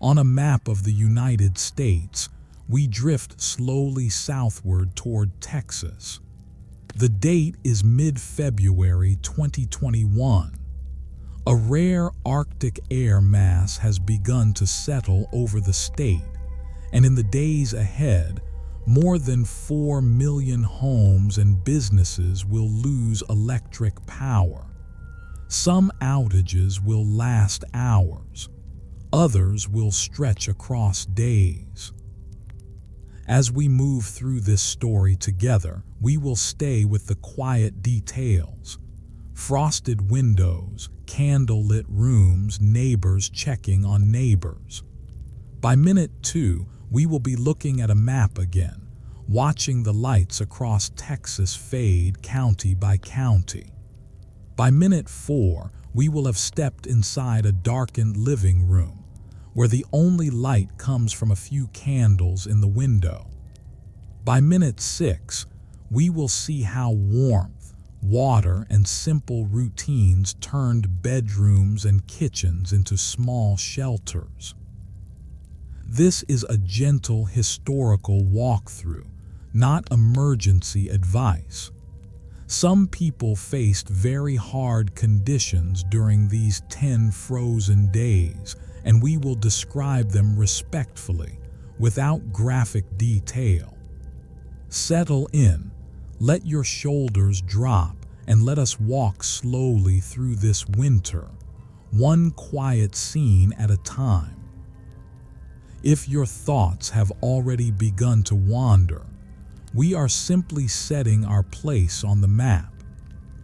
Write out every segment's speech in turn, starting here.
On a map of the United States, we drift slowly southward toward Texas. The date is mid-February 2021. A rare Arctic air mass has begun to settle over the state, and in the days ahead, more than 4 million homes and businesses will lose electric power. Some outages will last hours. Others will stretch across days. As we move through this story together, we will stay with the quiet details. Frosted windows, candlelit rooms, neighbors checking on neighbors. By minute 2, we will be looking at a map again, watching the lights across Texas fade county by county. By minute 4, we will have stepped inside a darkened living room, where the only light comes from a few candles in the window. By minute 6, we will see how warmth, water, and simple routines turned bedrooms and kitchens into small shelters. This is a gentle historical walkthrough, not emergency advice. Some people faced very hard conditions during these 10 frozen days, and we will describe them respectfully, without graphic detail. Settle in, let your shoulders drop, and let us walk slowly through this winter, one quiet scene at a time. If your thoughts have already begun to wander, we are simply setting our place on the map,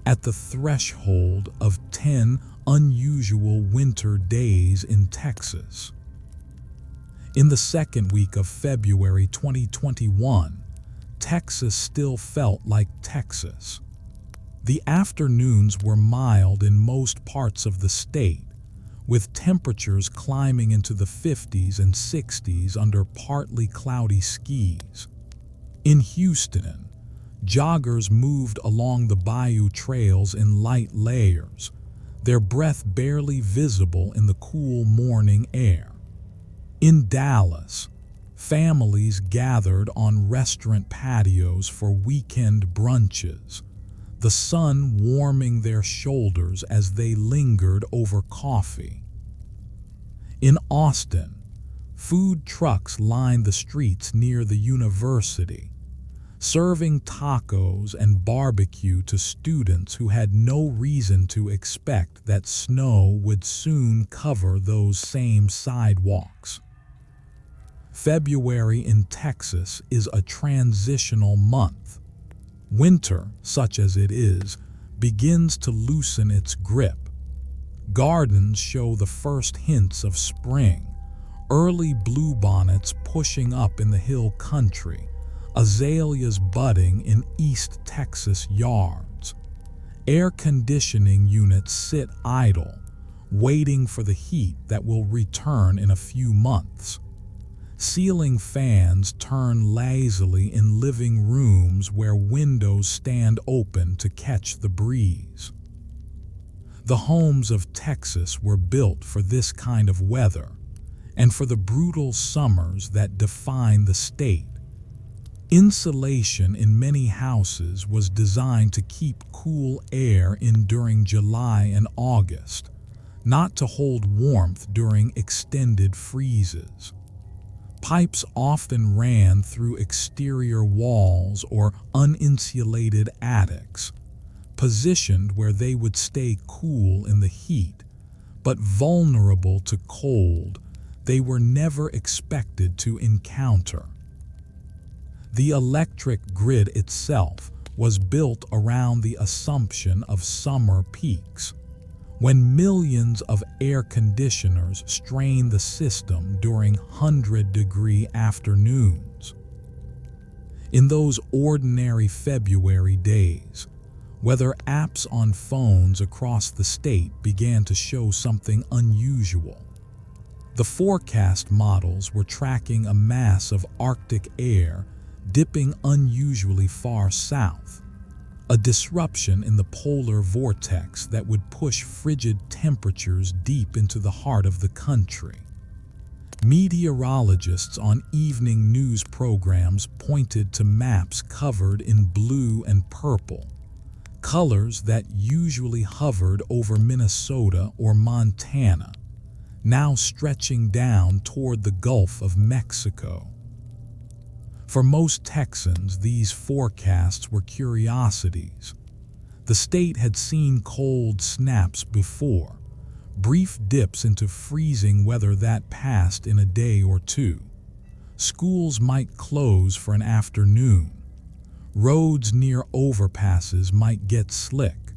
at the threshold of 10 unusual winter days in Texas. In the second week of February 2021, Texas still felt like Texas. The afternoons were mild in most parts of the state, with temperatures climbing into the 50s and 60s under partly cloudy skies. In Houston, joggers moved along the bayou trails in light layers, their breath barely visible in the cool morning air. In Dallas, families gathered on restaurant patios for weekend brunches, the sun warming their shoulders as they lingered over coffee. In Austin, food trucks lined the streets near the university, serving tacos and barbecue to students who had no reason to expect that snow would soon cover those same sidewalks. February in Texas is a transitional month. Winter, such as it is, begins to loosen its grip. Gardens show the first hints of spring, early bluebonnets pushing up in the hill country, azaleas budding in East Texas yards. Air conditioning units sit idle, waiting for the heat that will return in a few months. Ceiling fans turn lazily in living rooms where windows stand open to catch the breeze. The homes of Texas were built for this kind of weather, and for the brutal summers that define the state. Insulation in many houses was designed to keep cool air in during July and August, not to hold warmth during extended freezes. Pipes often ran through exterior walls or uninsulated attics, positioned where they would stay cool in the heat, but vulnerable to cold they were never expected to encounter. The electric grid itself was built around the assumption of summer peaks, when millions of air conditioners strain the system during 100-degree afternoons. In those ordinary February days, weather apps on phones across the state began to show something unusual. The forecast models were tracking a mass of Arctic air dipping unusually far south, a disruption in the polar vortex that would push frigid temperatures deep into the heart of the country. Meteorologists on evening news programs pointed to maps covered in blue and purple, colors that usually hovered over Minnesota or Montana, now stretching down toward the Gulf of Mexico. For most Texans, these forecasts were curiosities. The state had seen cold snaps before, brief dips into freezing weather that passed in a day or two. Schools might close for an afternoon. Roads near overpasses might get slick.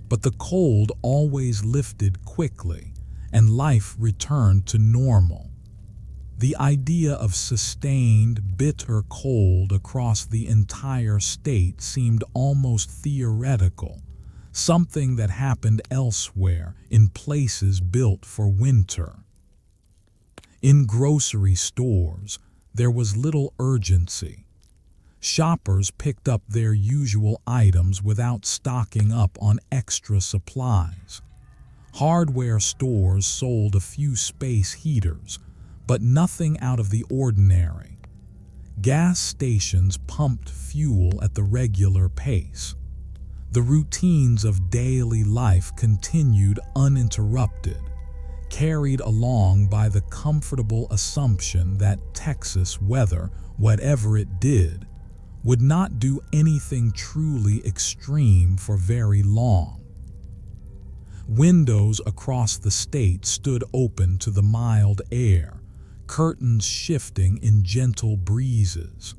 But the cold always lifted quickly, and life returned to normal. The idea of sustained, bitter cold across the entire state seemed almost theoretical, something that happened elsewhere in places built for winter. In grocery stores, there was little urgency. Shoppers picked up their usual items without stocking up on extra supplies. Hardware stores sold a few space heaters, but nothing out of the ordinary. Gas stations pumped fuel at the regular pace. The routines of daily life continued uninterrupted, carried along by the comfortable assumption that Texas weather, whatever it did, would not do anything truly extreme for very long. Windows across the state stood open to the mild air, curtains shifting in gentle breezes.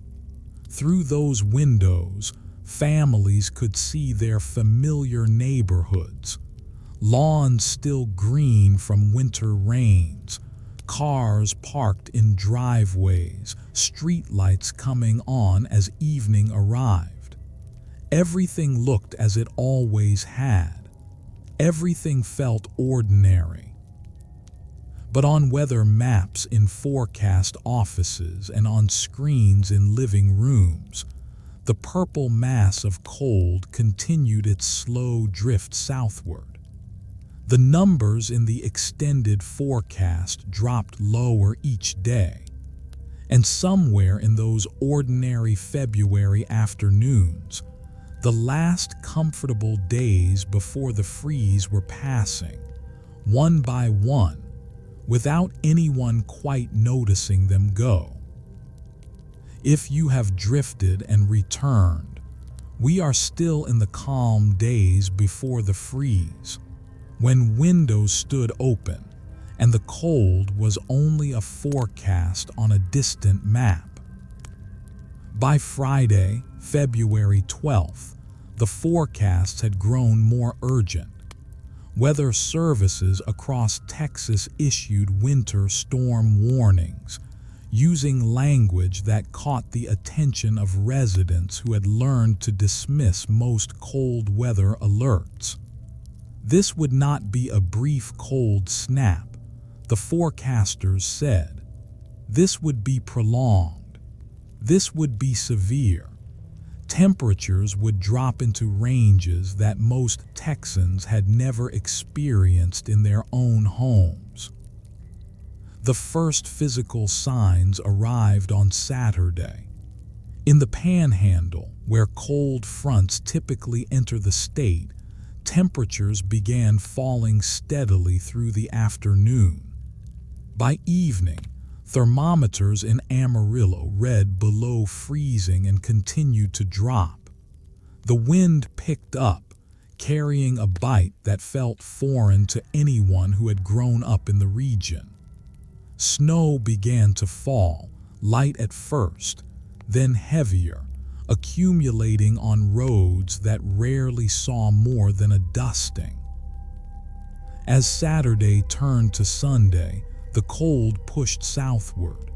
Through those windows, families could see their familiar neighborhoods, lawns still green from winter rains, cars parked in driveways, streetlights coming on as evening arrived. Everything looked as it always had. Everything felt ordinary. But on weather maps in forecast offices and on screens in living rooms, the purple mass of cold continued its slow drift southward. The numbers in the extended forecast dropped lower each day, and somewhere in those ordinary February afternoons, the last comfortable days before the freeze were passing, one by one, without anyone quite noticing them go. If you have drifted and returned, we are still in the calm days before the freeze, when windows stood open and the cold was only a forecast on a distant map. By Friday, February 12th, the forecasts had grown more urgent. Weather services across Texas issued winter storm warnings, using language that caught the attention of residents who had learned to dismiss most cold weather alerts. This would not be a brief cold snap, the forecasters said. This would be prolonged. This would be severe. Temperatures would drop into ranges that most Texans had never experienced in their own homes. The first physical signs arrived on Saturday. In the Panhandle, where cold fronts typically enter the state, temperatures began falling steadily through the afternoon. By evening, thermometers in Amarillo read below freezing and continued to drop. The wind picked up, carrying a bite that felt foreign to anyone who had grown up in the region. Snow began to fall, light at first, then heavier, accumulating on roads that rarely saw more than a dusting. As Saturday turned to Sunday, the cold pushed southward.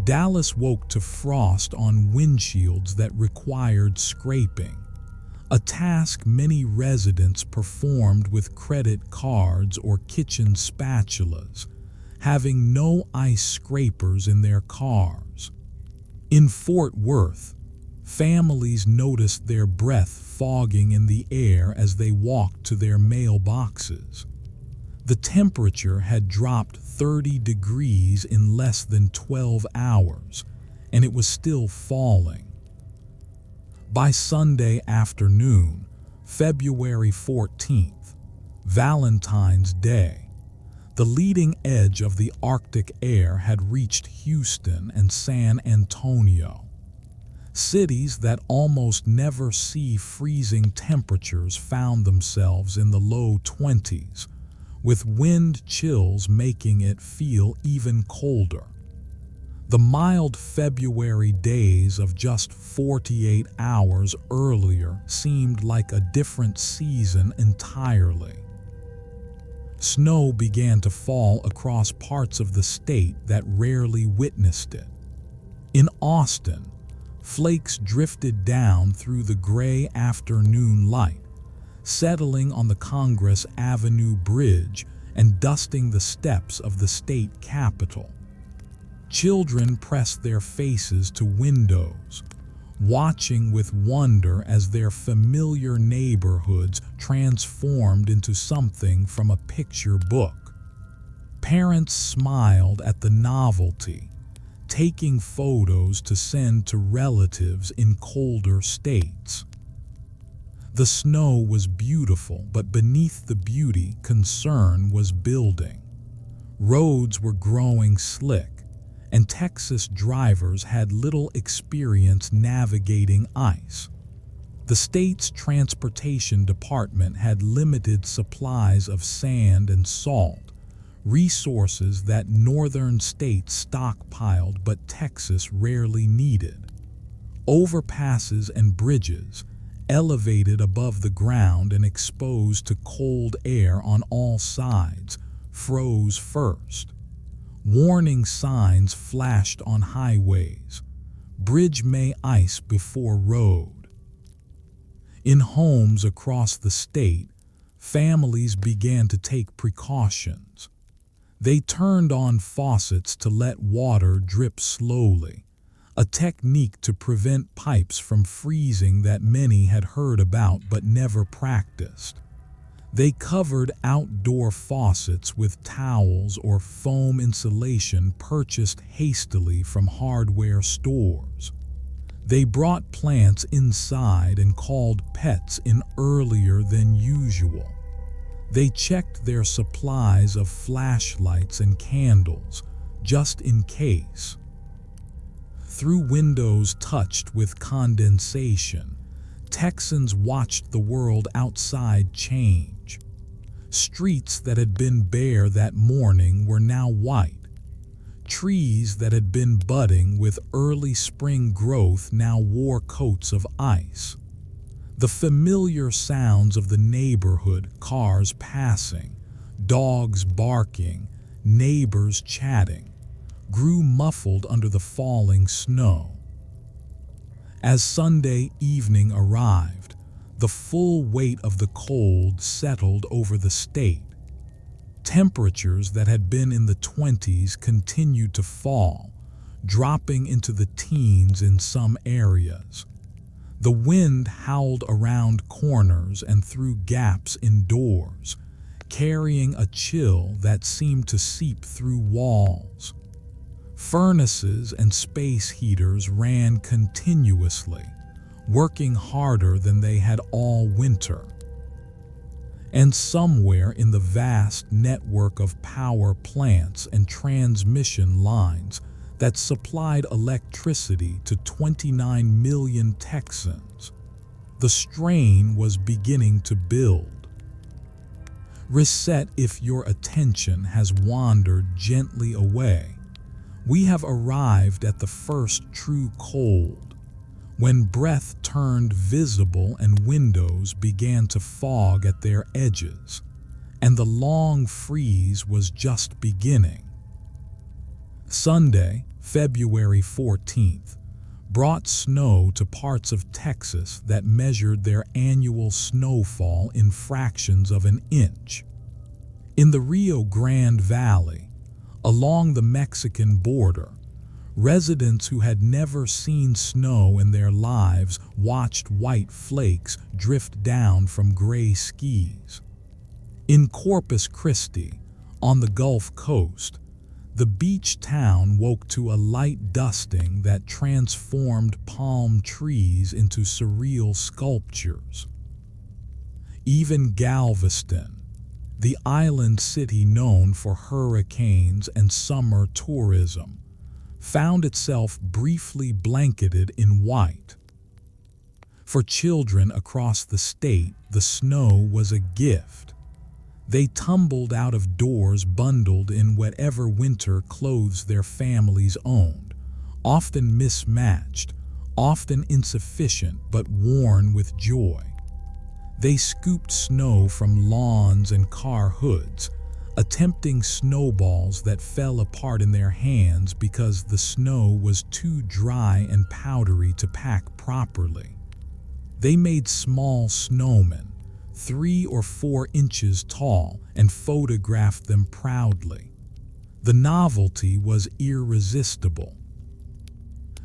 Dallas woke to frost on windshields that required scraping, a task many residents performed with credit cards or kitchen spatulas, having no ice scrapers in their cars. In Fort Worth, families noticed their breath fogging in the air as they walked to their mailboxes. The temperature had dropped 30 degrees in less than 12 hours, and it was still falling. By Sunday afternoon, February 14th, Valentine's Day, the leading edge of the Arctic air had reached Houston and San Antonio, cities that almost never see freezing temperatures found themselves in the low 20s, with wind chills making it feel even colder. The mild February days of just 48 hours earlier seemed like a different season entirely. Snow began to fall across parts of the state that rarely witnessed it. In Austin, flakes drifted down through the gray afternoon light, settling on the Congress Avenue Bridge and dusting the steps of the state capitol. Children pressed their faces to windows, watching with wonder as their familiar neighborhoods transformed into something from a picture book. Parents smiled at the novelty, taking photos to send to relatives in colder states. The snow was beautiful, but beneath the beauty, concern was building. Roads were growing slick, and Texas drivers had little experience navigating ice. The state's transportation department had limited supplies of sand and salt, resources that northern states stockpiled but Texas rarely needed. Overpasses and bridges, elevated above the ground and exposed to cold air on all sides, froze first. Warning signs flashed on highways. Bridge may ice before road. In homes across the state, families began to take precautions. They turned on faucets to let water drip slowly, a technique to prevent pipes from freezing that many had heard about but never practiced. They covered outdoor faucets with towels or foam insulation purchased hastily from hardware stores. They brought plants inside and called pets in earlier than usual. They checked their supplies of flashlights and candles, just in case. Through windows touched with condensation, Texans watched the world outside change. Streets that had been bare that morning were now white. Trees that had been budding with early spring growth now wore coats of ice. The familiar sounds of the neighborhood, cars passing, dogs barking, neighbors chatting, grew muffled under the falling snow. As Sunday evening arrived, the full weight of the cold settled over the state. Temperatures that had been in the 20s continued to fall, dropping into the teens in some areas. The wind howled around corners and through gaps indoors, carrying a chill that seemed to seep through walls. Furnaces and space heaters ran continuously, working harder than they had all winter. And somewhere in the vast network of power plants and transmission lines that supplied electricity to 29 million Texans, the strain was beginning to build. Reset if your attention has wandered gently away. We have arrived at the first true cold, when breath turned visible and windows began to fog at their edges, and the long freeze was just beginning. Sunday, February 14th, brought snow to parts of Texas that measured their annual snowfall in fractions of an inch. In the Rio Grande Valley, along the Mexican border, residents who had never seen snow in their lives watched white flakes drift down from gray skis. In Corpus Christi, on the Gulf Coast, the beach town woke to a light dusting that transformed palm trees into surreal sculptures. Even Galveston, the island city known for hurricanes and summer tourism, found itself briefly blanketed in white. For children across the state, the snow was a gift. They tumbled out of doors bundled in whatever winter clothes their families owned, often mismatched, often insufficient but worn with joy. They scooped snow from lawns and car hoods, attempting snowballs that fell apart in their hands because the snow was too dry and powdery to pack properly. They made small snowmen, 3 or 4 inches tall, and photographed them proudly. The novelty was irresistible.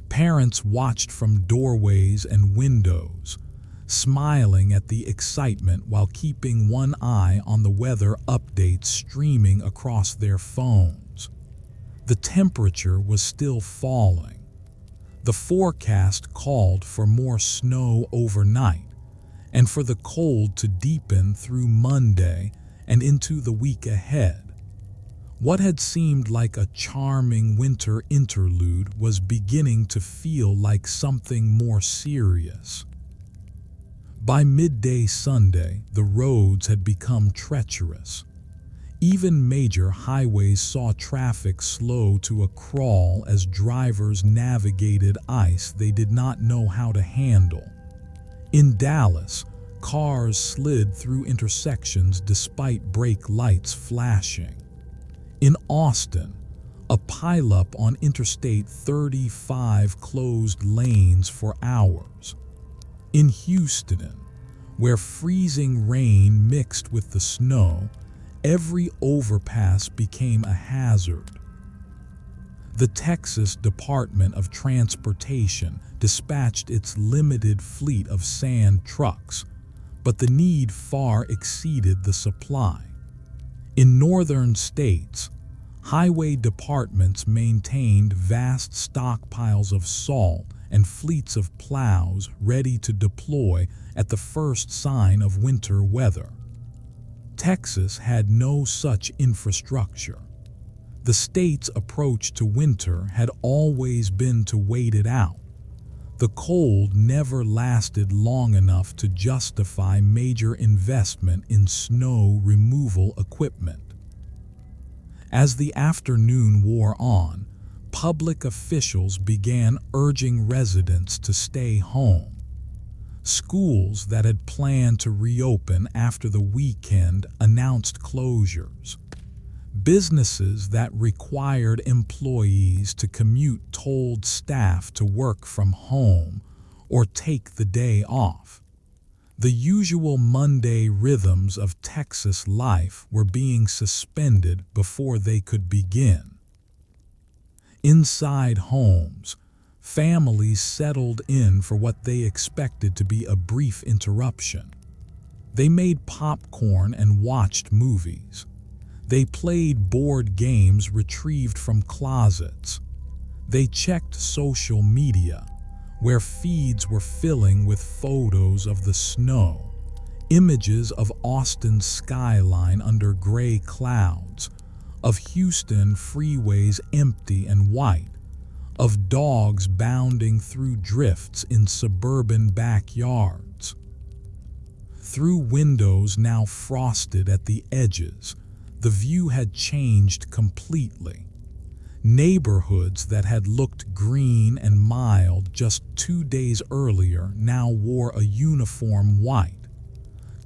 Parents watched from doorways and windows, smiling at the excitement while keeping one eye on the weather updates streaming across their phones. The temperature was still falling. The forecast called for more snow overnight, and for the cold to deepen through Monday and into the week ahead. What had seemed like a charming winter interlude was beginning to feel like something more serious. By midday Sunday, the roads had become treacherous. Even major highways saw traffic slow to a crawl as drivers navigated ice they did not know how to handle. In Dallas, cars slid through intersections despite brake lights flashing. In Austin, a pileup on Interstate 35 closed lanes for hours. In Houston, where freezing rain mixed with the snow, every overpass became a hazard. The Texas Department of Transportation dispatched its limited fleet of sand trucks, but the need far exceeded the supply. In northern states, highway departments maintained vast stockpiles of salt and fleets of plows ready to deploy at the first sign of winter weather. Texas had no such infrastructure. The state's approach to winter had always been to wait it out. The cold never lasted long enough to justify major investment in snow removal equipment. As the afternoon wore on, public officials began urging residents to stay home. Schools that had planned to reopen after the weekend announced closures. Businesses that required employees to commute told staff to work from home or take the day off. The usual Monday rhythms of Texas life were being suspended before they could begin. Inside homes, families settled in for what they expected to be a brief interruption. They made popcorn and watched movies. They played board games retrieved from closets. They checked social media, where feeds were filling with photos of the snow, images of Austin's skyline under gray clouds, of Houston freeways empty and white, of dogs bounding through drifts in suburban backyards. Through windows now frosted at the edges, the view had changed completely. Neighborhoods that had looked green and mild just 2 days earlier now wore a uniform white.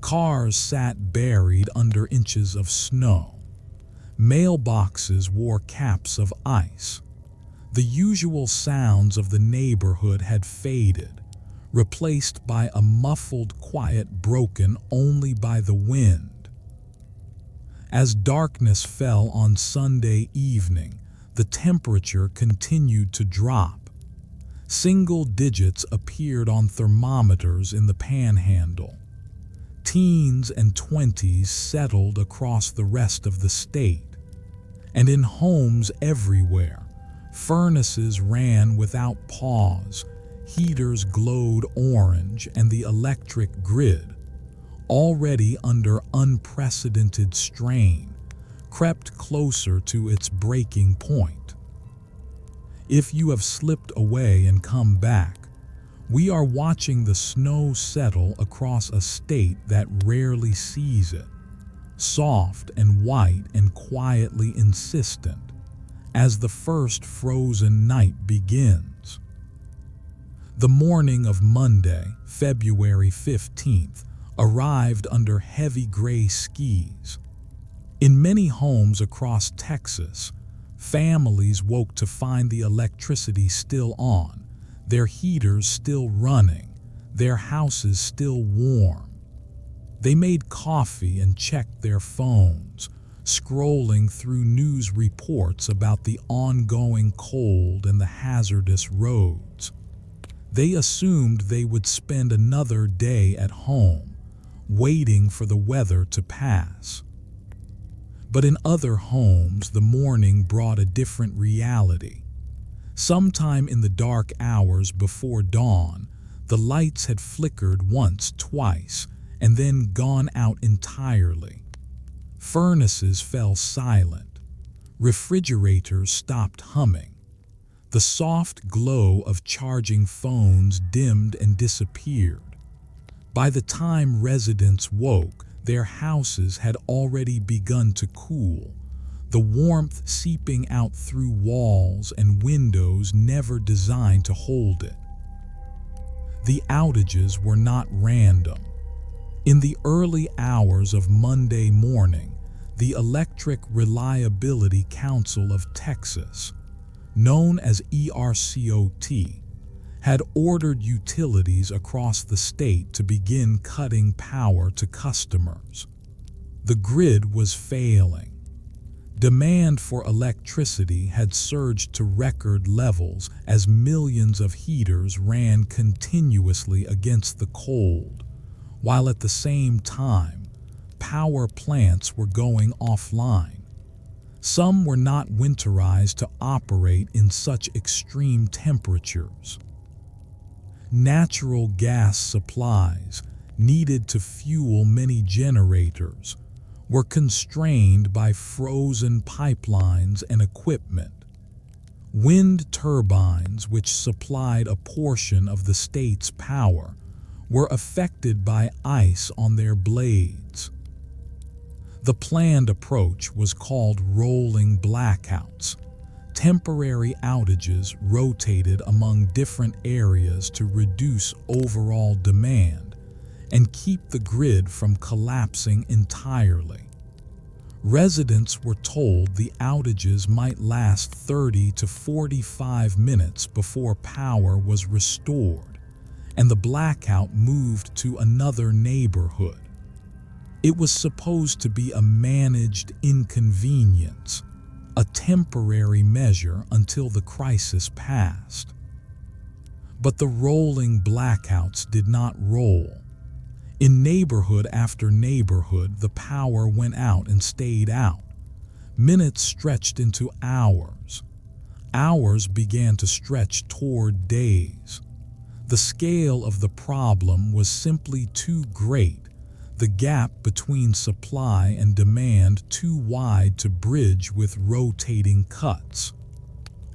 Cars sat buried under inches of snow. Mailboxes wore caps of ice. The usual sounds of the neighborhood had faded, replaced by a muffled quiet broken only by the wind. As darkness fell on Sunday evening, the temperature continued to drop. Single digits appeared on thermometers in the Panhandle. Teens and 20s settled across the rest of the state, and in homes everywhere, furnaces ran without pause, heaters glowed orange, and the electric grid, already under unprecedented strain, crept closer to its breaking point. If you have slipped away and come back, we are watching the snow settle across a state that rarely sees it, soft and white and quietly insistent, as the first frozen night begins. The morning of Monday, February 15th, arrived under heavy gray skies. In many homes across Texas, families woke to find the electricity still on, their heaters still running, their houses still warm. They made coffee and checked their phones, scrolling through news reports about the ongoing cold and the hazardous roads. They assumed they would spend another day at home, waiting for the weather to pass. But in other homes, the morning brought a different reality. Sometime in the dark hours before dawn, the lights had flickered once, twice, and then gone out entirely. Furnaces fell silent. Refrigerators stopped humming. The soft glow of charging phones dimmed and disappeared. By the time residents woke, their houses had already begun to cool, the warmth seeping out through walls and windows never designed to hold it. The outages were not random. In the early hours of Monday morning, the Electric Reliability Council of Texas, known as ERCOT, had ordered utilities across the state to begin cutting power to customers. The grid was failing. Demand for electricity had surged to record levels as millions of heaters ran continuously against the cold, while at the same time, power plants were going offline. Some were not winterized to operate in such extreme temperatures. Natural gas supplies, needed to fuel many generators, were constrained by frozen pipelines and equipment. Wind turbines, which supplied a portion of the state's power, were affected by ice on their blades. The planned approach was called rolling blackouts. Temporary outages rotated among different areas to reduce overall demand and keep the grid from collapsing entirely. Residents were told the outages might last 30 to 45 minutes before power was restored, and the blackout moved to another neighborhood. It was supposed to be a managed inconvenience, a temporary measure until the crisis passed. But the rolling blackouts did not roll. In neighborhood after neighborhood, the power went out and stayed out. Minutes stretched into hours. Hours began to stretch toward days. The scale of the problem was simply too great, the gap between supply and demand too wide to bridge with rotating cuts.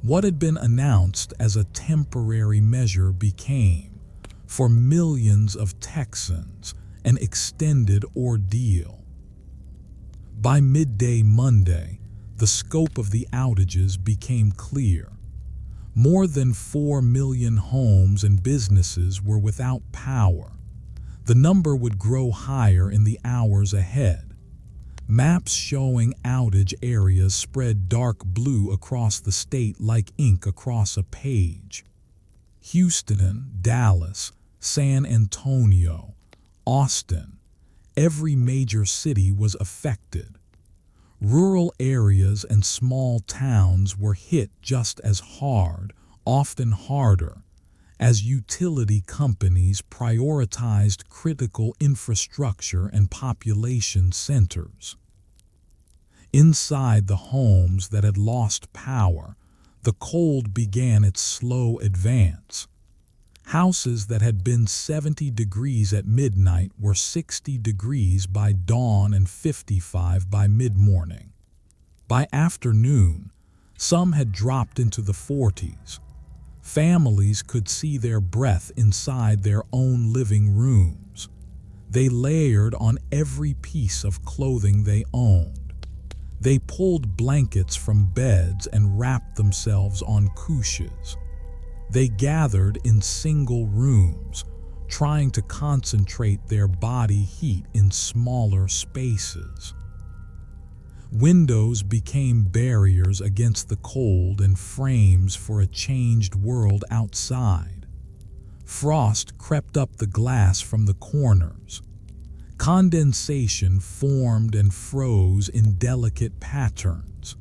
What had been announced as a temporary measure became, for millions of Texans, an extended ordeal. By midday Monday, the scope of the outages became clear. More than 4 million homes and businesses were without power. The number would grow higher in the hours ahead. Maps showing outage areas spread dark blue across the state like ink across a page. Houston, Dallas, San Antonio, Austin, every major city was affected. Rural areas and small towns were hit just as hard, often harder, as utility companies prioritized critical infrastructure and population centers. Inside the homes that had lost power, the cold began its slow advance. Houses that had been 70 degrees at midnight were 60 degrees by dawn and 55 by mid-morning. By afternoon, some had dropped into the 40s. Families could see their breath inside their own living rooms. They layered on every piece of clothing they owned. They pulled blankets from beds and wrapped themselves on couches. They gathered in single rooms, trying to concentrate their body heat in smaller spaces. Windows became barriers against the cold and frames for a changed world outside. Frost crept up the glass from the corners. Condensation formed and froze in delicate patterns.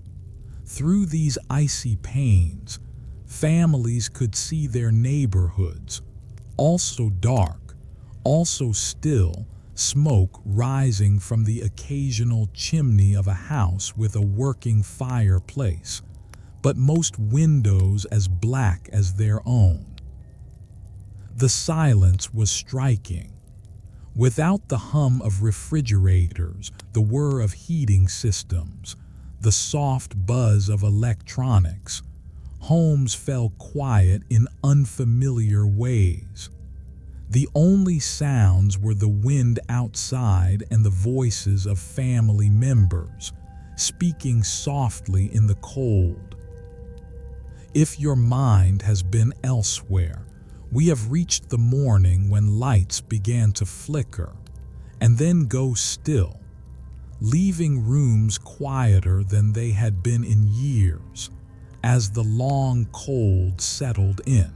Through these icy panes, families could see their neighborhoods, also dark, also still, smoke rising from the occasional chimney of a house with a working fireplace, but most windows as black as their own. The silence was striking. Without the hum of refrigerators, the whir of heating systems, the soft buzz of electronics, homes fell quiet in unfamiliar ways. The only sounds were the wind outside and the voices of family members, speaking softly in the cold. If your mind has been elsewhere, we have reached the morning when lights began to flicker and then go still, leaving rooms quieter than they had been in years as the long cold settled in.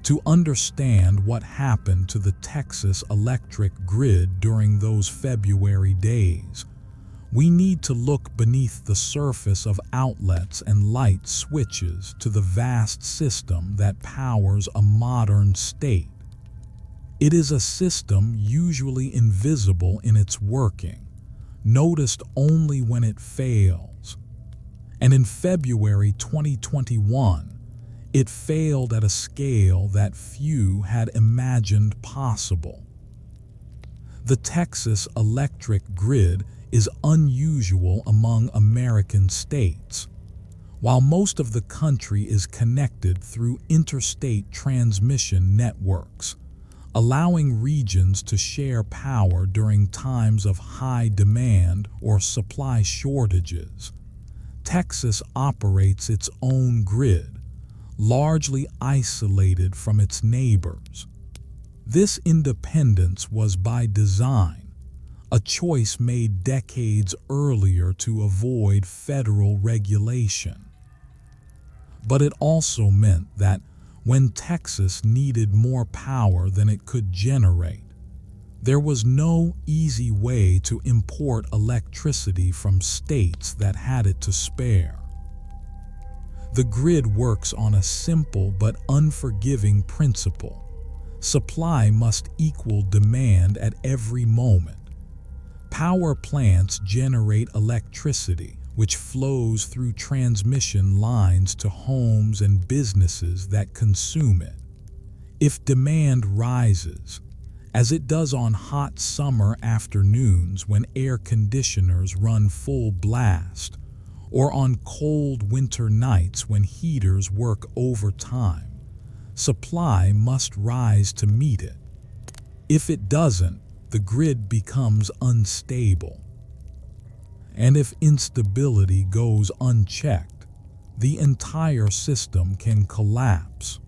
To understand what happened to the Texas electric grid during those February days, we need to look beneath the surface of outlets and light switches to the vast system that powers a modern state. It is a system usually invisible in its working, noticed only when it fails. And in February 2021, it failed at a scale that few had imagined possible. The Texas electric grid is unusual among American states. While most of the country is connected through interstate transmission networks, allowing regions to share power during times of high demand or supply shortages, Texas operates its own grid, largely isolated from its neighbors. This independence was by design, a choice made decades earlier to avoid federal regulation. But it also meant that when Texas needed more power than it could generate, there was no easy way to import electricity from states that had it to spare. The grid works on a simple but unforgiving principle. Supply must equal demand at every moment. Power plants generate electricity, which flows through transmission lines to homes and businesses that consume it. If demand rises, as it does on hot summer afternoons when air conditioners run full blast, or on cold winter nights when heaters work overtime, supply must rise to meet it. If it doesn't, the grid becomes unstable. And if instability goes unchecked, the entire system can collapse.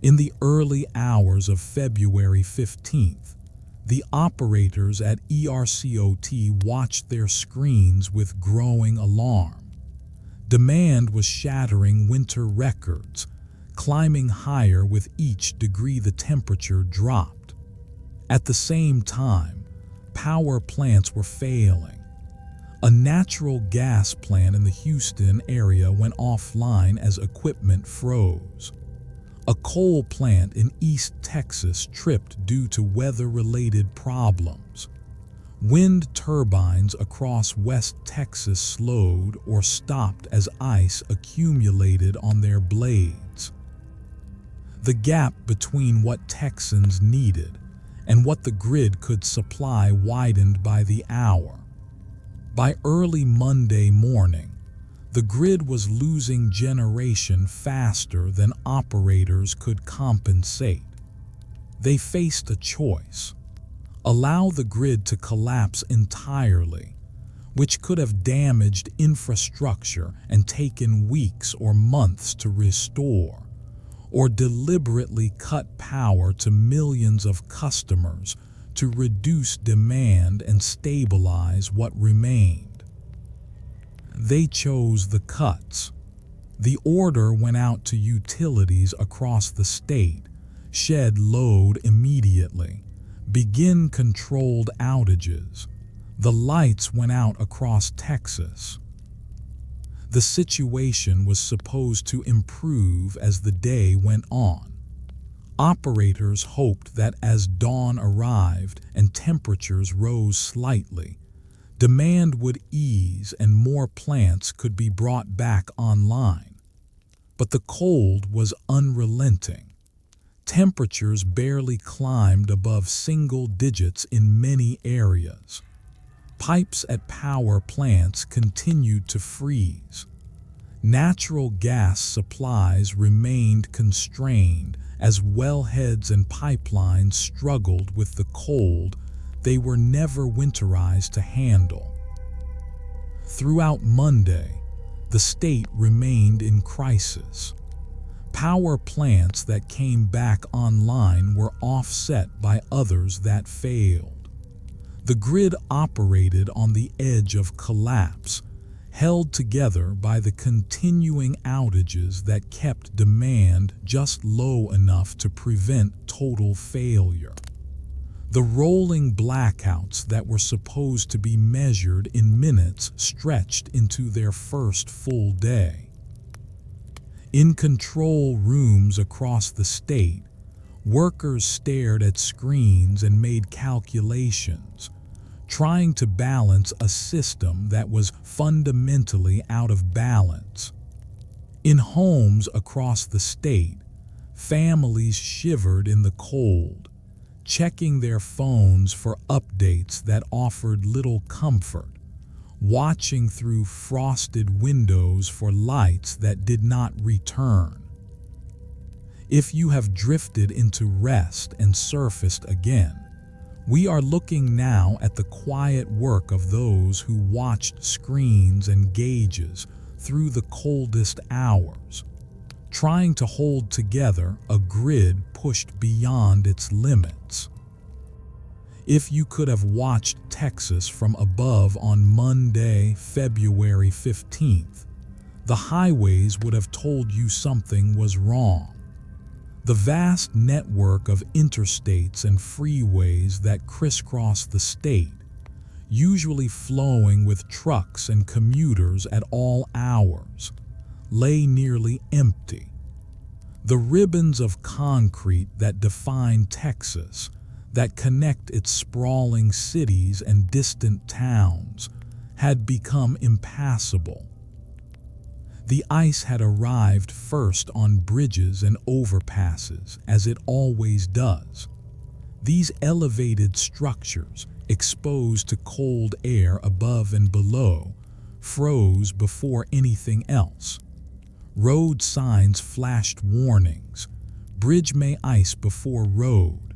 In the early hours of February 15th, the operators at ERCOT watched their screens with growing alarm. Demand was shattering winter records, climbing higher with each degree the temperature dropped. At the same time, power plants were failing. A natural gas plant in the Houston area went offline as equipment froze. A coal plant in East Texas tripped due to weather-related problems. Wind turbines across West Texas slowed or stopped as ice accumulated on their blades. The gap between what Texans needed and what the grid could supply widened by the hour. By early Monday morning, the grid was losing generation faster than operators could compensate. They faced a choice: allow the grid to collapse entirely, which could have damaged infrastructure and taken weeks or months to restore, or deliberately cut power to millions of customers to reduce demand and stabilize what remained. They chose the cuts. The order went out to utilities across the state: shed load immediately, begin controlled outages. The lights went out across Texas. The situation was supposed to improve as the day went on. Operators hoped that as dawn arrived and temperatures rose slightly, demand would ease and more plants could be brought back online. But the cold was unrelenting. Temperatures barely climbed above single digits in many areas. Pipes at power plants continued to freeze. Natural gas supplies remained constrained as wellheads and pipelines struggled with the cold they were never winterized to handle. Throughout Monday, the state remained in crisis. Power plants that came back online were offset by others that failed. The grid operated on the edge of collapse, held together by the continuing outages that kept demand just low enough to prevent total failure. The rolling blackouts that were supposed to be measured in minutes stretched into their first full day. In control rooms across the state, workers stared at screens and made calculations, trying to balance a system that was fundamentally out of balance. In homes across the state, families shivered in the cold, checking their phones for updates that offered little comfort, watching through frosted windows for lights that did not return. If you have drifted into rest and surfaced again, we are looking now at the quiet work of those who watched screens and gauges through the coldest hours, trying to hold together a grid pushed beyond its limits. If you could have watched Texas from above on Monday, February 15th, the highways would have told you something was wrong. The vast network of interstates and freeways that crisscross the state, usually flowing with trucks and commuters at all hours, lay nearly empty. The ribbons of concrete that define Texas, that connect its sprawling cities and distant towns, had become impassable. The ice had arrived first on bridges and overpasses, as it always does. These elevated structures, exposed to cold air above and below, froze before anything else. Road signs flashed warnings: bridge may ice before road.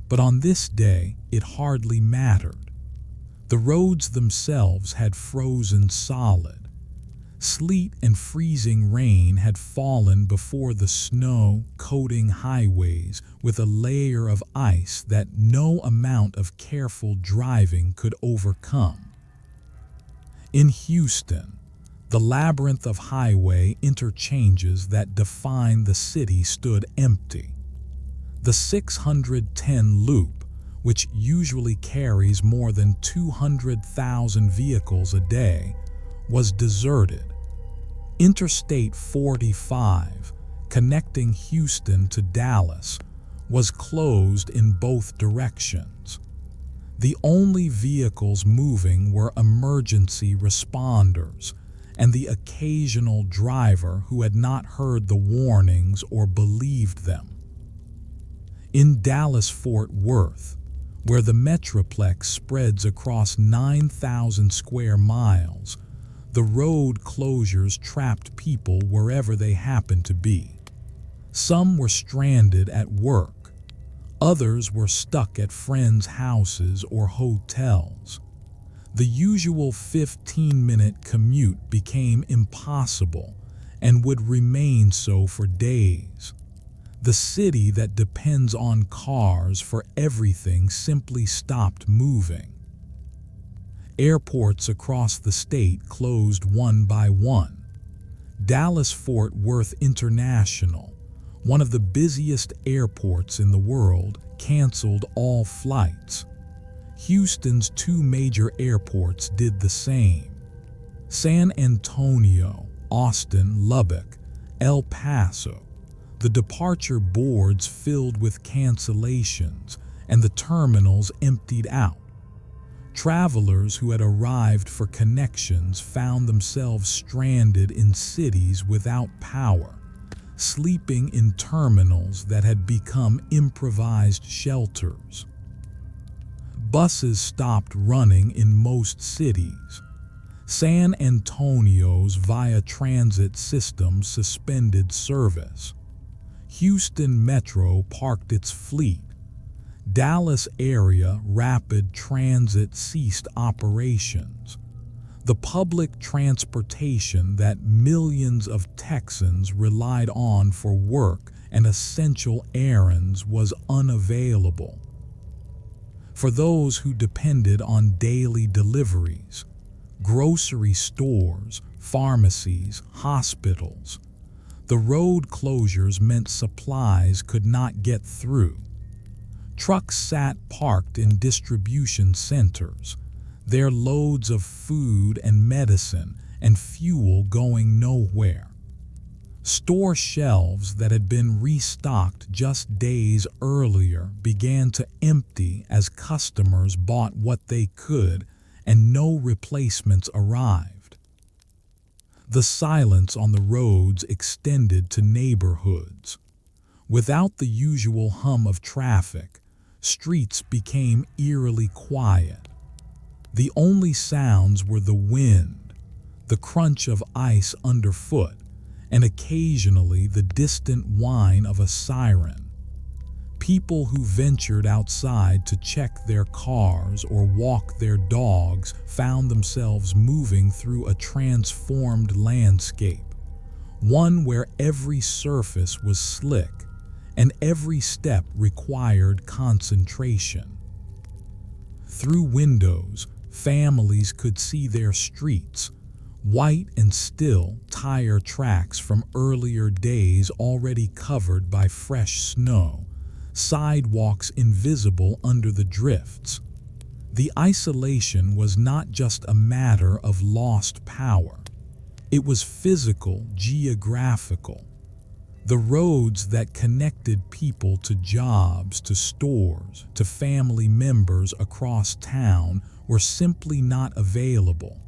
But on this day, it hardly mattered. The roads themselves had frozen solid. Sleet and freezing rain had fallen before the snow, coating highways with a layer of ice that no amount of careful driving could overcome. In Houston, the labyrinth of highway interchanges that define the city stood empty. The 610 loop, which usually carries more than 200,000 vehicles a day, was deserted. Interstate 45, connecting Houston to Dallas, was closed in both directions. The only vehicles moving were emergency responders and the occasional driver who had not heard the warnings or believed them. In Dallas-Fort Worth, where the Metroplex spreads across 9,000 square miles, the road closures trapped people wherever they happened to be. Some were stranded at work. Others were stuck at friends' houses or hotels. The usual 15-minute commute became impossible and would remain so for days. The city that depends on cars for everything simply stopped moving. Airports across the state closed one by one. Dallas-Fort Worth International, one of the busiest airports in the world, canceled all flights. Houston's two major airports did the same. San Antonio, Austin, Lubbock, El Paso. The departure boards filled with cancellations and the terminals emptied out. Travelers who had arrived for connections found themselves stranded in cities without power, sleeping in terminals that had become improvised shelters. Buses stopped running in most cities. San Antonio's Via Transit system suspended service. Houston Metro parked its fleet. Dallas area rapid transit ceased operations. The public transportation that millions of Texans relied on for work and essential errands was unavailable. For those who depended on daily deliveries, grocery stores, pharmacies, hospitals, the road closures meant supplies could not get through. Trucks sat parked in distribution centers, their loads of food and medicine and fuel going nowhere. Store shelves that had been restocked just days earlier began to empty as customers bought what they could and no replacements arrived. The silence on the roads extended to neighborhoods. Without the usual hum of traffic, streets became eerily quiet. The only sounds were the wind, the crunch of ice underfoot, and occasionally the distant whine of a siren. People who ventured outside to check their cars or walk their dogs found themselves moving through a transformed landscape, one where every surface was slick and every step required concentration. Through windows, families could see their streets, white and still, tire tracks from earlier days already covered by fresh snow, sidewalks invisible under the drifts. The isolation was not just a matter of lost power. It was physical, geographical. The roads that connected people to jobs, to stores, to family members across town were simply not available.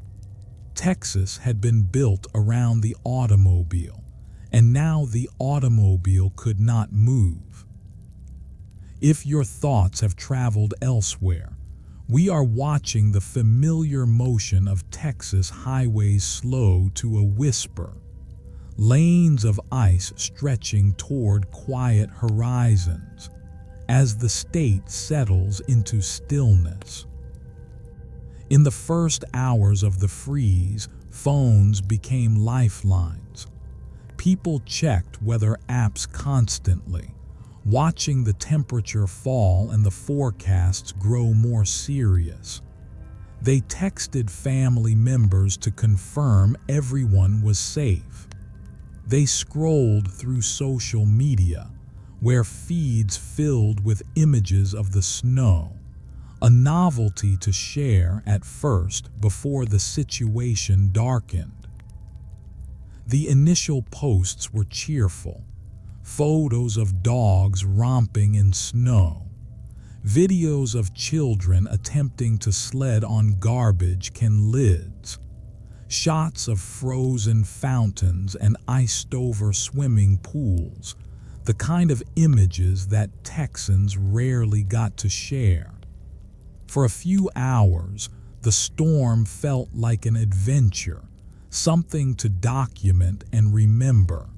Texas had been built around the automobile, and now the automobile could not move. If your thoughts have traveled elsewhere, we are watching the familiar motion of Texas highways slow to a whisper, lanes of ice stretching toward quiet horizons as the state settles into stillness. In the first hours of the freeze, phones became lifelines. People checked weather apps constantly, watching the temperature fall and the forecasts grow more serious. They texted family members to confirm everyone was safe. They scrolled through social media, where feeds filled with images of the snow, a novelty to share at first before the situation darkened. The initial posts were cheerful. photos of dogs romping in snow, videos of children attempting to sled on garbage can lids, shots of frozen fountains and iced-over swimming pools, the kind of images that Texans rarely got to share. For a few hours, the storm felt like an adventure, something to document and remember.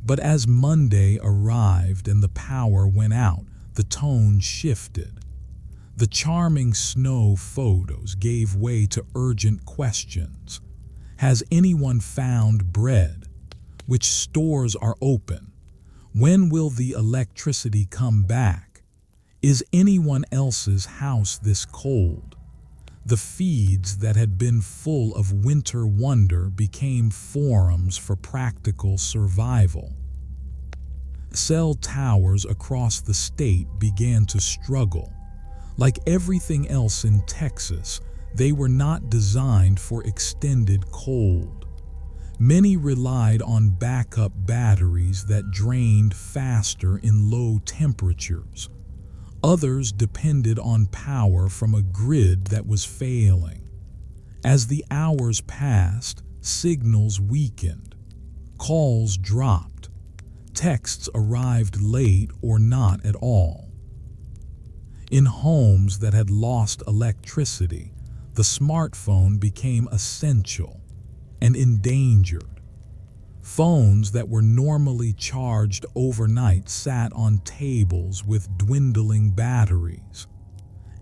But as Monday arrived and the power went out, the tone shifted. The charming snow photos gave way to urgent questions. Has anyone found bread? Which stores are open? When will the electricity come back? Is anyone else's house this cold? The feeds that had been full of winter wonder became forums for practical survival. Cell towers across the state began to struggle. Like everything else in Texas, they were not designed for extended cold. Many relied on backup batteries that drained faster in low temperatures. Others depended on power from a grid that was failing. As the hours passed, signals weakened. Calls dropped. Texts arrived late or not at all. In homes that had lost electricity, the smartphone became essential and endangered. Phones that were normally charged overnight sat on tables with dwindling batteries.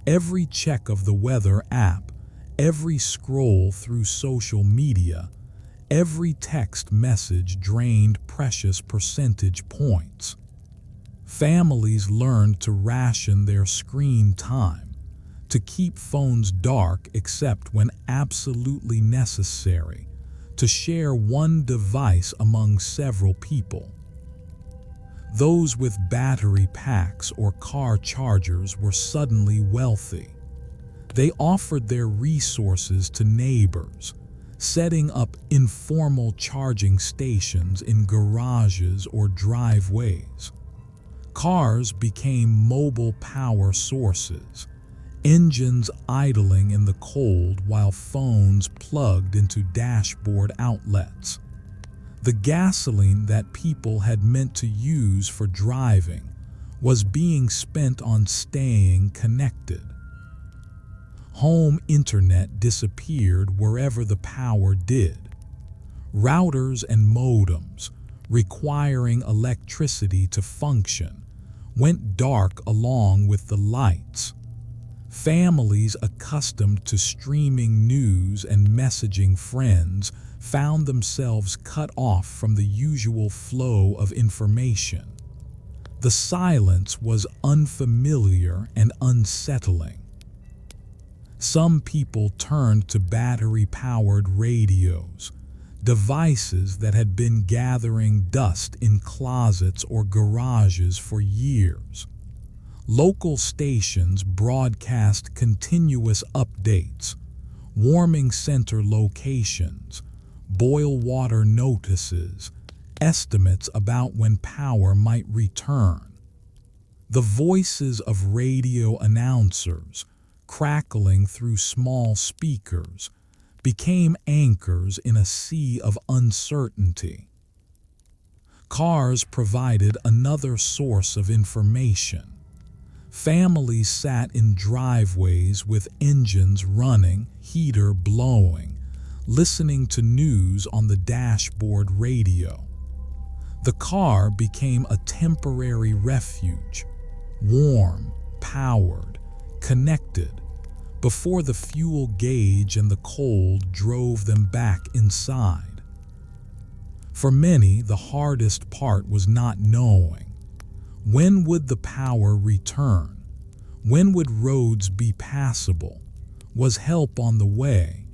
Every check of the weather app, every scroll through social media, every text message drained precious percentage points. Families learned to ration their screen time, to keep phones dark except when absolutely necessary, to share one device among several people. Those with battery packs or car chargers were suddenly wealthy. They offered their resources to neighbors, setting up informal charging stations in garages or driveways. Cars became mobile power sources, engines idling in the cold while phones plugged into dashboard outlets. The gasoline that people had meant to use for driving was being spent on staying connected. Home internet disappeared wherever the power did. Routers and modems, requiring electricity to function, went dark along with the lights. Families accustomed to streaming news and messaging friends found themselves cut off from the usual flow of information. The silence was unfamiliar and unsettling. Some people turned to battery-powered radios, devices that had been gathering dust in closets or garages for years. Local stations broadcast continuous updates, warming center locations, boil water notices, estimates about when power might return. The voices of radio announcers, crackling through small speakers, became anchors in a sea of uncertainty. Cars provided another source of information. Families sat in driveways with engines running, heater blowing, listening to news on the dashboard radio. The car became a temporary refuge, warm, powered, connected, before the fuel gauge and the cold drove them back inside. For many, the hardest part was not knowing. When would the power return? When would roads be passable? Was help on the way?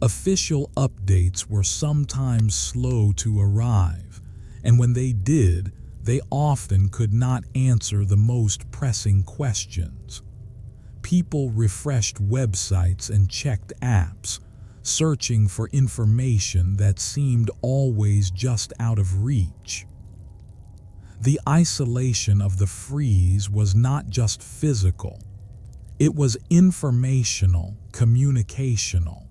Official updates were sometimes slow to arrive, and when they did, they often could not answer the most pressing questions. People refreshed websites and checked apps, searching for information that seemed always just out of reach. The isolation of the freeze was not just physical, it was informational, communicational.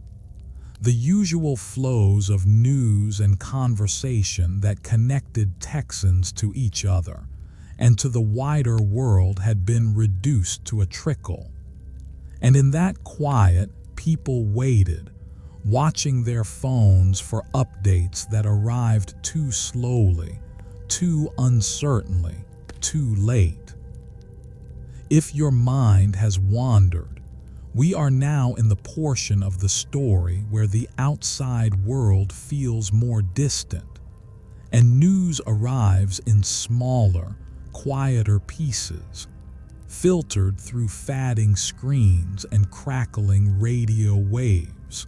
The usual flows of news and conversation that connected Texans to each other and to the wider world had been reduced to a trickle. And in that quiet, people waited, watching their phones for updates that arrived too slowly, too uncertainly, too late. If your mind has wandered, we are now in the portion of the story where the outside world feels more distant, and news arrives in smaller, quieter pieces, filtered through fading screens and crackling radio waves.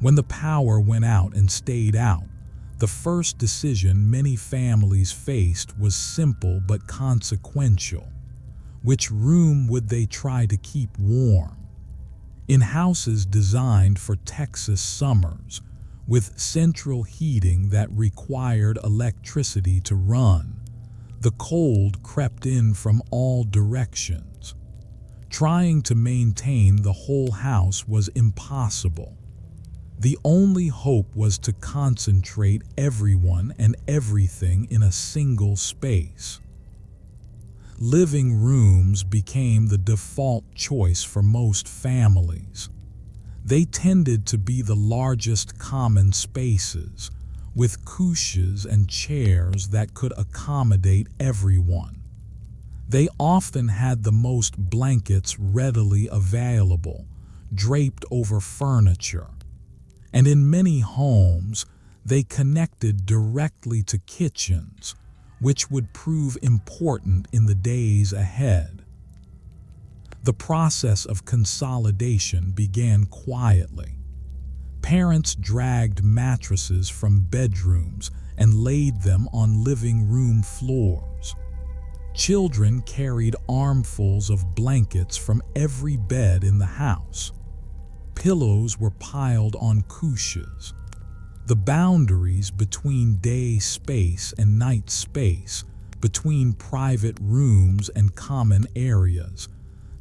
When the power went out and stayed out, the first decision many families faced was simple but consequential. Which room would they try to keep warm? In houses designed for Texas summers, with central heating that required electricity to run, the cold crept in from all directions. Trying to maintain the whole house was impossible. The only hope was to concentrate everyone and everything in a single space. Living rooms became the default choice for most families. They tended to be the largest common spaces, with couches and chairs that could accommodate everyone. They often had the most blankets readily available, draped over furniture. And in many homes, they connected directly to kitchens, which would prove important in the days ahead. The process of consolidation began quietly. Parents dragged mattresses from bedrooms and laid them on living room floors. Children carried armfuls of blankets from every bed in the house. Pillows were piled on couches. The boundaries between day space and night space, between private rooms and common areas,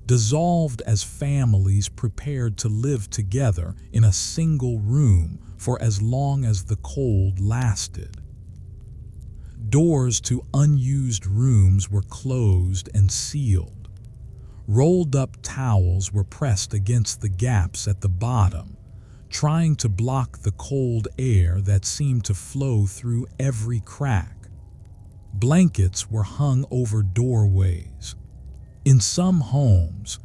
dissolved as families prepared to live together in a single room for as long as the cold lasted. Doors to unused rooms were closed and sealed. Rolled-up towels were pressed against the gaps at the bottom, trying to block the cold air that seemed to flow through every crack. Blankets were hung over doorways. In some homes,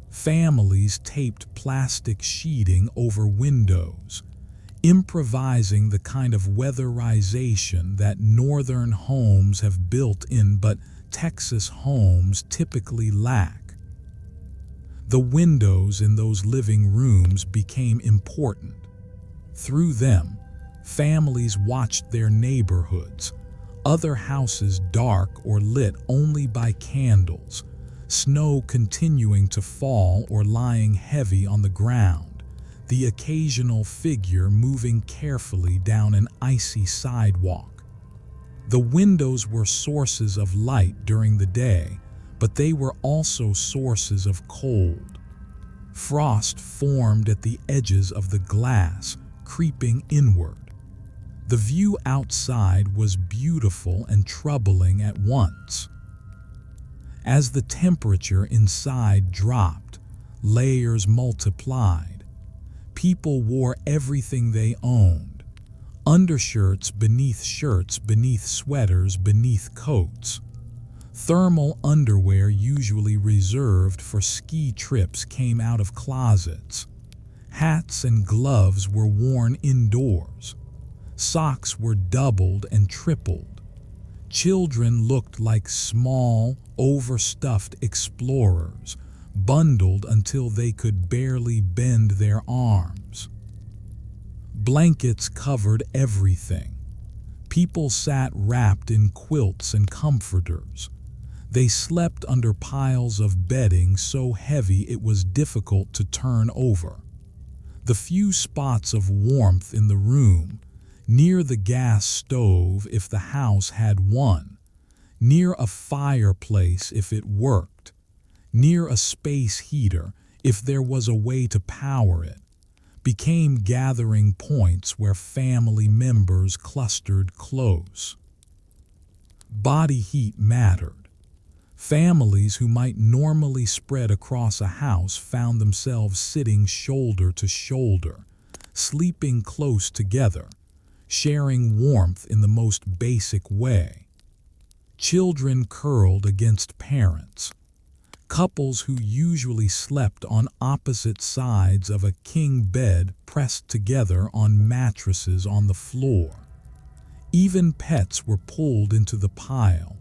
families taped plastic sheeting over windows, improvising the kind of weatherization that northern homes have built in but Texas homes typically lack. The windows in those living rooms became important. Through them, families watched their neighborhoods, other houses dark or lit only by candles, snow continuing to fall or lying heavy on the ground, the occasional figure moving carefully down an icy sidewalk. The windows were sources of light during the day, but they were also sources of cold. Frost formed at the edges of the glass, creeping inward. The view outside was beautiful and troubling at once. As the temperature inside dropped, layers multiplied. People wore everything they owned: undershirts beneath shirts, beneath sweaters, beneath coats. Thermal underwear, usually reserved for ski trips, came out of closets. Hats and gloves were worn indoors. Socks were doubled and tripled. Children looked like small, overstuffed explorers, bundled until they could barely bend their arms. Blankets covered everything. People sat wrapped in quilts and comforters. They slept under piles of bedding so heavy it was difficult to turn over. The few spots of warmth in the room, near the gas stove if the house had one, near a fireplace if it worked, near a space heater if there was a way to power it, became gathering points where family members clustered close. Body heat mattered. Families who might normally spread across a house found themselves sitting shoulder to shoulder, sleeping close together, sharing warmth in the most basic way. Children curled against parents. Couples who usually slept on opposite sides of a king bed pressed together on mattresses on the floor. Even pets were pulled into the pile.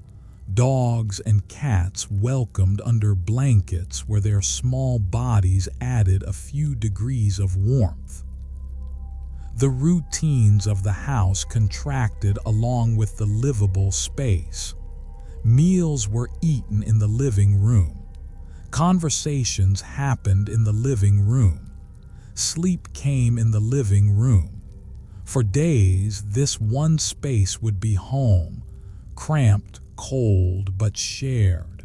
Dogs and cats welcomed under blankets where their small bodies added a few degrees of warmth. The routines of the house contracted along with the livable space. Meals were eaten in the living room. Conversations happened in the living room. Sleep came in the living room. For days, this one space would be home, cramped, cold, but shared.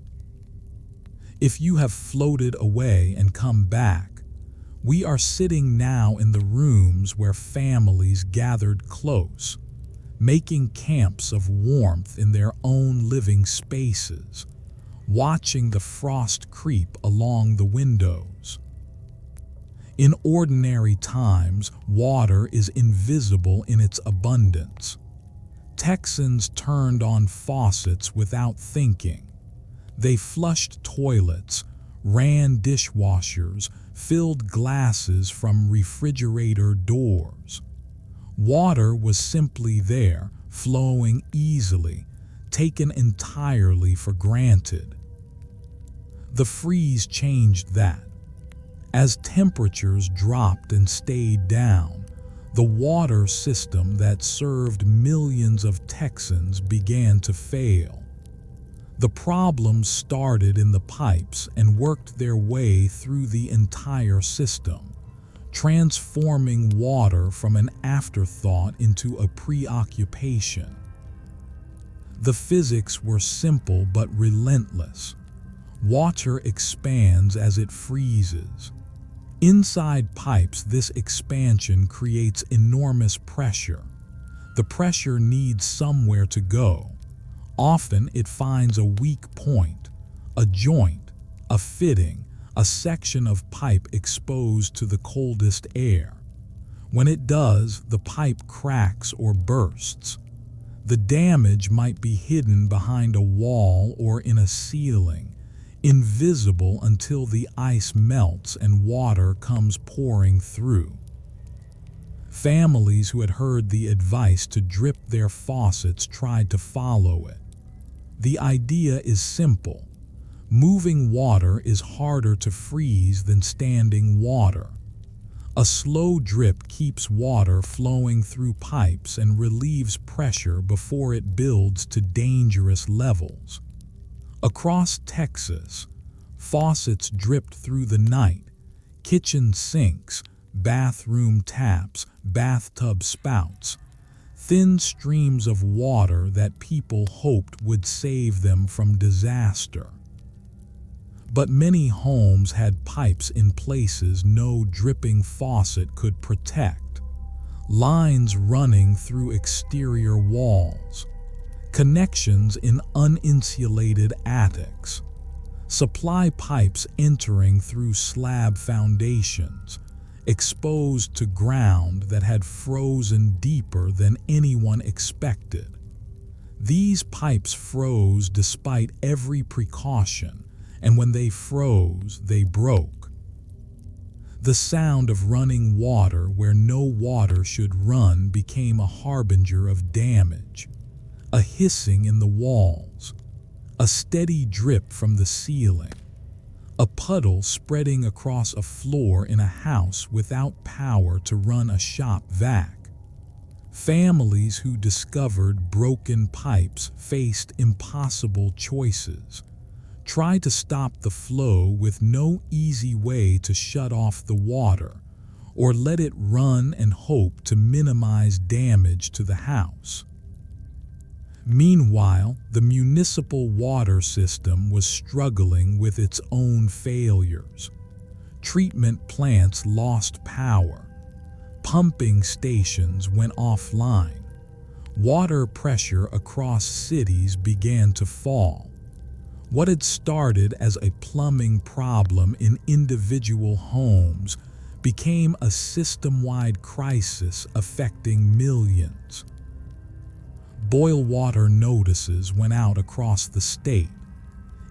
If you have floated away and come back, we are sitting now in the rooms where families gathered close, making camps of warmth in their own living spaces, watching the frost creep along the windows. In ordinary times, water is invisible in its abundance. Texans turned on faucets without thinking. They flushed toilets, ran dishwashers, filled glasses from refrigerator doors. Water was simply there, flowing easily, taken entirely for granted. The freeze changed that. As temperatures dropped and stayed down, the water system that served millions of Texans began to fail. The problems started in the pipes and worked their way through the entire system, transforming water from an afterthought into a preoccupation. The physics were simple but relentless. Water expands as it freezes. Inside pipes, this expansion creates enormous pressure. The pressure needs somewhere to go. Often it finds a weak point, a joint, a fitting, a section of pipe exposed to the coldest air. When it does, the pipe cracks or bursts. The damage might be hidden behind a wall or in a ceiling, invisible until the ice melts and water comes pouring through. Families who had heard the advice to drip their faucets tried to follow it. The idea is simple. Moving water is harder to freeze than standing water. A slow drip keeps water flowing through pipes and relieves pressure before it builds to dangerous levels. Across Texas, faucets dripped through the night. Kitchen sinks, bathroom taps, bathtub spouts. Thin streams of water that people hoped would save them from disaster. But many homes had pipes in places no dripping faucet could protect. Lines running through exterior walls. Connections in uninsulated attics. Supply pipes entering through slab foundations, exposed to ground that had frozen deeper than anyone expected. These pipes froze despite every precaution, and when they froze, they broke. The sound of running water where no water should run became a harbinger of damage. A hissing in the walls, a steady drip from the ceiling, a puddle spreading across a floor in a house without power to run a shop vac. Families who discovered broken pipes faced impossible choices. Try to stop the flow with no easy way to shut off the water, or let it run and hope to minimize damage to the house. Meanwhile, the municipal water system was struggling with its own failures. Treatment plants lost power. Pumping stations went offline. Water pressure across cities began to fall. What had started as a plumbing problem in individual homes became a system-wide crisis affecting millions. Boil water notices went out across the state.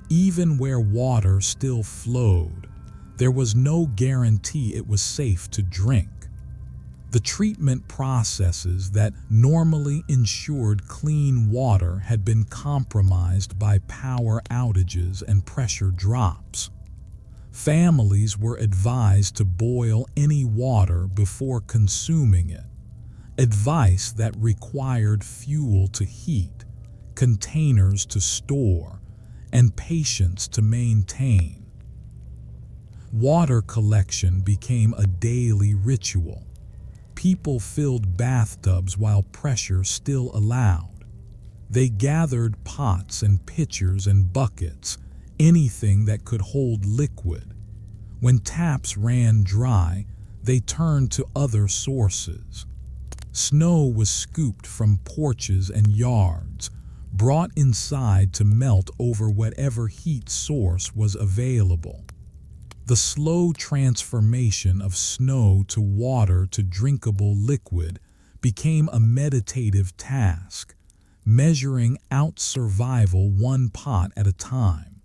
Even where water still flowed, there was no guarantee it was safe to drink. The treatment processes that normally ensured clean water had been compromised by power outages and pressure drops. Families were advised to boil any water before consuming it, advice that required fuel to heat, containers to store, and patience to maintain. Water collection became a daily ritual. People filled bathtubs while pressure still allowed. They gathered pots and pitchers and buckets, anything that could hold liquid. When taps ran dry, they turned to other sources. Snow was scooped from porches and yards, brought inside to melt over whatever heat source was available. The slow transformation of snow to water to drinkable liquid became a meditative task, measuring out survival one pot at a time.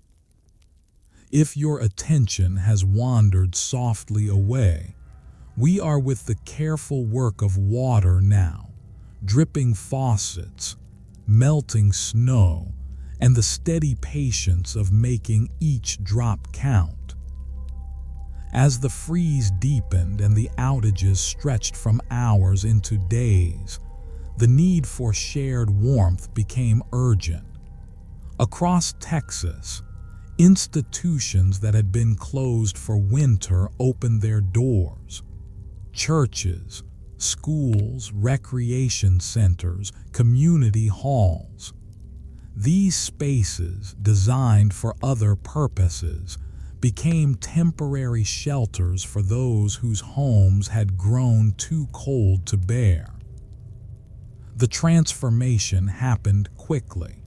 If your attention has wandered softly away, we are with the careful work of water now, dripping faucets, melting snow, and the steady patience of making each drop count. As the freeze deepened and the outages stretched from hours into days, the need for shared warmth became urgent. Across Texas, institutions that had been closed for winter opened their doors. Churches, schools, recreation centers, community halls. These spaces, designed for other purposes, became temporary shelters for those whose homes had grown too cold to bear. The transformation happened quickly.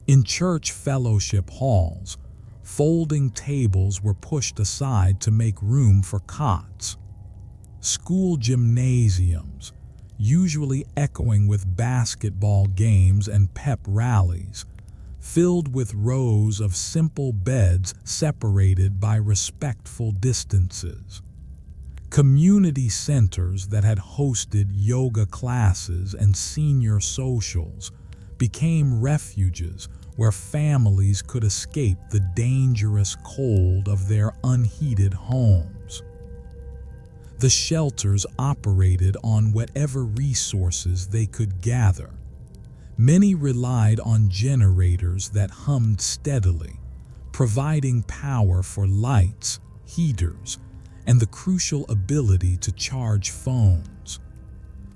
In church fellowship halls, folding tables were pushed aside to make room for cots. School gymnasiums, usually echoing with basketball games and pep rallies, filled with rows of simple beds separated by respectful distances. Community centers that had hosted yoga classes and senior socials became refuges where families could escape the dangerous cold of their unheated homes. The shelters operated on whatever resources they could gather. Many relied on generators that hummed steadily, providing power for lights, heaters, and the crucial ability to charge phones.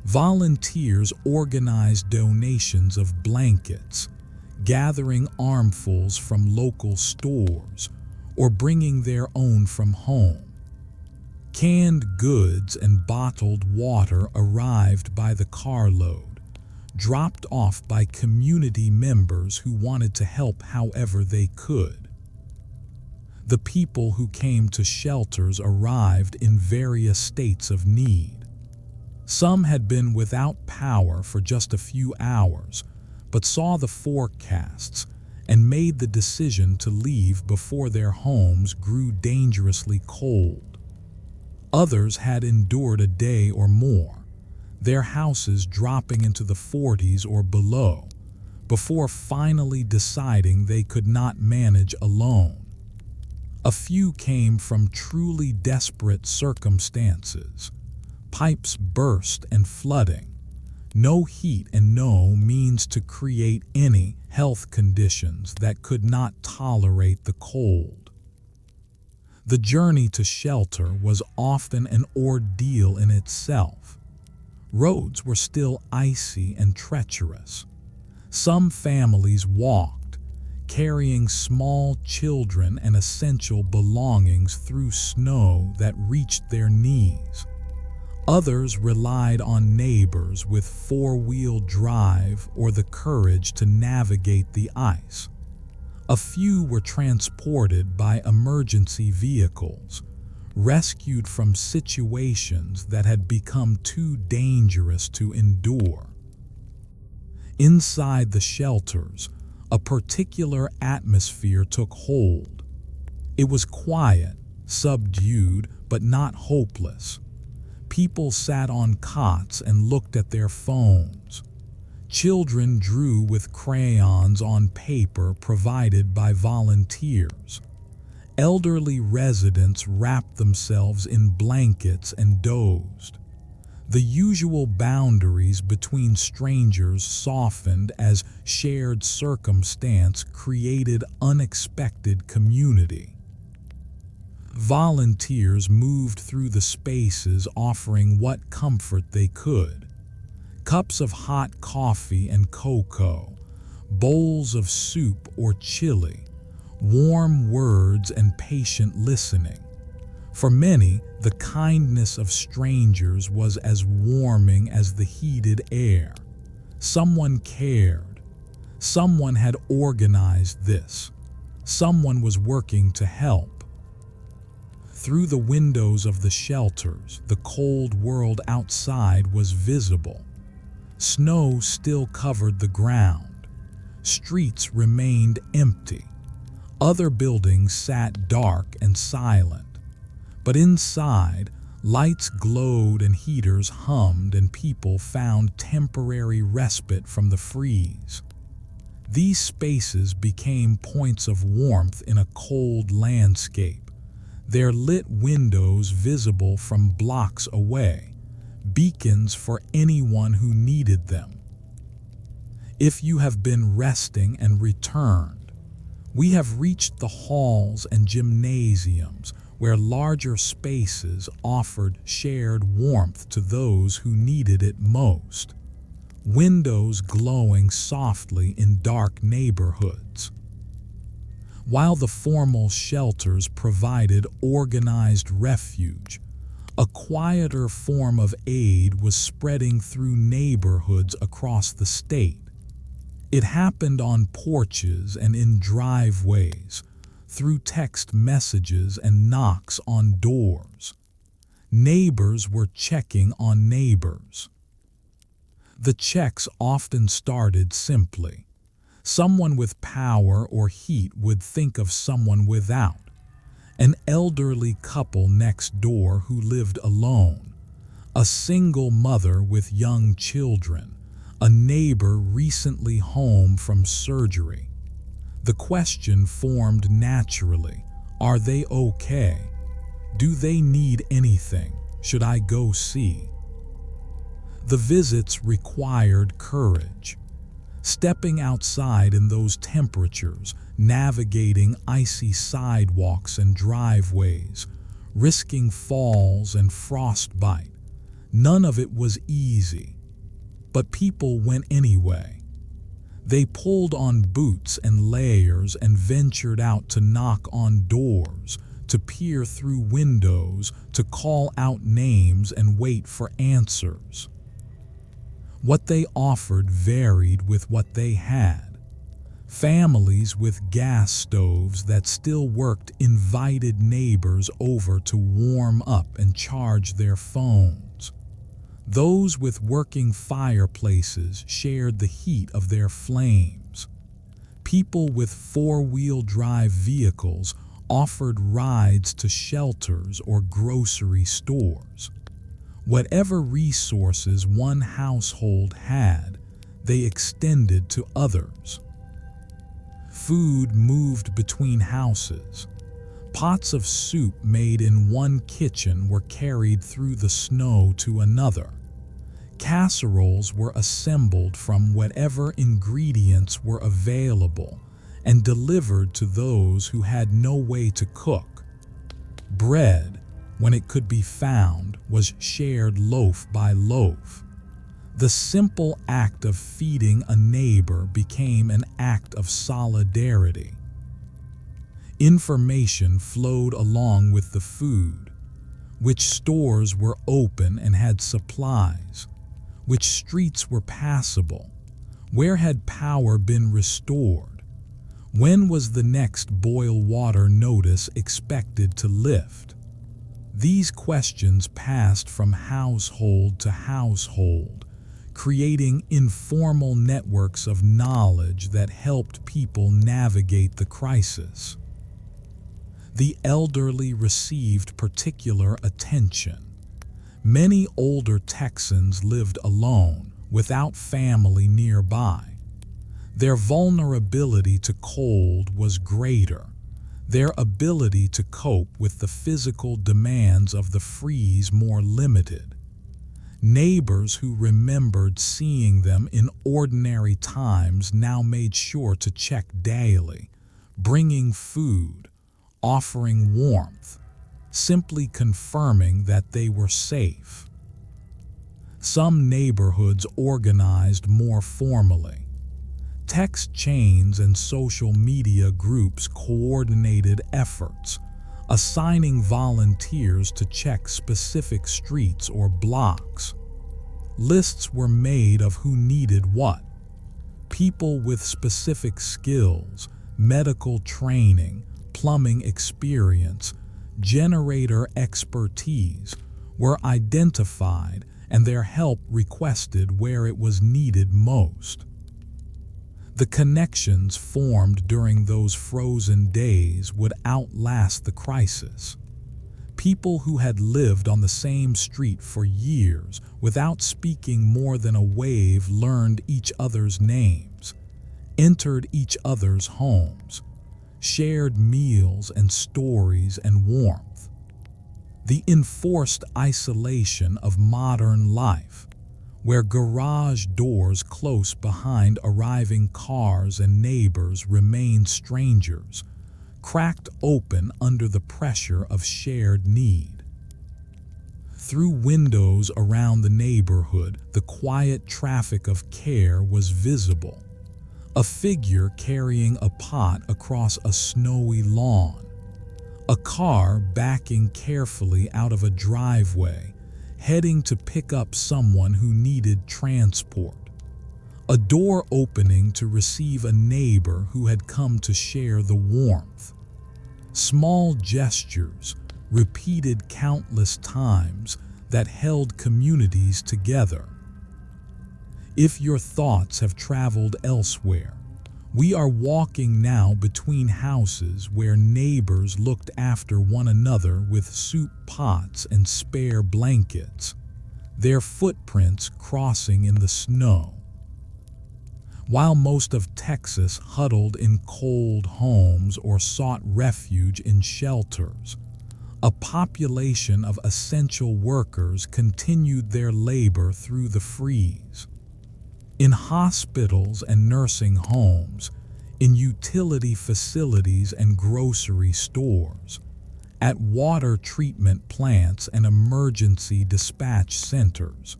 Volunteers organized donations of blankets, gathering armfuls from local stores or bringing their own from home. Canned goods and bottled water arrived by the carload, dropped off by community members who wanted to help however they could. The people who came to shelters arrived in various states of need. Some had been without power for just a few hours, but saw the forecasts and made the decision to leave before their homes grew dangerously cold. Others had endured a day or more, their houses dropping into the 40s or below, before finally deciding they could not manage alone. A few came from truly desperate circumstances. Pipes burst and flooding, no heat and no means to create any health conditions that could not tolerate the cold. The journey to shelter was often an ordeal in itself. Roads were still icy and treacherous. Some families walked, carrying small children and essential belongings through snow that reached their knees. Others relied on neighbors with four-wheel drive or the courage to navigate the ice. A few were transported by emergency vehicles, rescued from situations that had become too dangerous to endure. Inside the shelters, a particular atmosphere took hold. It was quiet, subdued, but not hopeless. People sat on cots and looked at their phones. Children drew with crayons on paper provided by volunteers. Elderly residents wrapped themselves in blankets and dozed. The usual boundaries between strangers softened as shared circumstance created unexpected community. Volunteers moved through the spaces offering what comfort they could. Cups of hot coffee and cocoa, bowls of soup or chili, warm words and patient listening. For many, the kindness of strangers was as warming as the heated air. Someone cared. Someone had organized this. Someone was working to help. Through the windows of the shelters, the cold world outside was visible. Snow still covered the ground. Streets remained empty. Other buildings sat dark and silent. But inside, lights glowed and heaters hummed, and people found temporary respite from the freeze. These spaces became points of warmth in a cold landscape, their lit windows visible from blocks away, beacons for anyone who needed them. If you have been resting and returned, we have reached the halls and gymnasiums where larger spaces offered shared warmth to those who needed it most. Windows glowing softly in dark neighborhoods. While the formal shelters provided organized refuge, a quieter form of aid was spreading through neighborhoods across the state. It happened on porches and in driveways, through text messages and knocks on doors. Neighbors were checking on neighbors. The checks often started simply. Someone with power or heat would think of someone without. An elderly couple next door who lived alone. A single mother with young children. A neighbor recently home from surgery. The question formed naturally, are they okay? Do they need anything? Should I go see? The visits required courage. Stepping outside in those temperatures, navigating icy sidewalks and driveways, risking falls and frostbite. None of it was easy, but people went anyway. They pulled on boots and layers and ventured out to knock on doors, to peer through windows, to call out names and wait for answers. What they offered varied with what they had. Families with gas stoves that still worked invited neighbors over to warm up and charge their phones. Those with working fireplaces shared the heat of their flames. People with four-wheel drive vehicles offered rides to shelters or grocery stores. Whatever resources one household had, they extended to others. Food moved between houses. Pots of soup made in one kitchen were carried through the snow to another. Casseroles were assembled from whatever ingredients were available and delivered to those who had no way to cook. Bread, when it could be found, was shared loaf by loaf. The simple act of feeding a neighbor became an act of solidarity. Information flowed along with the food. Which stores were open and had supplies? Which streets were passable? Where had power been restored? When was the next boil water notice expected to lift? These questions passed from household to household, creating informal networks of knowledge that helped people navigate the crisis. The elderly received particular attention. Many older Texans lived alone, without family nearby. Their vulnerability to cold was greater. Their ability to cope with the physical demands of the freeze more limited. Neighbors who remembered seeing them in ordinary times now made sure to check daily, bringing food, offering warmth, simply confirming that they were safe. Some neighborhoods organized more formally. Text chains and social media groups coordinated efforts, assigning volunteers to check specific streets or blocks. Lists were made of who needed what. People with specific skills, medical training, plumbing experience, generator expertise were identified and their help requested where it was needed most. The connections formed during those frozen days would outlast the crisis. People who had lived on the same street for years without speaking more than a wave learned each other's names, entered each other's homes, shared meals and stories and warmth. The enforced isolation of modern life, where garage doors close behind arriving cars and neighbors remained strangers, cracked open under the pressure of shared need. Through windows around the neighborhood, the quiet traffic of care was visible. A figure carrying a pot across a snowy lawn. A car backing carefully out of a driveway, heading to pick up someone who needed transport. A door opening to receive a neighbor who had come to share the warmth. Small gestures, repeated countless times, that held communities together. If your thoughts have traveled elsewhere, we are walking now between houses where neighbors looked after one another with soup pots and spare blankets, their footprints crossing in the snow. While most of Texas huddled in cold homes or sought refuge in shelters, a population of essential workers continued their labor through the freeze. In hospitals and nursing homes, in utility facilities and grocery stores, at water treatment plants and emergency dispatch centers,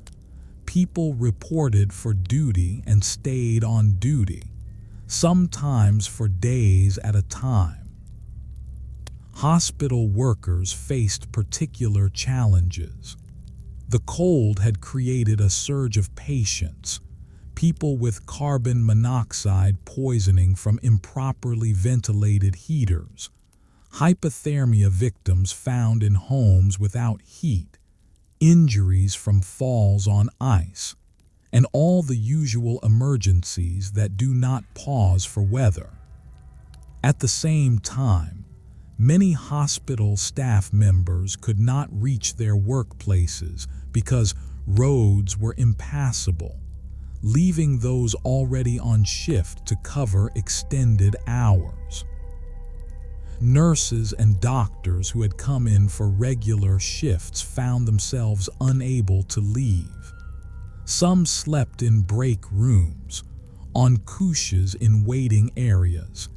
people reported for duty and stayed on duty, sometimes for days at a time. Hospital workers faced particular challenges. The cold had created a surge of patients, people with carbon monoxide poisoning from improperly ventilated heaters, hypothermia victims found in homes without heat, injuries from falls on ice, and all the usual emergencies that do not pause for weather. At the same time, many hospital staff members could not reach their workplaces because roads were impassable, leaving those already on shift to cover extended hours. Nurses and doctors who had come in for regular shifts found themselves unable to leave. Some slept in break rooms, on couches in waiting areas,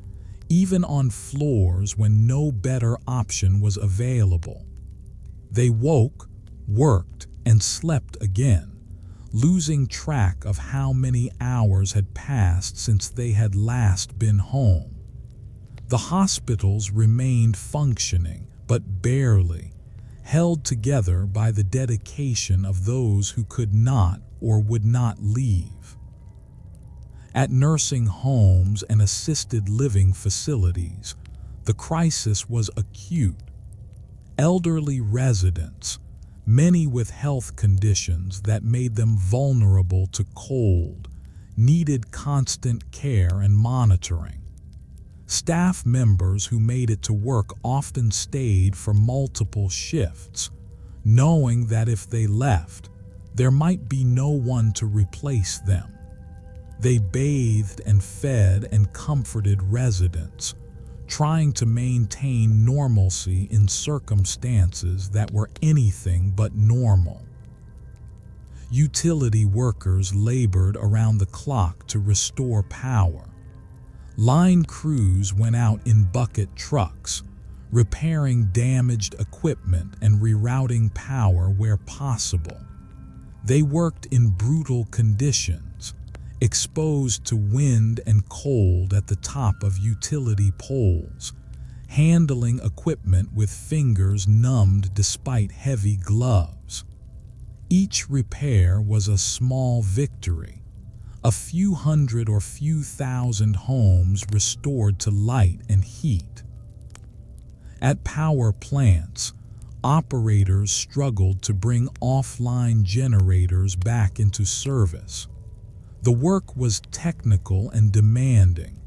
even on floors when no better option was available. They woke, worked, and slept again, losing track of how many hours had passed since they had last been home. The hospitals remained functioning, but barely, held together by the dedication of those who could not or would not leave. At nursing homes and assisted living facilities, the crisis was acute. Elderly residents, many with health conditions that made them vulnerable to cold, needed constant care and monitoring. Staff members who made it to work often stayed for multiple shifts, knowing that if they left, there might be no one to replace them. They bathed and fed and comforted residents, trying to maintain normalcy in circumstances that were anything but normal. Utility workers labored around the clock to restore power. Line crews went out in bucket trucks, repairing damaged equipment and rerouting power where possible. They worked in brutal conditions, exposed to wind and cold at the top of utility poles, handling equipment with fingers numbed despite heavy gloves. Each repair was a small victory, a few hundred or few thousand homes restored to light and heat. At power plants, operators struggled to bring offline generators back into service. The work was technical and demanding,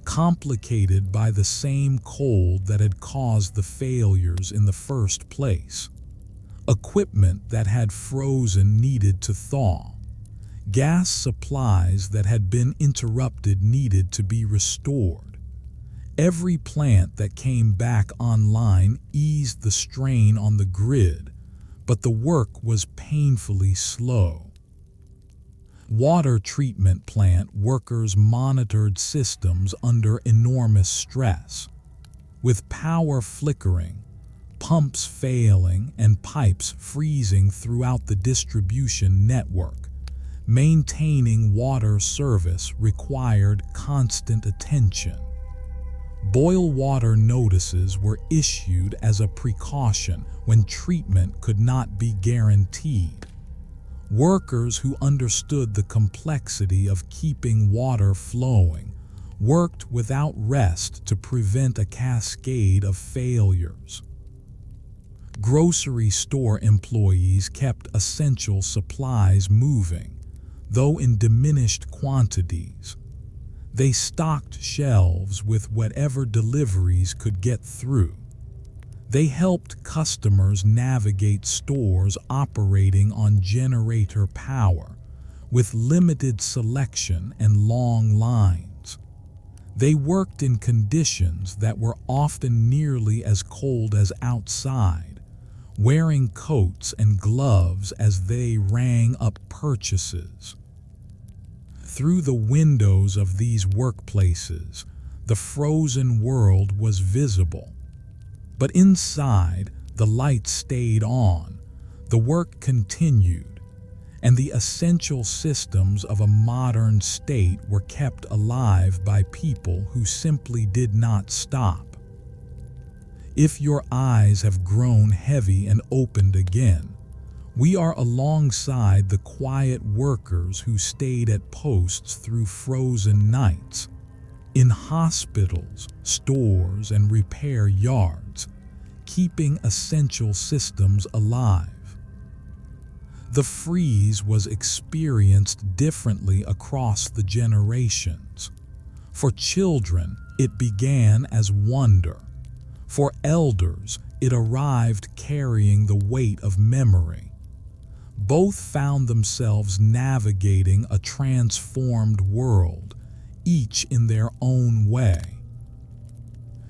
complicated by the same cold that had caused the failures in the first place. Equipment that had frozen needed to thaw. Gas supplies that had been interrupted needed to be restored. Every plant that came back online eased the strain on the grid, but the work was painfully slow. Water treatment plant workers monitored systems under enormous stress. With power flickering, pumps failing, and pipes freezing throughout the distribution network, maintaining water service required constant attention. Boil water notices were issued as a precaution when treatment could not be guaranteed. Workers who understood the complexity of keeping water flowing worked without rest to prevent a cascade of failures. Grocery store employees kept essential supplies moving, though in diminished quantities. They stocked shelves with whatever deliveries could get through. They helped customers navigate stores operating on generator power, with limited selection and long lines. They worked in conditions that were often nearly as cold as outside, wearing coats and gloves as they rang up purchases. Through the windows of these workplaces, the frozen world was visible. But inside, the lights stayed on, the work continued, and the essential systems of a modern state were kept alive by people who simply did not stop. If your eyes have grown heavy and opened again, we are alongside the quiet workers who stayed at posts through frozen nights, in hospitals, stores, and repair yards, keeping essential systems alive. The freeze was experienced differently across the generations. For children, it began as wonder. For elders, it arrived carrying the weight of memory. Both found themselves navigating a transformed world, each in their own way.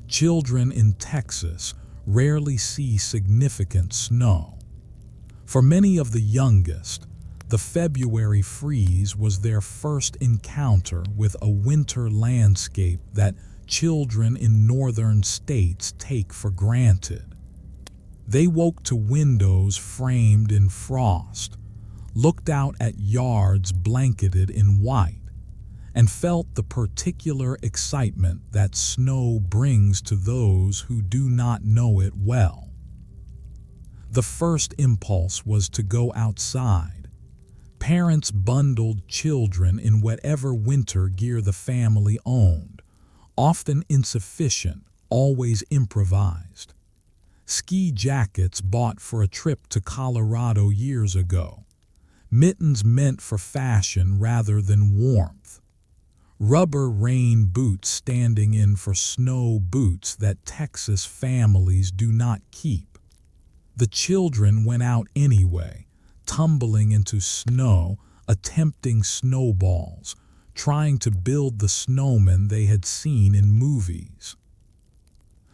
Children in Texas rarely see significant snow. For many of the youngest, the February freeze was their first encounter with a winter landscape that children in northern states take for granted. They woke to windows framed in frost, looked out at yards blanketed in white, and felt the particular excitement that snow brings to those who do not know it well. The first impulse was to go outside. Parents bundled children in whatever winter gear the family owned, often insufficient, always improvised. Ski jackets bought for a trip to Colorado years ago. Mittens meant for fashion rather than warmth. Rubber rain boots standing in for snow boots that Texas families do not keep. The children went out anyway, tumbling into snow, attempting snowballs, trying to build the snowmen they had seen in movies.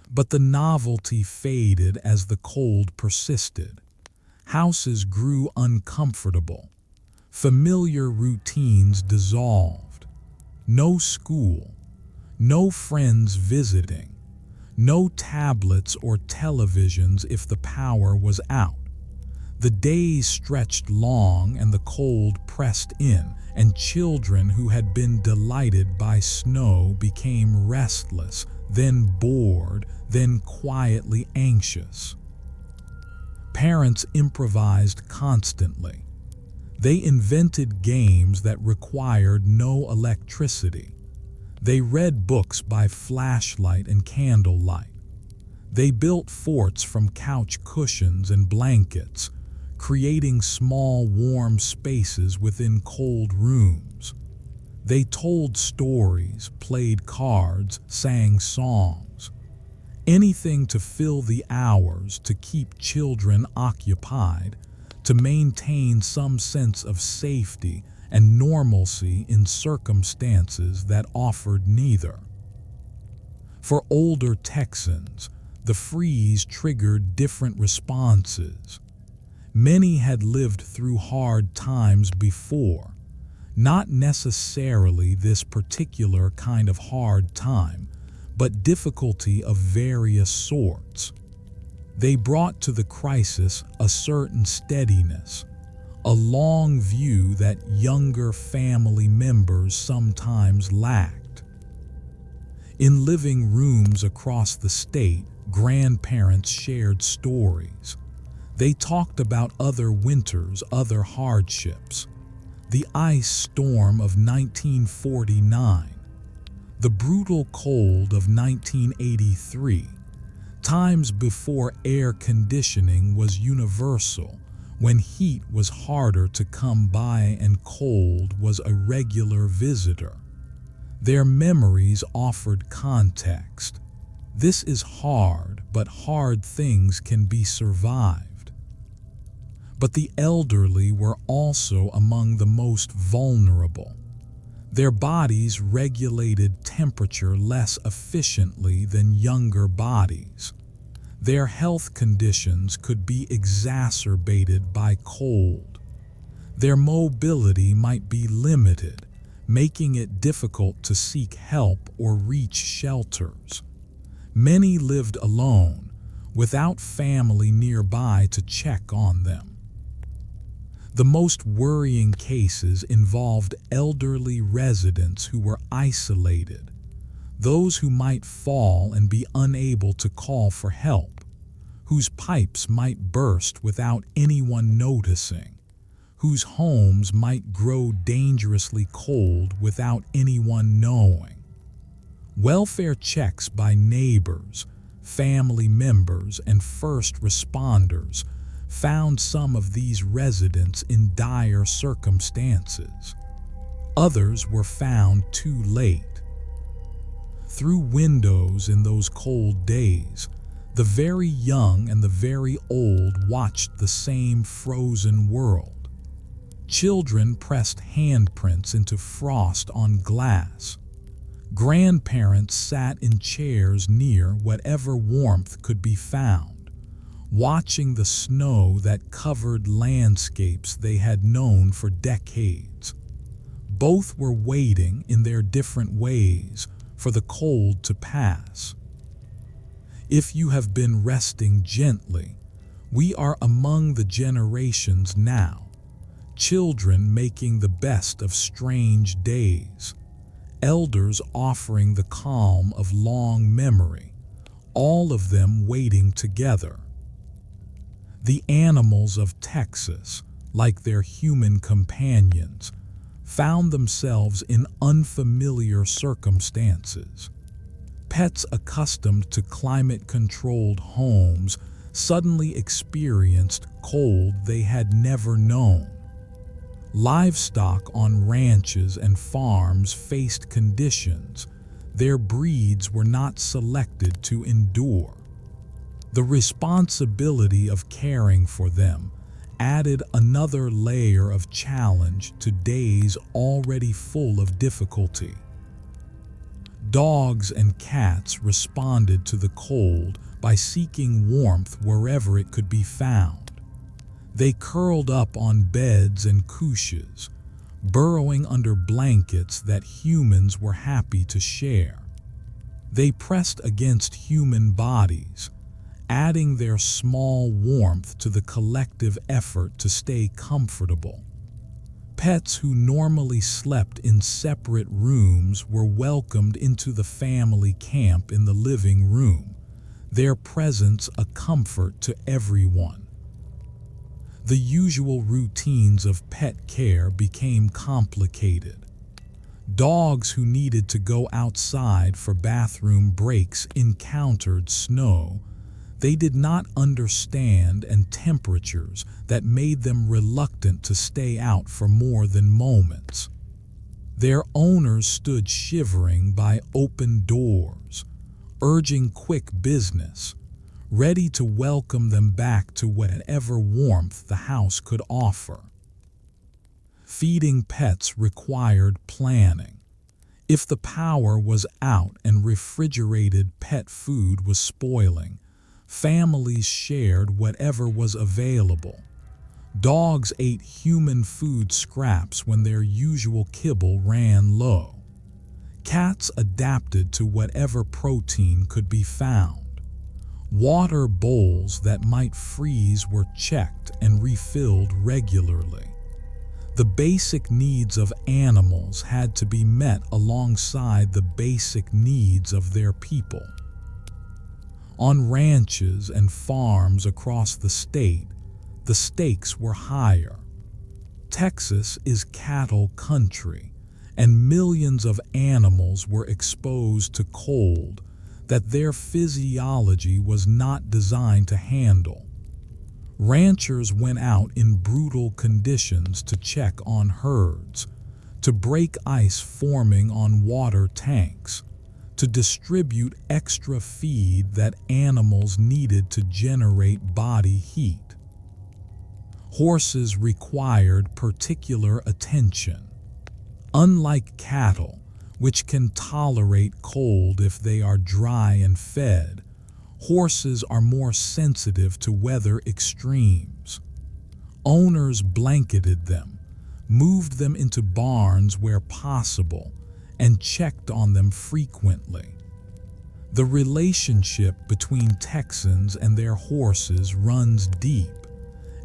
But the novelty faded as the cold persisted. Houses grew uncomfortable. Familiar routines dissolved. No school, no friends visiting, no tablets or televisions if the power was out. The days stretched long and the cold pressed in, and children who had been delighted by snow became restless, then bored, then quietly anxious. Parents improvised constantly. They invented games that required no electricity. They read books by flashlight and candlelight. They built forts from couch cushions and blankets, creating small warm spaces within cold rooms. They told stories, played cards, sang songs. Anything to fill the hours, to keep children occupied, to maintain some sense of safety and normalcy in circumstances that offered neither. For older Texans, the freeze triggered different responses. Many had lived through hard times before, not necessarily this particular kind of hard time, but difficulty of various sorts. They brought to the crisis a certain steadiness, a long view that younger family members sometimes lacked. In living rooms across the state, grandparents shared stories. They talked about other winters, other hardships. The ice storm of 1949, the brutal cold of 1983, times before air conditioning was universal, when heat was harder to come by and cold was a regular visitor. Their memories offered context. This is hard, but hard things can be survived. But the elderly were also among the most vulnerable. Their bodies regulated temperature less efficiently than younger bodies. Their health conditions could be exacerbated by cold. Their mobility might be limited, making it difficult to seek help or reach shelters. Many lived alone, without family nearby to check on them. The most worrying cases involved elderly residents who were isolated, those who might fall and be unable to call for help, whose pipes might burst without anyone noticing, whose homes might grow dangerously cold without anyone knowing. Welfare checks by neighbors, family members, and first responders found some of these residents in dire circumstances. Others were found too late. Through windows in those cold days, the very young and the very old watched the same frozen world. Children pressed handprints into frost on glass. Grandparents sat in chairs near whatever warmth could be found, watching the snow that covered landscapes they had known for decades. Both were waiting in their different ways for the cold to pass. If you have been resting gently, we are among the generations now, children making the best of strange days, elders offering the calm of long memory, all of them waiting together. The animals of Texas, like their human companions, found themselves in unfamiliar circumstances. Pets accustomed to climate-controlled homes suddenly experienced cold they had never known. Livestock on ranches and farms faced conditions their breeds were not selected to endure. The responsibility of caring for them added another layer of challenge to days already full of difficulty. Dogs and cats responded to the cold by seeking warmth wherever it could be found. They curled up on beds and couches, burrowing under blankets that humans were happy to share. They pressed against human bodies, adding their small warmth to the collective effort to stay comfortable. Pets who normally slept in separate rooms were welcomed into the family camp in the living room, their presence a comfort to everyone. The usual routines of pet care became complicated. Dogs who needed to go outside for bathroom breaks encountered snow they did not understand and temperatures that made them reluctant to stay out for more than moments. Their owners stood shivering by open doors, urging quick business, ready to welcome them back to whatever warmth the house could offer. Feeding pets required planning. If the power was out and refrigerated pet food was spoiling, families shared whatever was available. Dogs ate human food scraps when their usual kibble ran low. Cats adapted to whatever protein could be found. Water bowls that might freeze were checked and refilled regularly. The basic needs of animals had to be met alongside the basic needs of their people. On ranches and farms across the state, the stakes were higher. Texas is cattle country, and millions of animals were exposed to cold that their physiology was not designed to handle. Ranchers went out in brutal conditions to check on herds, to break ice forming on water tanks, to distribute extra feed that animals needed to generate body heat. Horses required particular attention. Unlike cattle, which can tolerate cold if they are dry and fed, horses are more sensitive to weather extremes. Owners blanketed them, moved them into barns where possible, and checked on them frequently. The relationship between Texans and their horses runs deep,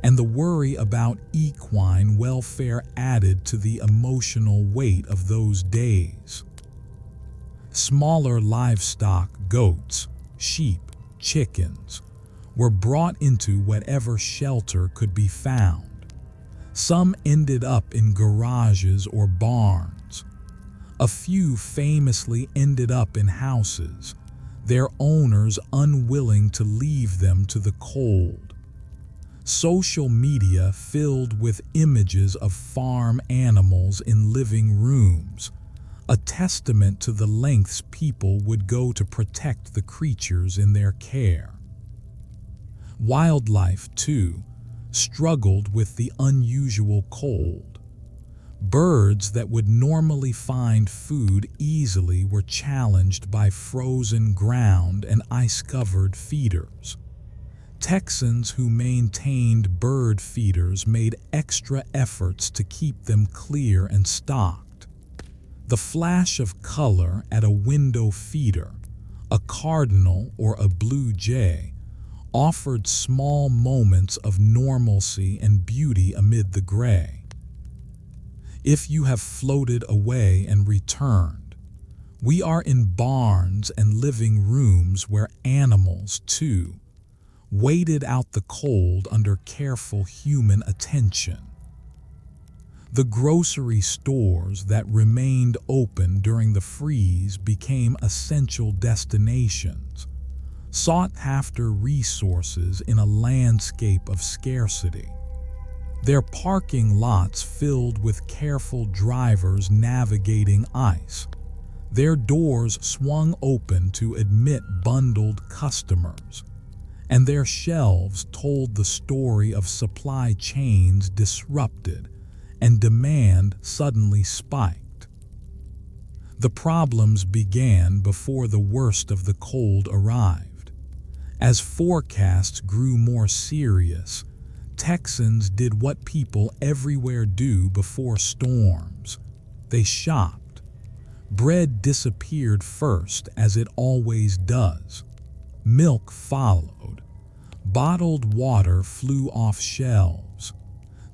and the worry about equine welfare added to the emotional weight of those days. Smaller livestock, goats, sheep, chickens, were brought into whatever shelter could be found. Some ended up in garages or barns. A few famously ended up in houses, their owners unwilling to leave them to the cold. Social media filled with images of farm animals in living rooms, a testament to the lengths people would go to protect the creatures in their care. Wildlife, too, struggled with the unusual cold. Birds that would normally find food easily were challenged by frozen ground and ice-covered feeders. Texans who maintained bird feeders made extra efforts to keep them clear and stocked. The flash of color at a window feeder, a cardinal or a blue jay, offered small moments of normalcy and beauty amid the gray. If you have floated away and returned, we are in barns and living rooms where animals, too, waited out the cold under careful human attention. The grocery stores that remained open during the freeze became essential destinations, sought after resources in a landscape of scarcity. Their parking lots filled with careful drivers navigating ice. Their doors swung open to admit bundled customers, and their shelves told the story of supply chains disrupted and demand suddenly spiked. The problems began before the worst of the cold arrived. As forecasts grew more serious, Texans did what people everywhere do before storms. They shopped. Bread disappeared first, as it always does. Milk followed. Bottled water flew off shelves.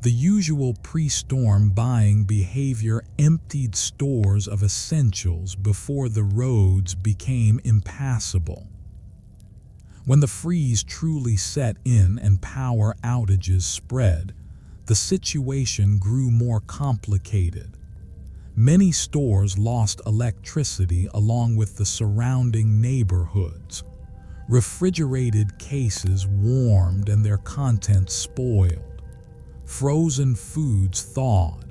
The usual pre-storm buying behavior emptied stores of essentials before the roads became impassable. When the freeze truly set in and power outages spread, the situation grew more complicated. Many stores lost electricity along with the surrounding neighborhoods. Refrigerated cases warmed and their contents spoiled. Frozen foods thawed.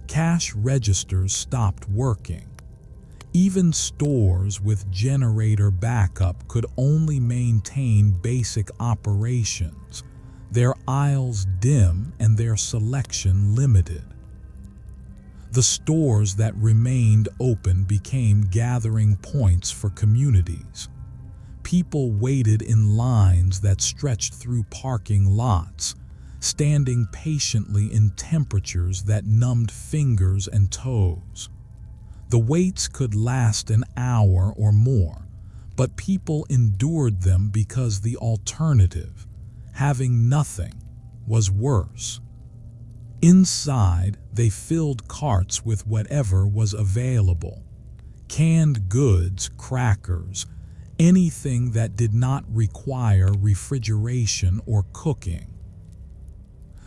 Cash registers stopped working. Even stores with generator backup could only maintain basic operations, their aisles dim and their selection limited. The stores that remained open became gathering points for communities. People waited in lines that stretched through parking lots, standing patiently in temperatures that numbed fingers and toes. The waits could last an hour or more, but people endured them because the alternative, having nothing, was worse. Inside, they filled carts with whatever was available: canned goods, crackers, anything that did not require refrigeration or cooking.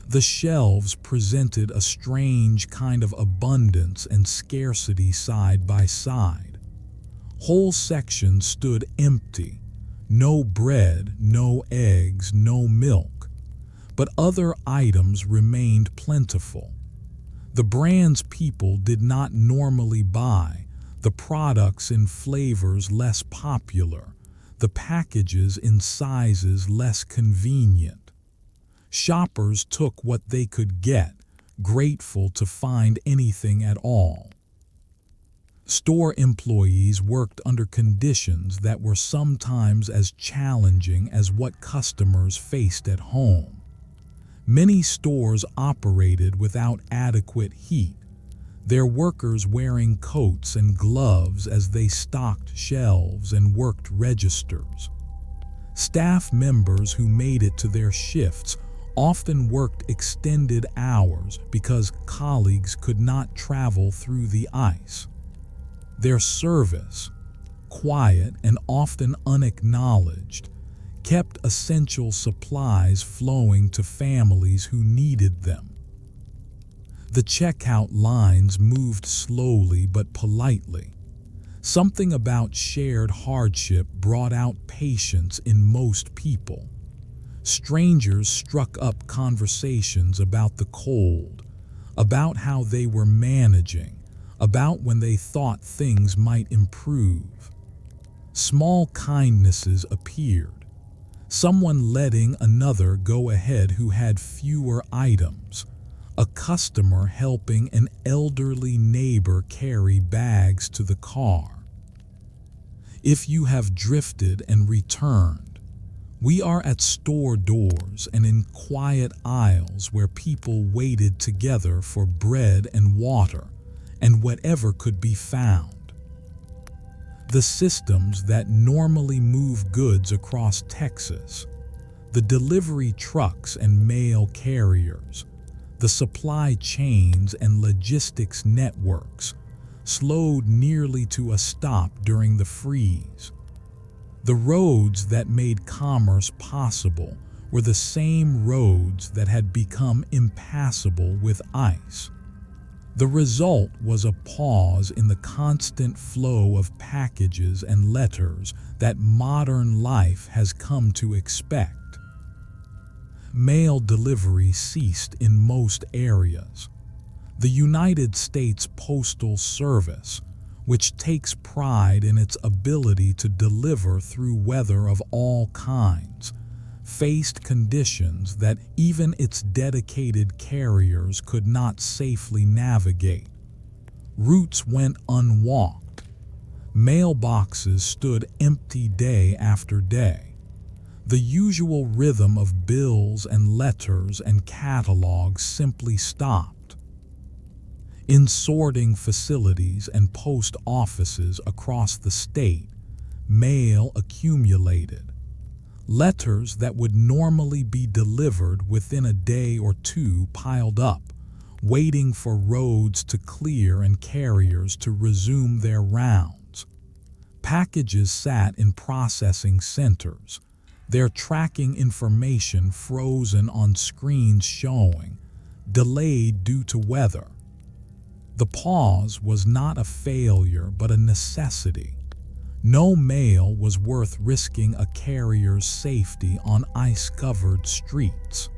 The shelves presented a strange kind of abundance and scarcity side by side. Whole sections stood empty, no bread, no eggs, no milk, but other items remained plentiful. The brands people did not normally buy, the products in flavors less popular, the packages in sizes less convenient. Shoppers took what they could get, grateful to find anything at all. Store employees worked under conditions that were sometimes as challenging as what customers faced at home. Many stores operated without adequate heat, their workers wearing coats and gloves as they stocked shelves and worked registers. Staff members who made it to their shifts often worked extended hours because colleagues could not travel through the ice. Their service, quiet and often unacknowledged, kept essential supplies flowing to families who needed them. The checkout lines moved slowly but politely. Something about shared hardship brought out patience in most people. Strangers struck up conversations about the cold, about how they were managing, about when they thought things might improve. Small kindnesses appeared, someone letting another go ahead who had fewer items, a customer helping an elderly neighbor carry bags to the car. If you have drifted and returned, we are at store doors and in quiet aisles where people waited together for bread and water and whatever could be found. The systems that normally move goods across Texas, the delivery trucks and mail carriers, The supply chains and logistics networks slowed nearly to a stop during the freeze. The roads that made commerce possible were the same roads that had become impassable with ice. The result was a pause in the constant flow of packages and letters that modern life has come to expect. Mail delivery ceased in most areas. The United States Postal Service, which takes pride in its ability to deliver through weather of all kinds, faced conditions that even its dedicated carriers could not safely navigate. Routes went unwalked. Mailboxes stood empty day after day. The usual rhythm of bills and letters and catalogs simply stopped. In sorting facilities and post offices across the state, mail accumulated. Letters that would normally be delivered within a day or two piled up, waiting for roads to clear and carriers to resume their rounds. Packages sat in processing centers, their tracking information frozen on screens showing delayed due to weather. The pause was not a failure but a necessity. No mail was worth risking a carrier's safety on ice-covered streets.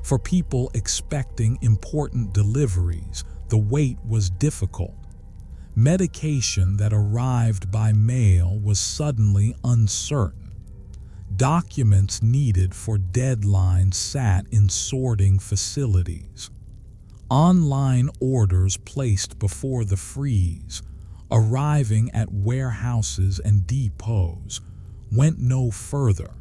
For people expecting important deliveries, the wait was difficult. Medication that arrived by mail was suddenly uncertain. Documents needed for deadlines sat in sorting facilities. Online orders placed before the freeze, arriving at warehouses and depots, went no further.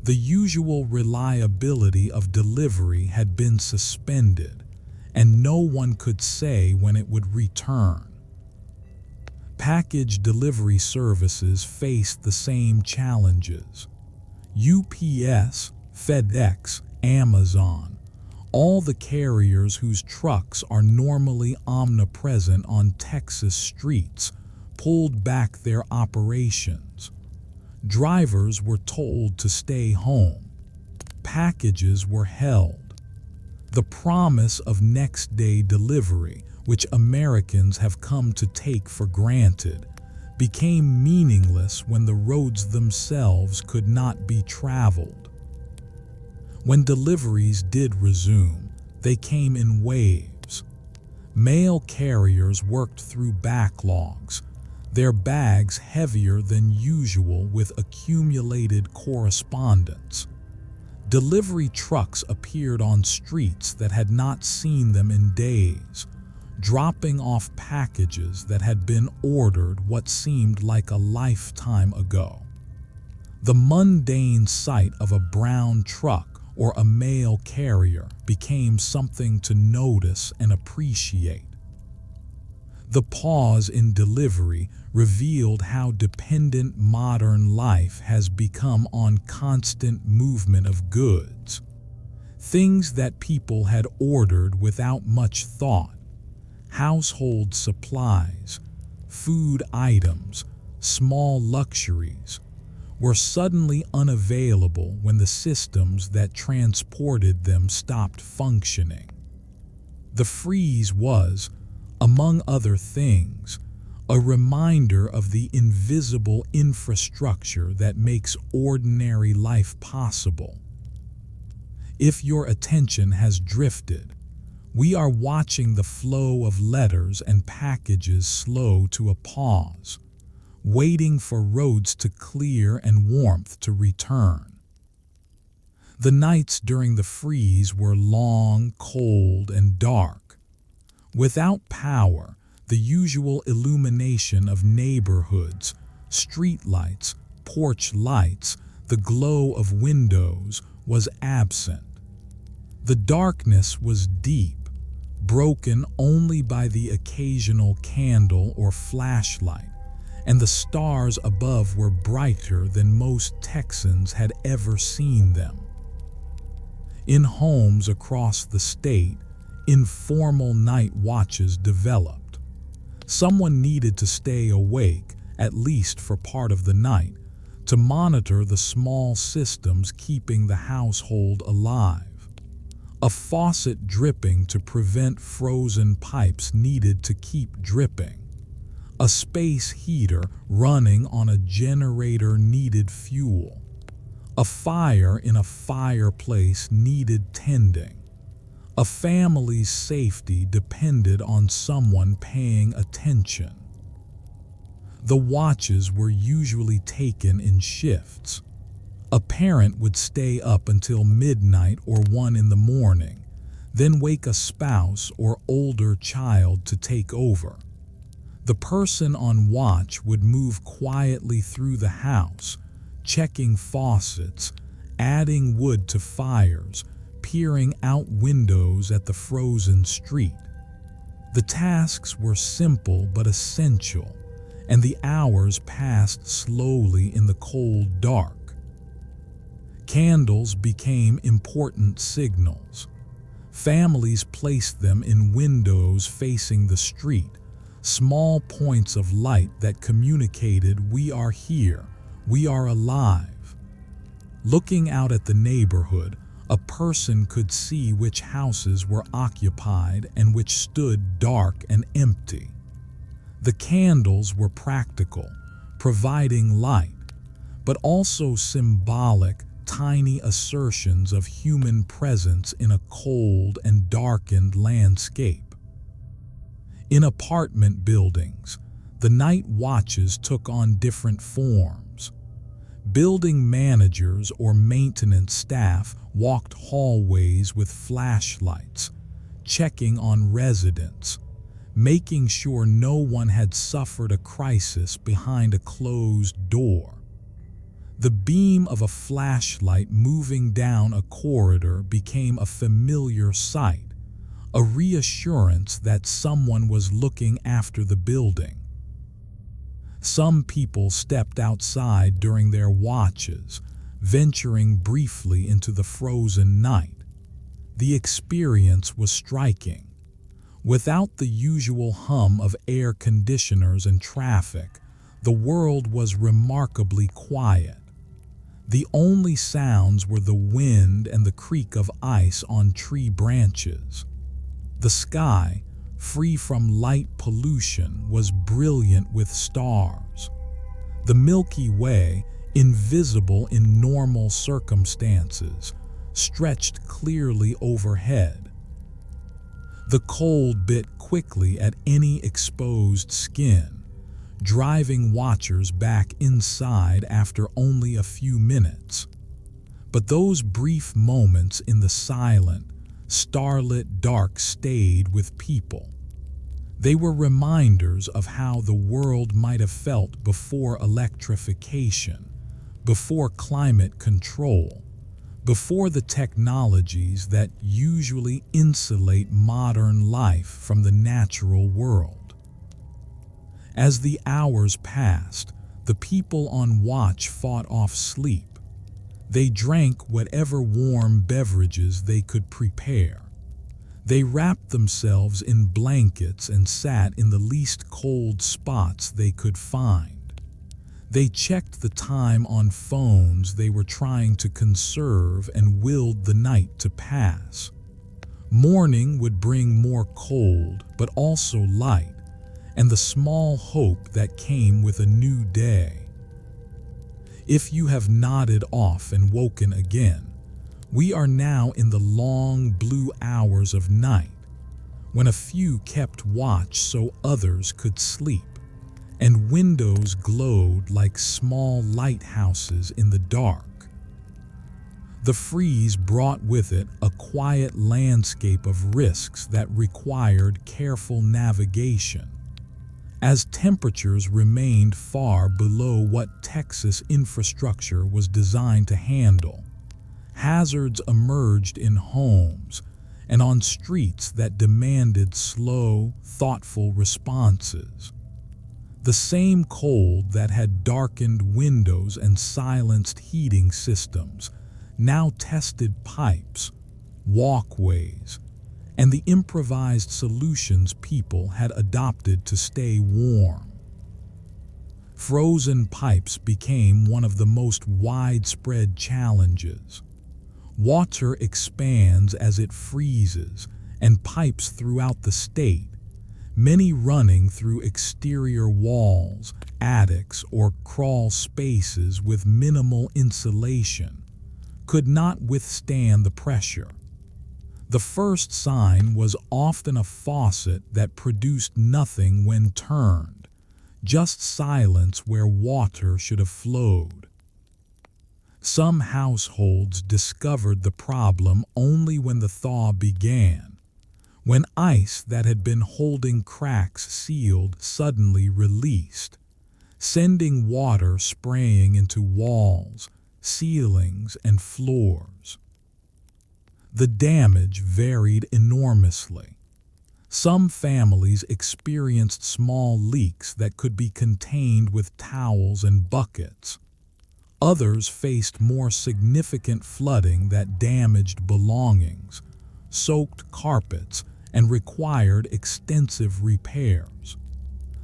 The usual reliability of delivery had been suspended, and no one could say when it would return. Package delivery services faced the same challenges. UPS, FedEx, Amazon, all the carriers whose trucks are normally omnipresent on Texas streets pulled back their operations. Drivers were told to stay home. Packages were held. The promise of next-day delivery, which Americans have come to take for granted, became meaningless when the roads themselves could not be traveled. When deliveries did resume, they came in waves. Mail carriers worked through backlogs, their bags heavier than usual with accumulated correspondence. Delivery trucks appeared on streets that had not seen them in days, dropping off packages that had been ordered what seemed like a lifetime ago. The mundane sight of a brown truck or a mail carrier became something to notice and appreciate. The pause in delivery revealed how dependent modern life has become on constant movement of goods. Things that people had ordered without much thought, household supplies, food items, small luxuries, were suddenly unavailable when the systems that transported them stopped functioning. The freeze was, among other things, a reminder of the invisible infrastructure that makes ordinary life possible. If your attention has drifted, we are watching the flow of letters and packages slow to a pause, waiting for roads to clear and warmth to return. The nights during the freeze were long, cold, and dark. Without power, the usual illumination of neighborhoods, street lights, porch lights, the glow of windows was absent. The darkness was deep, broken only by the occasional candle or flashlight, and the stars above were brighter than most Texans had ever seen them. In homes across the state, informal night watches developed. Someone needed to stay awake, at least for part of the night, to monitor the small systems keeping the household alive. A faucet dripping to prevent frozen pipes needed to keep dripping. A space heater running on a generator needed fuel. A fire in a fireplace needed tending. A family's safety depended on someone paying attention. The watches were usually taken in shifts. A parent would stay up until midnight or 1 in the morning, then wake a spouse or older child to take over. The person on watch would move quietly through the house, checking faucets, adding wood to fires, peering out windows at the frozen street. The tasks were simple but essential, and the hours passed slowly in the cold dark. Candles became important signals. Families placed them in windows facing the street, small points of light that communicated, "We are here, we are alive." Looking out at the neighborhood, a person could see which houses were occupied and which stood dark and empty. The candles were practical, providing light, but also symbolic, tiny assertions of human presence in a cold and darkened landscape. In apartment buildings, the night watches took on different forms. Building managers or maintenance staff walked hallways with flashlights, checking on residents, making sure no one had suffered a crisis behind a closed door. The beam of a flashlight moving down a corridor became a familiar sight, a reassurance that someone was looking after the building. Some people stepped outside during their watches, venturing briefly into the frozen night. The experience was striking. Without the usual hum of air conditioners and traffic, the world was remarkably quiet. The only sounds were the wind and the creak of ice on tree branches. The sky, free from light pollution, was brilliant with stars. The Milky Way, invisible in normal circumstances, stretched clearly overhead. The cold bit quickly at any exposed skin, driving watchers back inside after only a few minutes. But those brief moments in the silent, starlit dark stayed with people. They were reminders of how the world might have felt before electrification, before climate control, before the technologies that usually insulate modern life from the natural world. As the hours passed, the people on watch fought off sleep. They drank whatever warm beverages they could prepare. They wrapped themselves in blankets and sat in the least cold spots they could find. They checked the time on phones they were trying to conserve and willed the night to pass. Morning would bring more cold, but also light, and the small hope that came with a new day. If you have nodded off and woken again, we are now in the long blue hours of night, when a few kept watch so others could sleep, and windows glowed like small lighthouses in the dark. The freeze brought with it a quiet landscape of risks that required careful navigation. As temperatures remained far below what Texas infrastructure was designed to handle, hazards emerged in homes and on streets that demanded slow, thoughtful responses. The same cold that had darkened windows and silenced heating systems now tested pipes, walkways, and the improvised solutions people had adopted to stay warm. Frozen pipes became one of the most widespread challenges. Water expands as it freezes, and pipes throughout the state, many running through exterior walls, attics, or crawl spaces with minimal insulation, could not withstand the pressure. The first sign was often a faucet that produced nothing when turned, just silence where water should have flowed. Some households discovered the problem only when the thaw began, when ice that had been holding cracks sealed suddenly released, sending water spraying into walls, ceilings, and floors. The damage varied enormously. Some families experienced small leaks that could be contained with towels and buckets. Others faced more significant flooding that damaged belongings, soaked carpets, and required extensive repairs.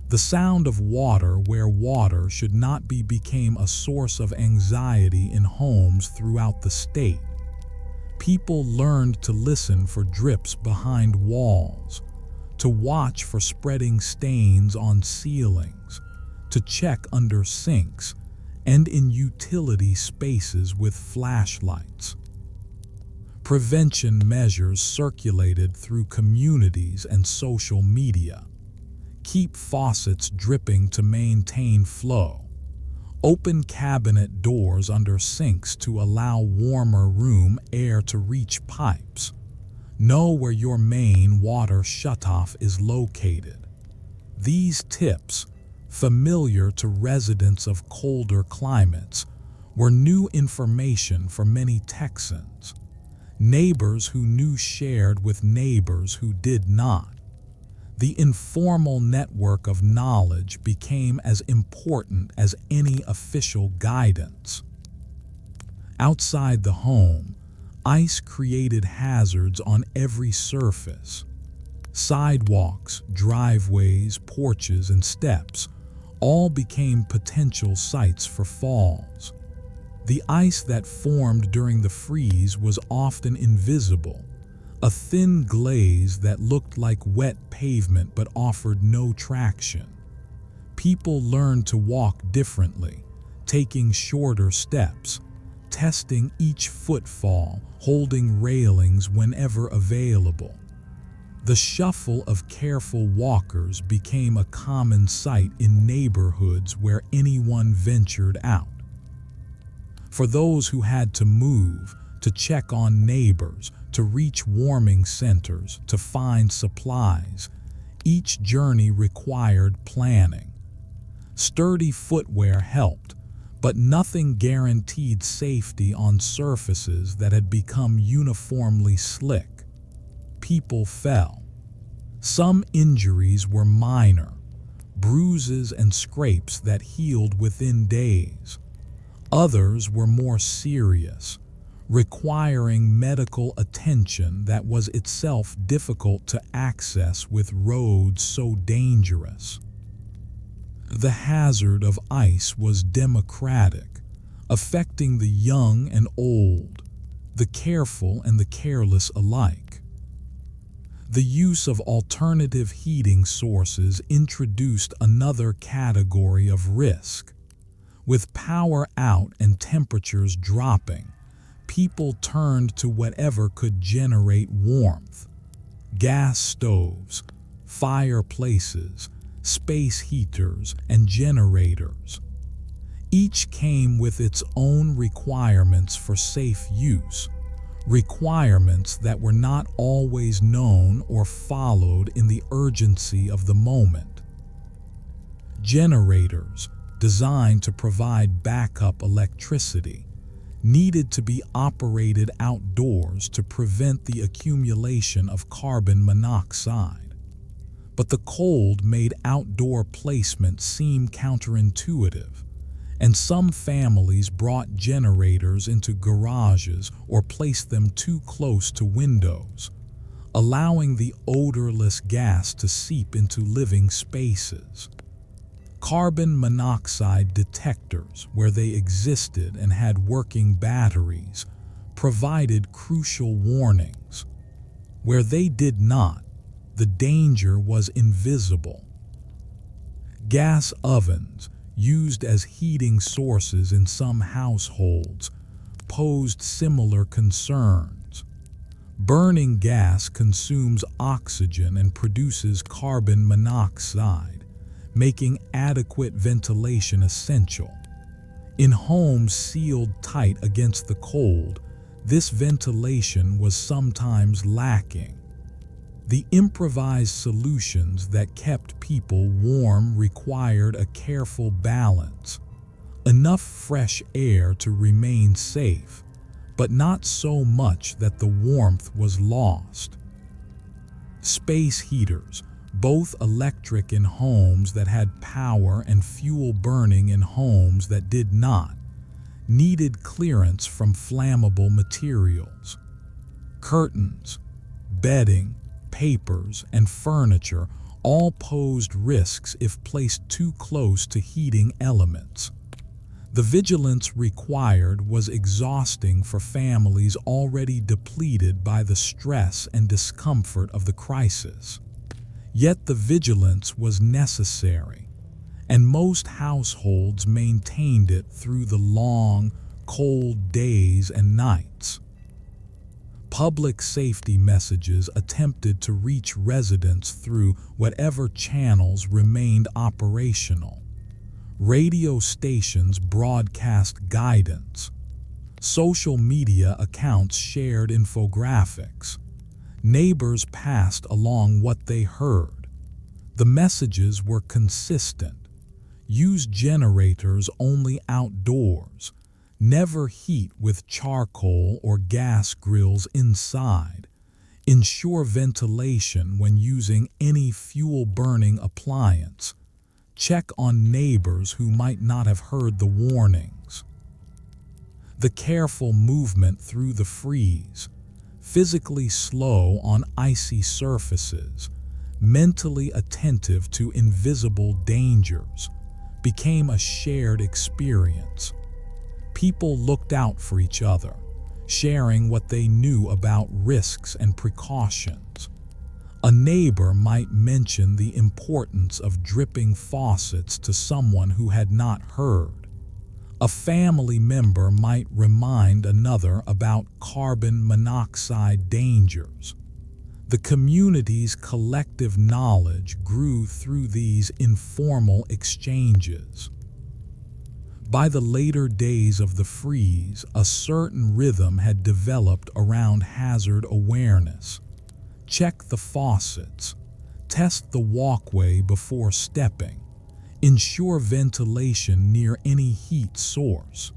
The sound of water where water should not be became a source of anxiety in homes throughout the state. People learned to listen for drips behind walls, to watch for spreading stains on ceilings, to check under sinks, and in utility spaces with flashlights. Prevention measures circulated through communities and social media. Keep faucets dripping to maintain flow. Open cabinet doors under sinks to allow warmer room air to reach pipes. Know where your main water shutoff is located. These tips, familiar to residents of colder climates, were new information for many Texans. Neighbors who knew shared with neighbors who did not. The informal network of knowledge became as important as any official guidance. Outside the home, ice created hazards on every surface. Sidewalks, driveways, porches, and steps all became potential sites for falls. The ice that formed during the freeze was often invisible, a thin glaze that looked like wet pavement but offered no traction. People learned to walk differently, taking shorter steps, testing each footfall, holding railings whenever available. The shuffle of careful walkers became a common sight in neighborhoods where anyone ventured out. For those who had to move, to check on neighbors, to reach warming centers, to find supplies, each journey required planning. Sturdy footwear helped, but nothing guaranteed safety on surfaces that had become uniformly slick. People fell. Some injuries were minor, bruises and scrapes that healed within days. Others were more serious, requiring medical attention that was itself difficult to access with roads so dangerous. The hazard of ice was democratic, affecting the young and old, the careful and the careless alike. The use of alternative heating sources introduced another category of risk. With power out and temperatures dropping, people turned to whatever could generate warmth. Gas stoves, fireplaces, space heaters, and generators. Each came with its own requirements for safe use, requirements that were not always known or followed in the urgency of the moment. Generators, designed to provide backup electricity, needed to be operated outdoors to prevent the accumulation of carbon monoxide. But the cold made outdoor placement seem counterintuitive, and some families brought generators into garages or placed them too close to windows, allowing the odorless gas to seep into living spaces. Carbon monoxide detectors, where they existed and had working batteries, provided crucial warnings. Where they did not, the danger was invisible. Gas ovens, used as heating sources in some households, posed similar concerns. Burning gas consumes oxygen and produces carbon monoxide, making adequate ventilation essential. In homes sealed tight against the cold, this ventilation was sometimes lacking. The improvised solutions that kept people warm required a careful balance. Enough fresh air to remain safe, but not so much that the warmth was lost. Space heaters, both electric in homes that had power and fuel burning in homes that did not, needed clearance from flammable materials. Curtains, bedding, papers, and furniture all posed risks if placed too close to heating elements. The vigilance required was exhausting for families already depleted by the stress and discomfort of the crisis. Yet the vigilance was necessary, and most households maintained it through the long, cold days and nights. Public safety messages attempted to reach residents through whatever channels remained operational. Radio stations broadcast guidance. Social media accounts shared infographics. Neighbors passed along what they heard. The messages were consistent. Use generators only outdoors. Never heat with charcoal or gas grills inside. Ensure ventilation when using any fuel-burning appliance. Check on neighbors who might not have heard the warnings. The careful movement through the freeze, physically slow on icy surfaces, mentally attentive to invisible dangers, became a shared experience. People looked out for each other, sharing what they knew about risks and precautions. A neighbor might mention the importance of dripping faucets to someone who had not heard. A family member might remind another about carbon monoxide dangers. The community's collective knowledge grew through these informal exchanges. By the later days of the freeze, a certain rhythm had developed around hazard awareness. Check the faucets. Test the walkway before stepping. Ensure ventilation near any heat source.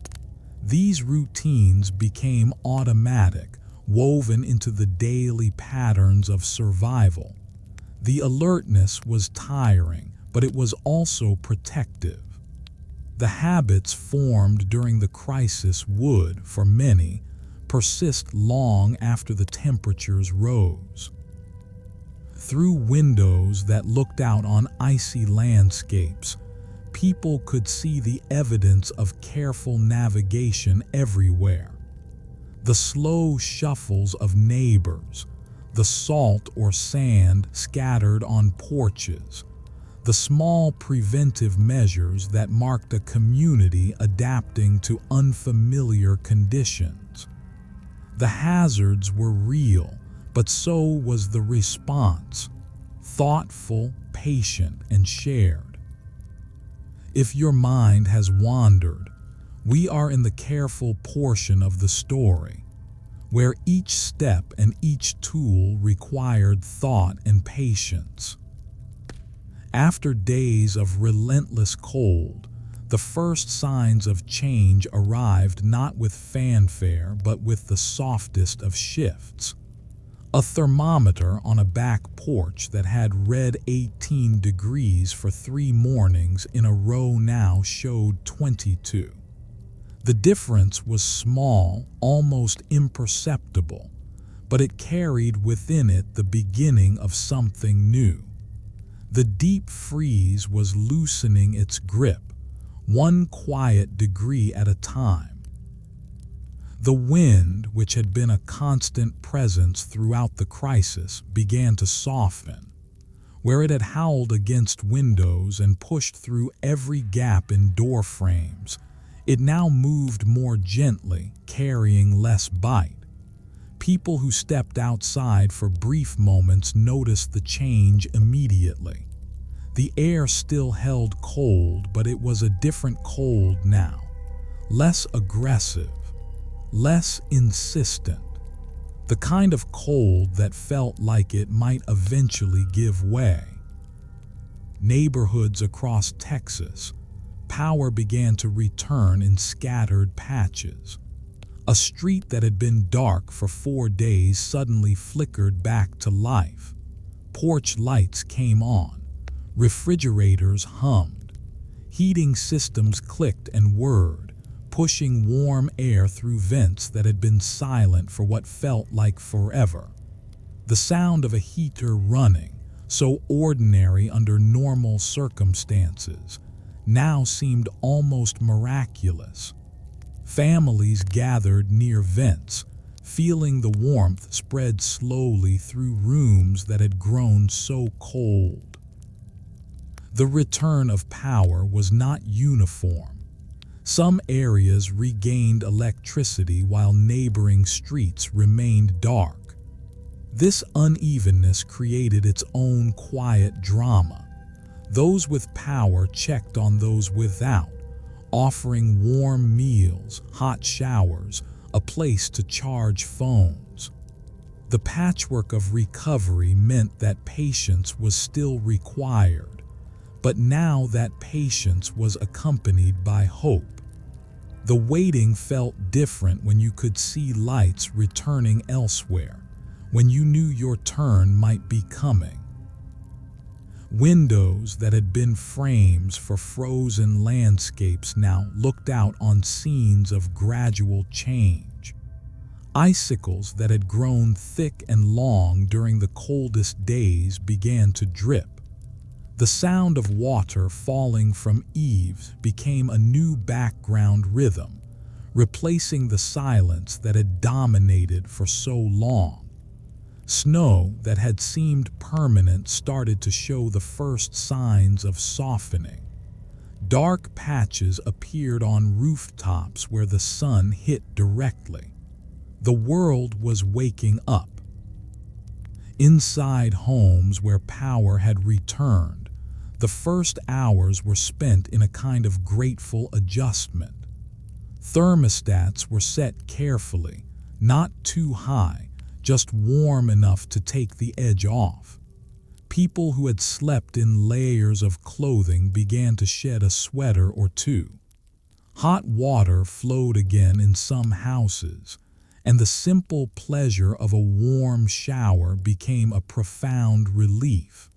These routines became automatic, woven into the daily patterns of survival. The alertness was tiring, but it was also protective. The habits formed during the crisis would, for many, persist long after the temperatures rose. Through windows that looked out on icy landscapes, people could see the evidence of careful navigation everywhere. The slow shuffles of neighbors, the salt or sand scattered on porches, the small preventive measures that marked a community adapting to unfamiliar conditions. The hazards were real, but so was the response, thoughtful, patient, and shared. If your mind has wandered, we are in the careful portion of the story, where each step and each tool required thought and patience. After days of relentless cold, the first signs of change arrived not with fanfare but with the softest of shifts. A thermometer on a back porch that had read 18 degrees for 3 mornings in a row now showed 22. The difference was small, almost imperceptible, but it carried within it the beginning of something new. The deep freeze was loosening its grip, one quiet degree at a time. The wind, which had been a constant presence throughout the crisis, began to soften. Where it had howled against windows and pushed through every gap in door frames, it now moved more gently, carrying less bite. People who stepped outside for brief moments noticed the change immediately. The air still held cold, but it was a different cold now. Less aggressive, less insistent. The kind of cold that felt like it might eventually give way. Neighborhoods across Texas, power began to return in scattered patches. A street that had been dark for 4 days suddenly flickered back to life. Porch lights came on. Refrigerators hummed. Heating systems clicked and whirred, pushing warm air through vents that had been silent for what felt like forever. The sound of a heater running, so ordinary under normal circumstances, now seemed almost miraculous. Families gathered near vents, feeling the warmth spread slowly through rooms that had grown so cold. The return of power was not uniform. Some areas regained electricity while neighboring streets remained dark. This unevenness created its own quiet drama. Those with power checked on those without, offering warm meals, hot showers, a place to charge phones. The patchwork of recovery meant that patience was still required, but now that patience was accompanied by hope. The waiting felt different when you could see lights returning elsewhere, when you knew your turn might be coming. Windows that had been frames for frozen landscapes now looked out on scenes of gradual change. Icicles that had grown thick and long during the coldest days began to drip. The sound of water falling from eaves became a new background rhythm, replacing the silence that had dominated for so long. Snow that had seemed permanent started to show the first signs of softening. Dark patches appeared on rooftops where the sun hit directly. The world was waking up. Inside homes where power had returned, the first hours were spent in a kind of grateful adjustment. Thermostats were set carefully, not too high, just warm enough to take the edge off. People who had slept in layers of clothing began to shed a sweater or two. Hot water flowed again in some houses, and the simple pleasure of a warm shower became a profound relief.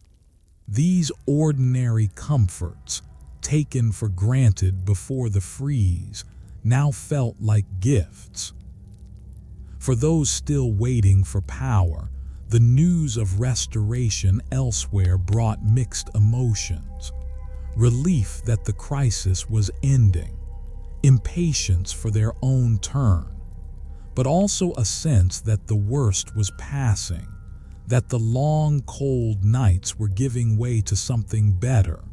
These ordinary comforts, taken for granted before the freeze, now felt like gifts. For those still waiting for power, the news of restoration elsewhere brought mixed emotions. Relief that the crisis was ending, impatience for their own turn, but also a sense that the worst was passing, that the long, cold nights were giving way to something better.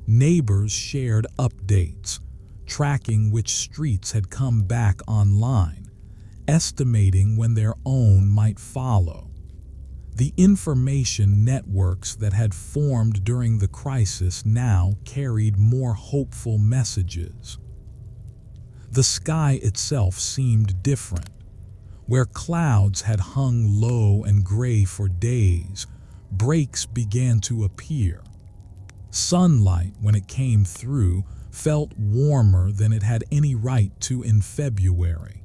Neighbors shared updates, tracking which streets had come back online, estimating when their own might follow. The information networks that had formed during the crisis now carried more hopeful messages. The sky itself seemed different. Where clouds had hung low and gray for days, breaks began to appear. Sunlight, when it came through, felt warmer than it had any right to in February.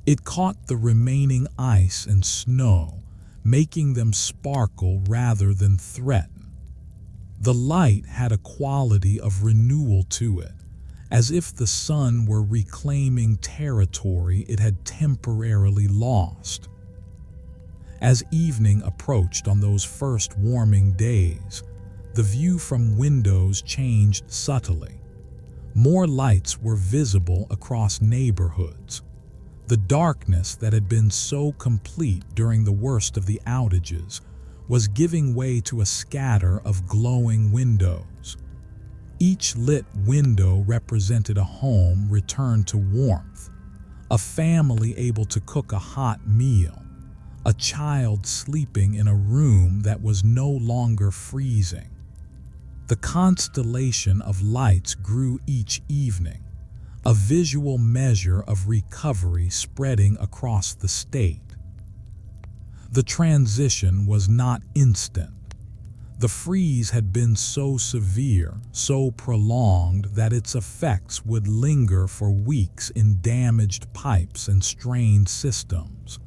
It caught the remaining ice and snow, making them sparkle rather than threaten. The light had a quality of renewal to it, as if the sun were reclaiming territory it had temporarily lost. As evening approached on those first warming days, the view from windows changed subtly. More lights were visible across neighborhoods. The darkness that had been so complete during the worst of the outages was giving way to a scatter of glowing windows. Each lit window represented a home returned to warmth, a family able to cook a hot meal, a child sleeping in a room that was no longer freezing. The constellation of lights grew each evening, a visual measure of recovery spreading across the state. The transition was not instant. The freeze had been so severe, so prolonged, that its effects would linger for weeks in damaged pipes and strained systems.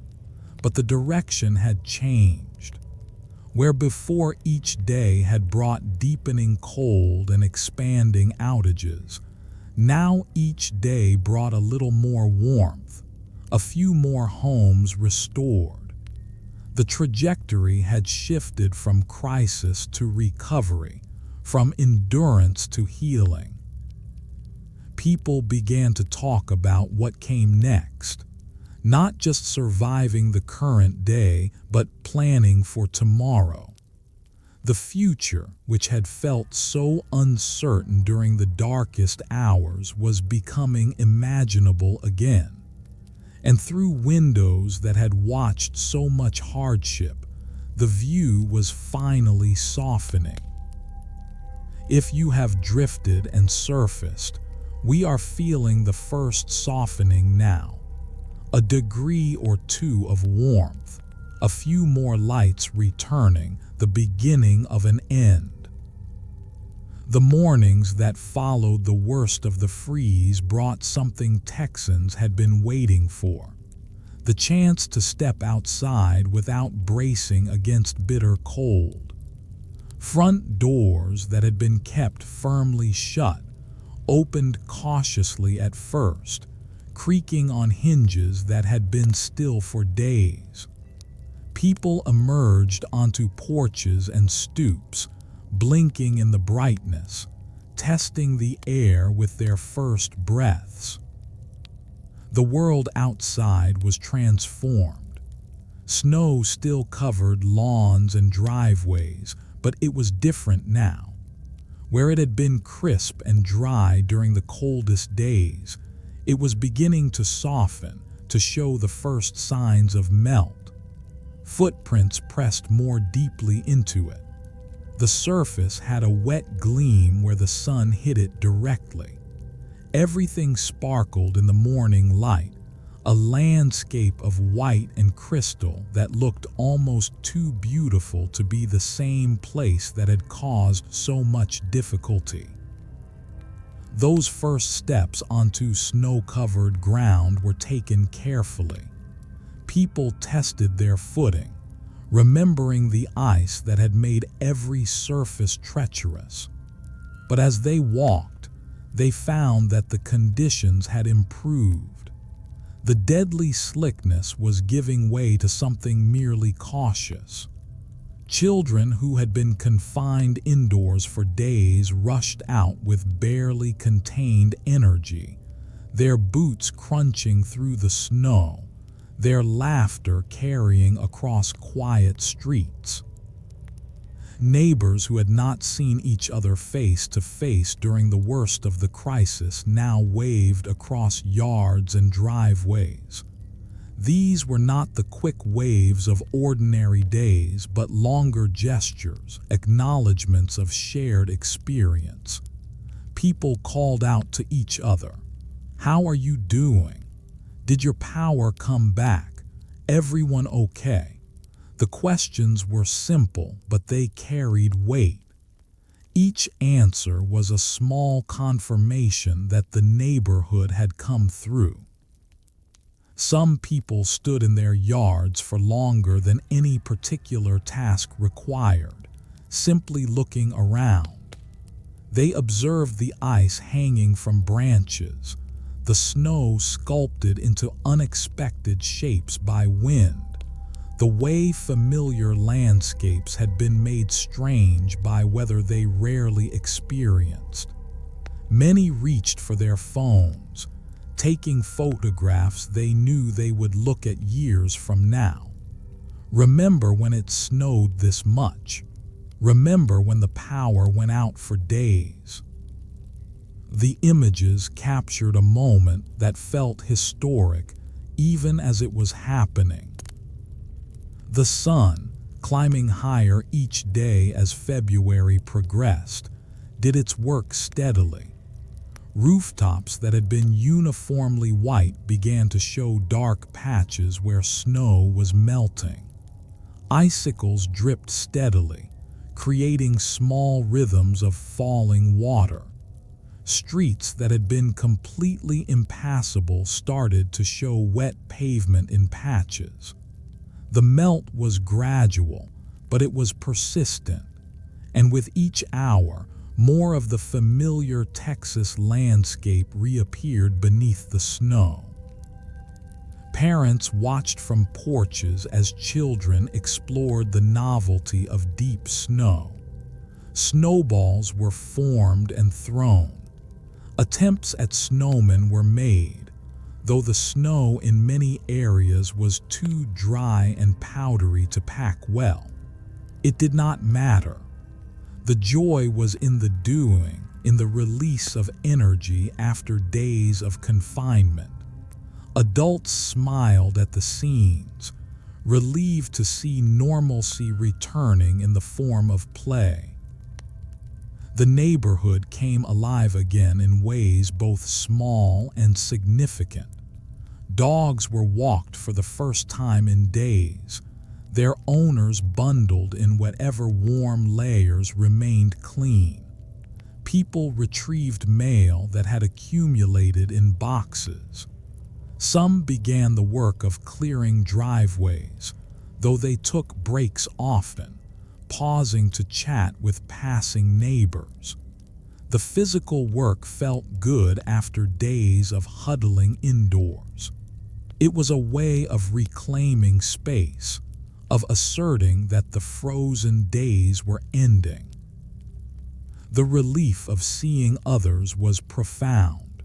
But the direction had changed. Where before each day had brought deepening cold and expanding outages, now each day brought a little more warmth, a few more homes restored. The trajectory had shifted from crisis to recovery, from endurance to healing. People began to talk about what came next, not just surviving the current day, but planning for tomorrow. The future, which had felt so uncertain during the darkest hours, was becoming imaginable again. And through windows that had watched so much hardship, the view was finally softening. If you have drifted and surfaced, we are feeling the first softening now. A degree or two of warmth, a few more lights returning, the beginning of an end. The mornings that followed the worst of the freeze brought something Texans had been waiting for: the chance to step outside without bracing against bitter cold. Front doors that had been kept firmly shut opened cautiously at first, creaking on hinges that had been still for days. People emerged onto porches and stoops, blinking in the brightness, testing the air with their first breaths. The world outside was transformed. Snow still covered lawns and driveways, but it was different now. Where it had been crisp and dry during the coldest days, it was beginning to soften, to show the first signs of melt. Footprints pressed more deeply into it. The surface had a wet gleam where the sun hit it directly. Everything sparkled in the morning light, a landscape of white and crystal that looked almost too beautiful to be the same place that had caused so much difficulty. Those first steps onto snow-covered ground were taken carefully. People tested their footing, remembering the ice that had made every surface treacherous. But as they walked, they found that the conditions had improved. The deadly slickness was giving way to something merely cautious. Children who had been confined indoors for days rushed out with barely contained energy, their boots crunching through the snow, their laughter carrying across quiet streets. Neighbors who had not seen each other face to face during the worst of the crisis now waved across yards and driveways. These were not the quick waves of ordinary days, but longer gestures, acknowledgments of shared experience. People called out to each other. "How are you doing? Did your power come back? Everyone okay?" The questions were simple, but they carried weight. Each answer was a small confirmation that the neighborhood had come through. Some people stood in their yards for longer than any particular task required, simply looking around. They observed the ice hanging from branches, the snow sculpted into unexpected shapes by wind, the way familiar landscapes had been made strange by weather they rarely experienced. Many reached for their phones, taking photographs they knew they would look at years from now. Remember when it snowed this much? Remember when the power went out for days? The images captured a moment that felt historic even as it was happening. The sun, climbing higher each day as February progressed, did its work steadily. Rooftops that had been uniformly white began to show dark patches where snow was melting. Icicles dripped steadily, creating small rhythms of falling water. Streets that had been completely impassable started to show wet pavement in patches. The melt was gradual, but it was persistent, and with each hour, more of the familiar Texas landscape reappeared beneath the snow. Parents watched from porches as children explored the novelty of deep snow. Snowballs were formed and thrown. Attempts at snowmen were made, though the snow in many areas was too dry and powdery to pack well. It did not matter. The joy was in the doing, in the release of energy after days of confinement. Adults smiled at the scenes, relieved to see normalcy returning in the form of play. The neighborhood came alive again in ways both small and significant. Dogs were walked for the first time in days, their owners bundled in whatever warm layers remained clean. People retrieved mail that had accumulated in boxes. Some began the work of clearing driveways, though they took breaks often, pausing to chat with passing neighbors. The physical work felt good after days of huddling indoors. It was a way of reclaiming space, of asserting that the frozen days were ending. The relief of seeing others was profound.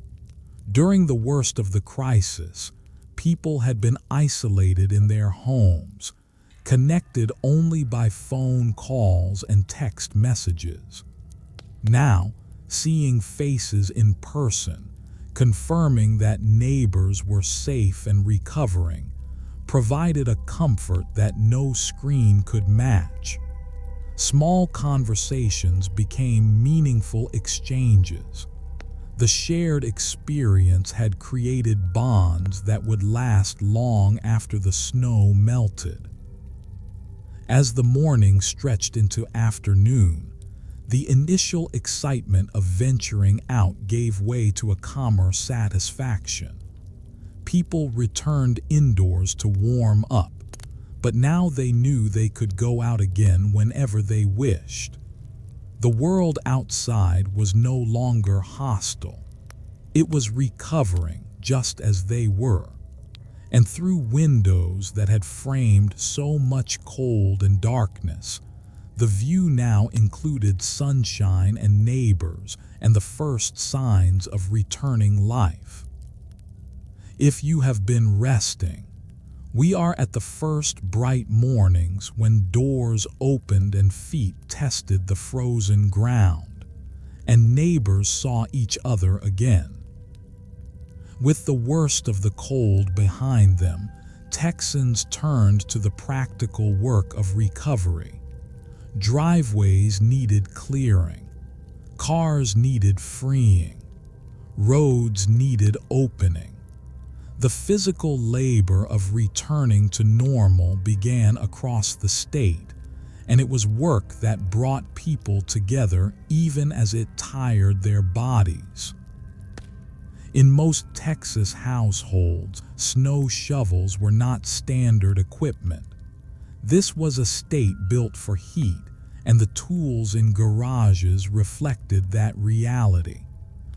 During the worst of the crisis, people had been isolated in their homes, connected only by phone calls and text messages. Now, seeing faces in person, confirming that neighbors were safe and recovering, provided a comfort that no screen could match. Small conversations became meaningful exchanges. The shared experience had created bonds that would last long after the snow melted. As the morning stretched into afternoon, the initial excitement of venturing out gave way to a calmer satisfaction. People returned indoors to warm up, but now they knew they could go out again whenever they wished. The world outside was no longer hostile. It was recovering just as they were. And through windows that had framed so much cold and darkness, the view now included sunshine and neighbors and the first signs of returning life. If you have been resting, we are at the first bright mornings when doors opened and feet tested the frozen ground, and neighbors saw each other again. With the worst of the cold behind them, Texans turned to the practical work of recovery. Driveways needed clearing, cars needed freeing, roads needed opening. The physical labor of returning to normal began across the state, and it was work that brought people together even as it tired their bodies. In most Texas households, snow shovels were not standard equipment. This was a state built for heat, and the tools in garages reflected that reality.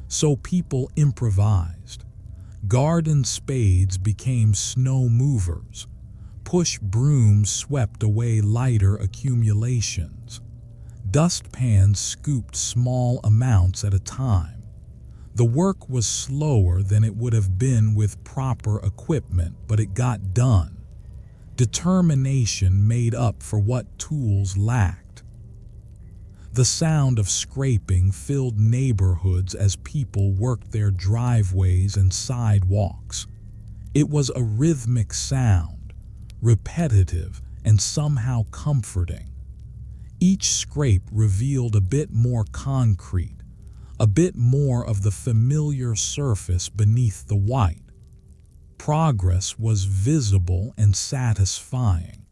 So people improvised. Garden spades became snow movers. Push brooms swept away lighter accumulations. Dustpans scooped small amounts at a time. The work was slower than it would have been with proper equipment, but it got done. Determination made up for what tools lacked. The sound of scraping filled neighborhoods as people worked their driveways and sidewalks. It was a rhythmic sound, repetitive and somehow comforting. Each scrape revealed a bit more concrete, a bit more of the familiar surface beneath the white. Progress was visible and satisfying.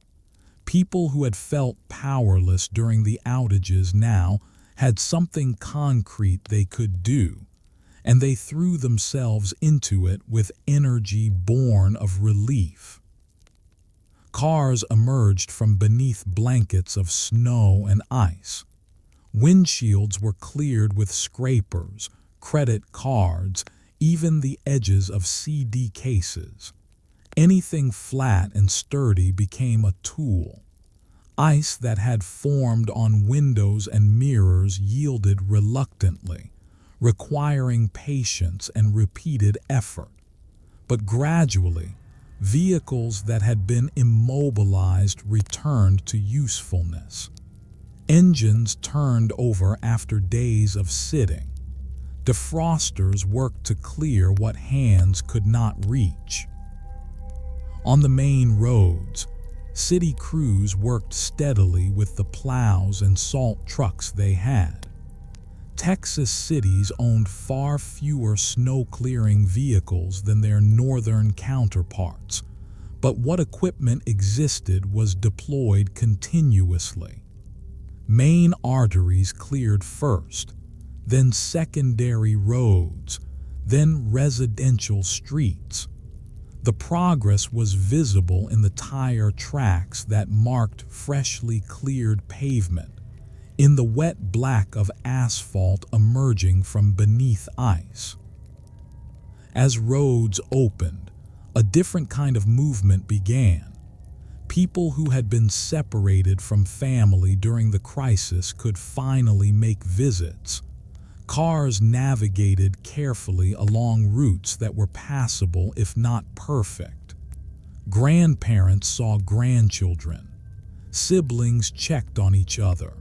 People who had felt powerless during the outages now had something concrete they could do, and they threw themselves into it with energy born of relief. Cars emerged from beneath blankets of snow and ice. Windshields were cleared with scrapers, credit cards, even the edges of CD cases. Anything flat and sturdy became a tool. Ice that had formed on windows and mirrors yielded reluctantly, requiring patience and repeated effort. But gradually, vehicles that had been immobilized returned to usefulness. Engines turned over after days of sitting. Defrosters worked to clear what hands could not reach. On the main roads, city crews worked steadily with the plows and salt trucks they had. Texas cities owned far fewer snow-clearing vehicles than their northern counterparts, but what equipment existed was deployed continuously. Main arteries cleared first, then secondary roads, then residential streets. The progress was visible in the tire tracks that marked freshly cleared pavement, in the wet black of asphalt emerging from beneath ice. As roads opened, a different kind of movement began. People who had been separated from family during the crisis could finally make visits. Cars navigated carefully along routes that were passable if not perfect. Grandparents saw grandchildren. Siblings checked on each other.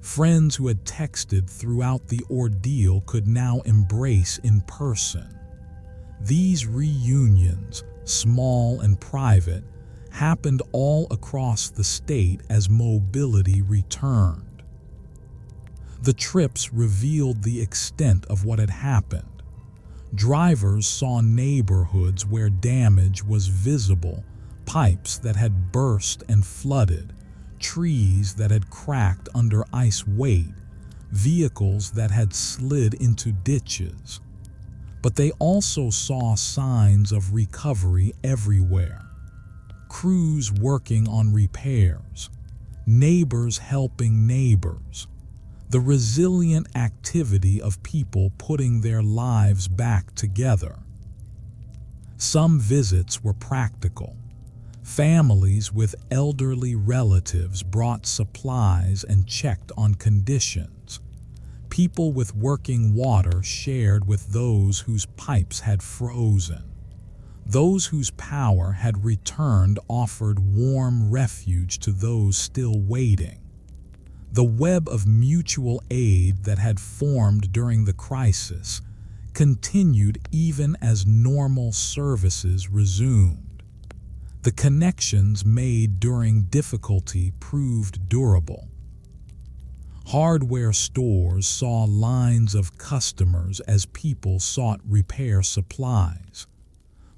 Friends who had texted throughout the ordeal could now embrace in person. These reunions, small and private, happened all across the state as mobility returned. The trips revealed the extent of what had happened. Drivers saw neighborhoods where damage was visible, pipes that had burst and flooded, trees that had cracked under ice weight, vehicles that had slid into ditches. But they also saw signs of recovery everywhere. Crews working on repairs, neighbors helping neighbors, the resilient activity of people putting their lives back together. Some visits were practical. Families with elderly relatives brought supplies and checked on conditions. People with working water shared with those whose pipes had frozen. Those whose power had returned offered warm refuge to those still waiting. The web of mutual aid that had formed during the crisis continued even as normal services resumed. The connections made during difficulty proved durable. Hardware stores saw lines of customers as people sought repair supplies.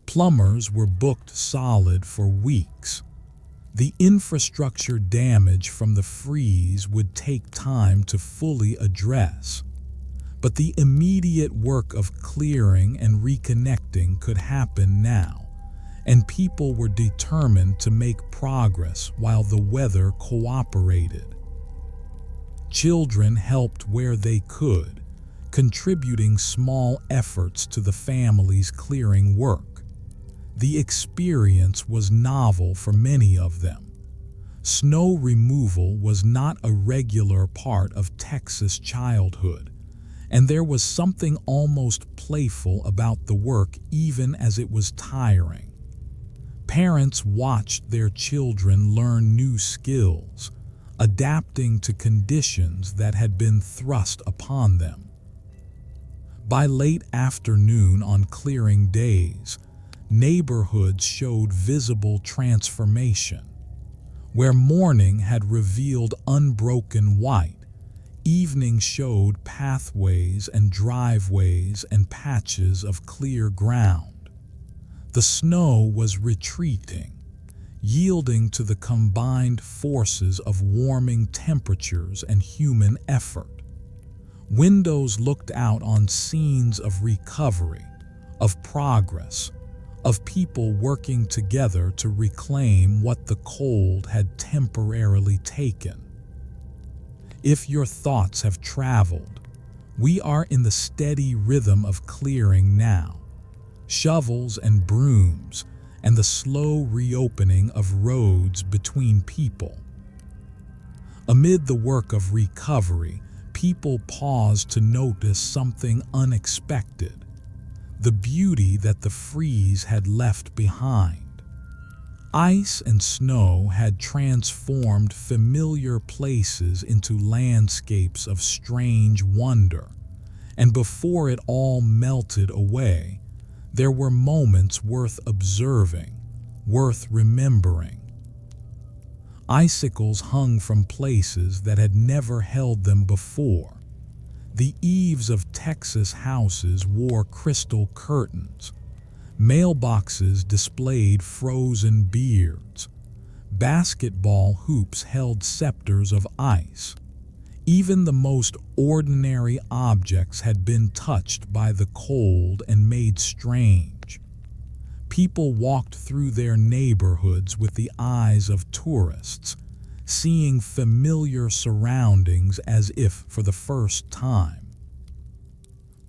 Plumbers were booked solid for weeks. The infrastructure damage from the freeze would take time to fully address. But the immediate work of clearing and reconnecting could happen now, and people were determined to make progress while the weather cooperated. Children helped where they could, contributing small efforts to the family's clearing work. The experience was novel for many of them. Snow removal was not a regular part of Texas childhood, and there was something almost playful about the work even as it was tiring. Parents watched their children learn new skills, adapting to conditions that had been thrust upon them. By late afternoon on clearing days, neighborhoods showed visible transformation. Where morning had revealed unbroken white, evening showed pathways and driveways and patches of clear ground. The snow was retreating, yielding to the combined forces of warming temperatures and human effort. Windows looked out on scenes of recovery, of progress, of people working together to reclaim what the cold had temporarily taken. If your thoughts have traveled, we are in the steady rhythm of clearing now. Shovels and brooms, and the slow reopening of roads between people. Amid the work of recovery, people paused to notice something unexpected: the beauty that the freeze had left behind. Ice and snow had transformed familiar places into landscapes of strange wonder, and before it all melted away, there were moments worth observing, worth remembering. Icicles hung from places that had never held them before. The eaves of Texas houses wore crystal curtains. Mailboxes displayed frozen beards. Basketball hoops held scepters of ice. Even the most ordinary objects had been touched by the cold and made strange. People walked through their neighborhoods with the eyes of tourists, seeing familiar surroundings as if for the first time.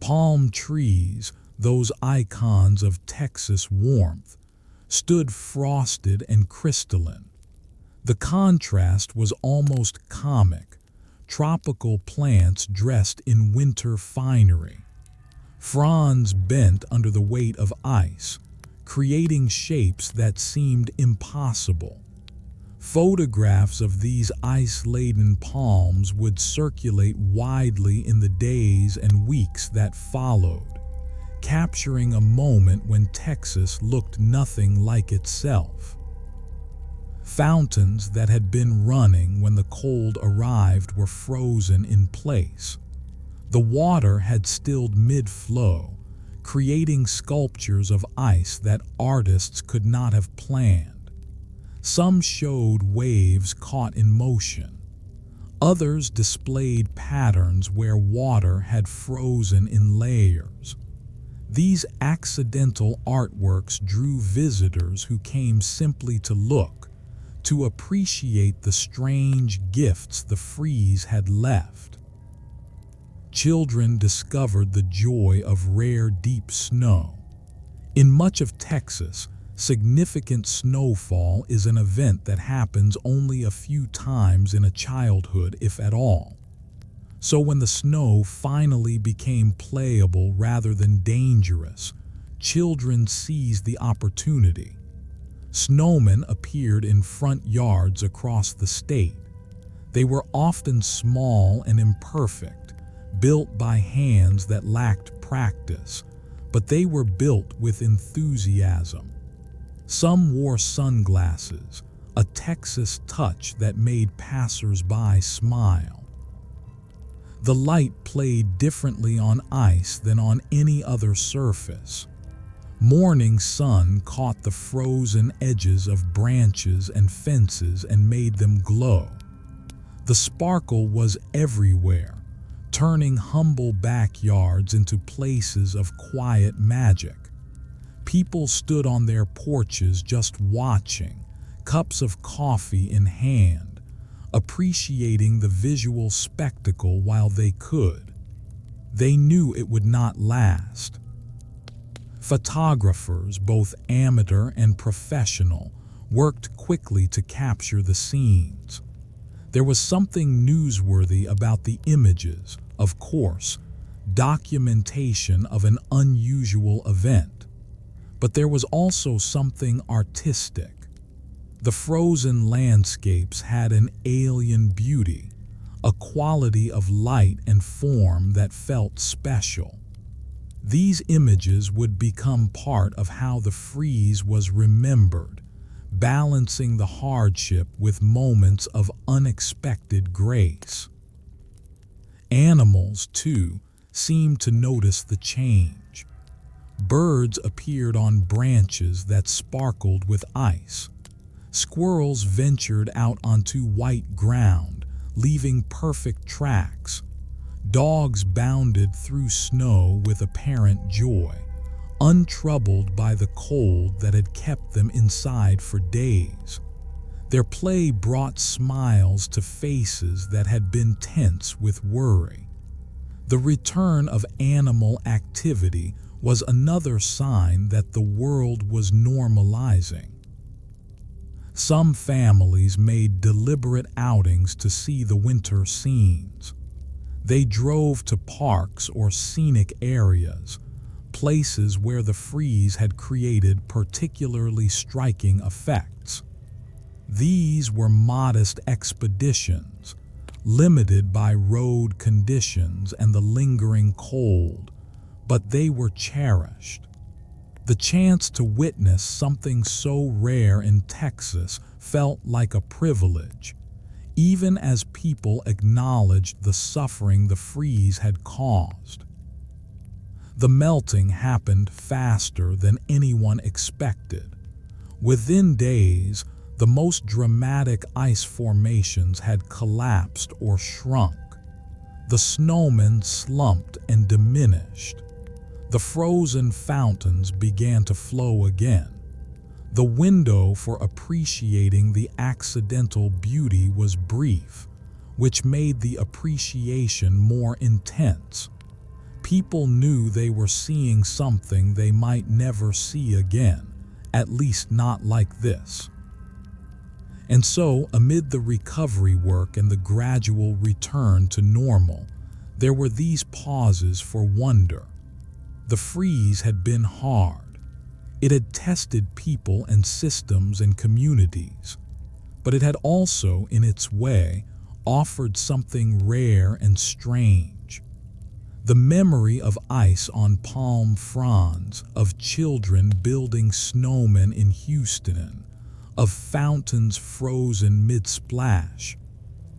Palm trees, those icons of Texas warmth, stood frosted and crystalline. The contrast was almost comic. Tropical plants dressed in winter finery. Fronds bent under the weight of ice, creating shapes that seemed impossible. Photographs of these ice-laden palms would circulate widely in the days and weeks that followed, capturing a moment when Texas looked nothing like itself. Fountains that had been running when the cold arrived were frozen in place. The water had stilled mid-flow, creating sculptures of ice that artists could not have planned. Some showed waves caught in motion. Others displayed patterns where water had frozen in layers. These accidental artworks drew visitors who came simply to look, to appreciate the strange gifts the freeze had left. Children discovered the joy of rare deep snow. In much of Texas, significant snowfall is an event that happens only a few times in a childhood, if at all. So when the snow finally became playable rather than dangerous, children seized the opportunity. Snowmen appeared in front yards across the state. They were often small and imperfect, built by hands that lacked practice, but they were built with enthusiasm. Some wore sunglasses, a Texas touch that made passers-by smile. The light played differently on ice than on any other surface. Morning sun caught the frozen edges of branches and fences and made them glow. The sparkle was everywhere, turning humble backyards into places of quiet magic. People stood on their porches just watching, cups of coffee in hand, appreciating the visual spectacle while they could. They knew it would not last. Photographers, both amateur and professional, worked quickly to capture the scenes. There was something newsworthy about the images, of course, documentation of an unusual event. But there was also something artistic. The frozen landscapes had an alien beauty, a quality of light and form that felt special. These images would become part of how the freeze was remembered, balancing the hardship with moments of unexpected grace. Animals, too, seemed to notice the change. Birds appeared on branches that sparkled with ice. Squirrels ventured out onto white ground, leaving perfect tracks. Dogs bounded through snow with apparent joy, untroubled by the cold that had kept them inside for days. Their play brought smiles to faces that had been tense with worry. The return of animal activity was another sign that the world was normalizing. Some families made deliberate outings to see the winter scenes. They drove to parks or scenic areas, places where the freeze had created particularly striking effects. These were modest expeditions, limited by road conditions and the lingering cold, but they were cherished. The chance to witness something so rare in Texas felt like a privilege, even as people acknowledged the suffering the freeze had caused. The melting happened faster than anyone expected. Within days, the most dramatic ice formations had collapsed or shrunk. The snowmen slumped and diminished. The frozen fountains began to flow again. The window for appreciating the accidental beauty was brief, which made the appreciation more intense. People knew they were seeing something they might never see again, at least not like this. And so, amid the recovery work and the gradual return to normal, there were these pauses for wonder. The freeze had been hard. It had tested people and systems and communities, but it had also, in its way, offered something rare and strange. The memory of ice on palm fronds, of children building snowmen in Houston, of fountains frozen mid-splash.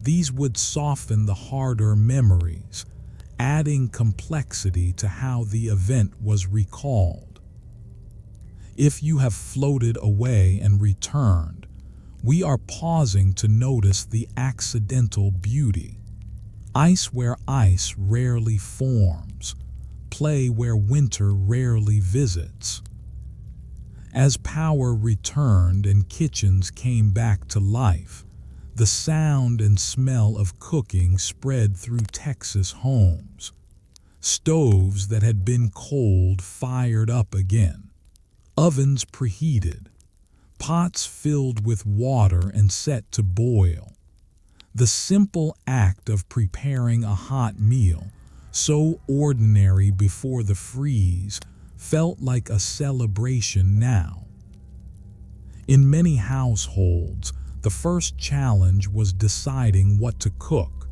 These would soften the harder memories, adding complexity to how the event was recalled. If you have floated away and returned, we are pausing to notice the accidental beauty. Ice where ice rarely forms, play where winter rarely visits. As power returned and kitchens came back to life, the sound and smell of cooking spread through Texas homes. Stoves that had been cold fired up again. Ovens preheated. Pots filled with water and set to boil. The simple act of preparing a hot meal, so ordinary before the freeze, felt like a celebration now. In many households, the first challenge was deciding what to cook.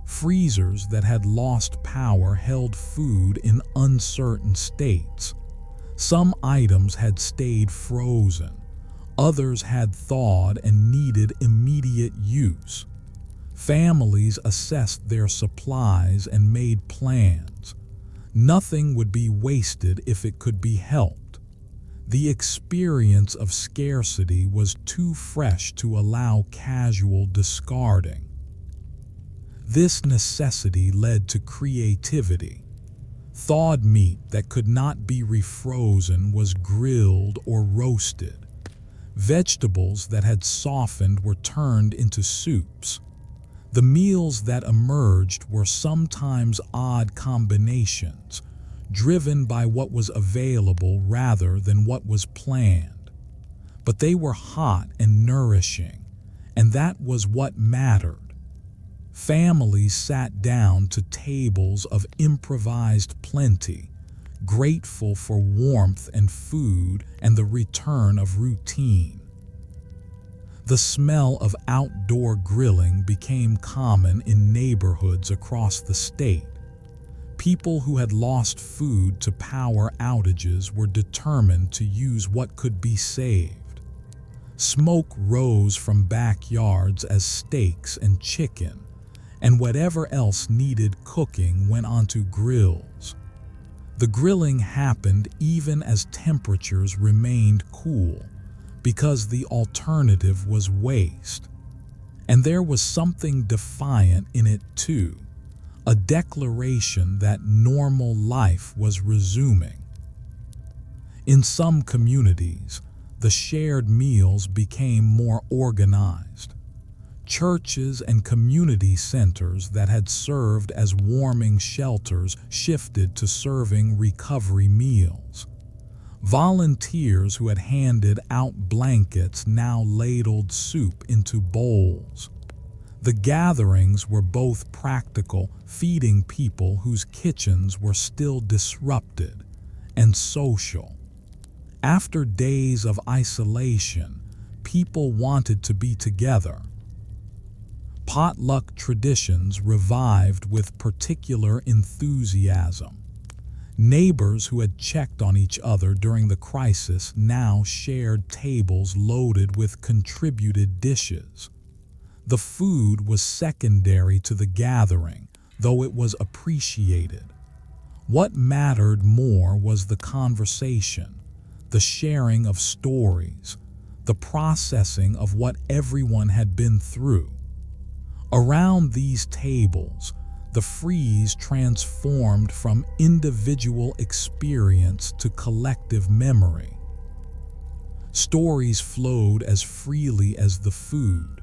Freezers that had lost power held food in uncertain states. Some items had stayed frozen. Others had thawed and needed immediate use. Families assessed their supplies and made plans. Nothing would be wasted if it could be helped. The experience of scarcity was too fresh to allow casual discarding. This necessity led to creativity. Thawed meat that could not be refrozen was grilled or roasted. Vegetables that had softened were turned into soups. The meals that emerged were sometimes odd combinations, driven by what was available rather than what was planned. But they were hot and nourishing, and that was what mattered. Families sat down to tables of improvised plenty, grateful for warmth and food and the return of routine. The smell of outdoor grilling became common in neighborhoods across the state. People who had lost food to power outages were determined to use what could be saved. Smoke rose from backyards as steaks and chicken, and whatever else needed cooking went onto grills. The grilling happened even as temperatures remained cool, because the alternative was waste. And there was something defiant in it too, a declaration that normal life was resuming. In some communities, the shared meals became more organized. Churches and community centers that had served as warming shelters shifted to serving recovery meals. Volunteers who had handed out blankets now ladled soup into bowls. The gatherings were both practical, feeding people whose kitchens were still disrupted, and social. After days of isolation, people wanted to be together. Potluck traditions revived with particular enthusiasm. Neighbors who had checked on each other during the crisis now shared tables loaded with contributed dishes. The food was secondary to the gathering, though it was appreciated. What mattered more was the conversation, the sharing of stories, the processing of what everyone had been through. Around these tables, the frieze transformed from individual experience to collective memory. Stories flowed as freely as the food.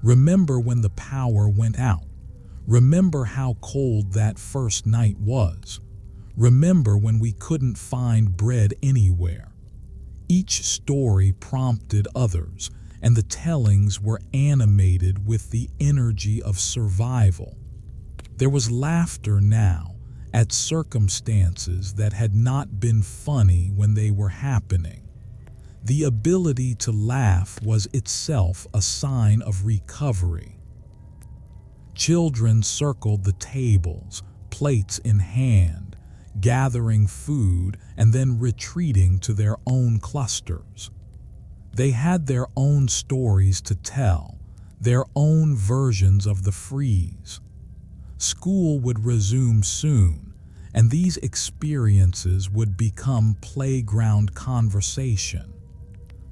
Remember when the power went out. Remember how cold that first night was. Remember when we couldn't find bread anywhere. Each story prompted others, and the tellings were animated with the energy of survival. There was laughter now at circumstances that had not been funny when they were happening. The ability to laugh was itself a sign of recovery. Children circled the tables, plates in hand, gathering food and then retreating to their own clusters. They had their own stories to tell, their own versions of the freeze. School would resume soon, and these experiences would become playground conversation.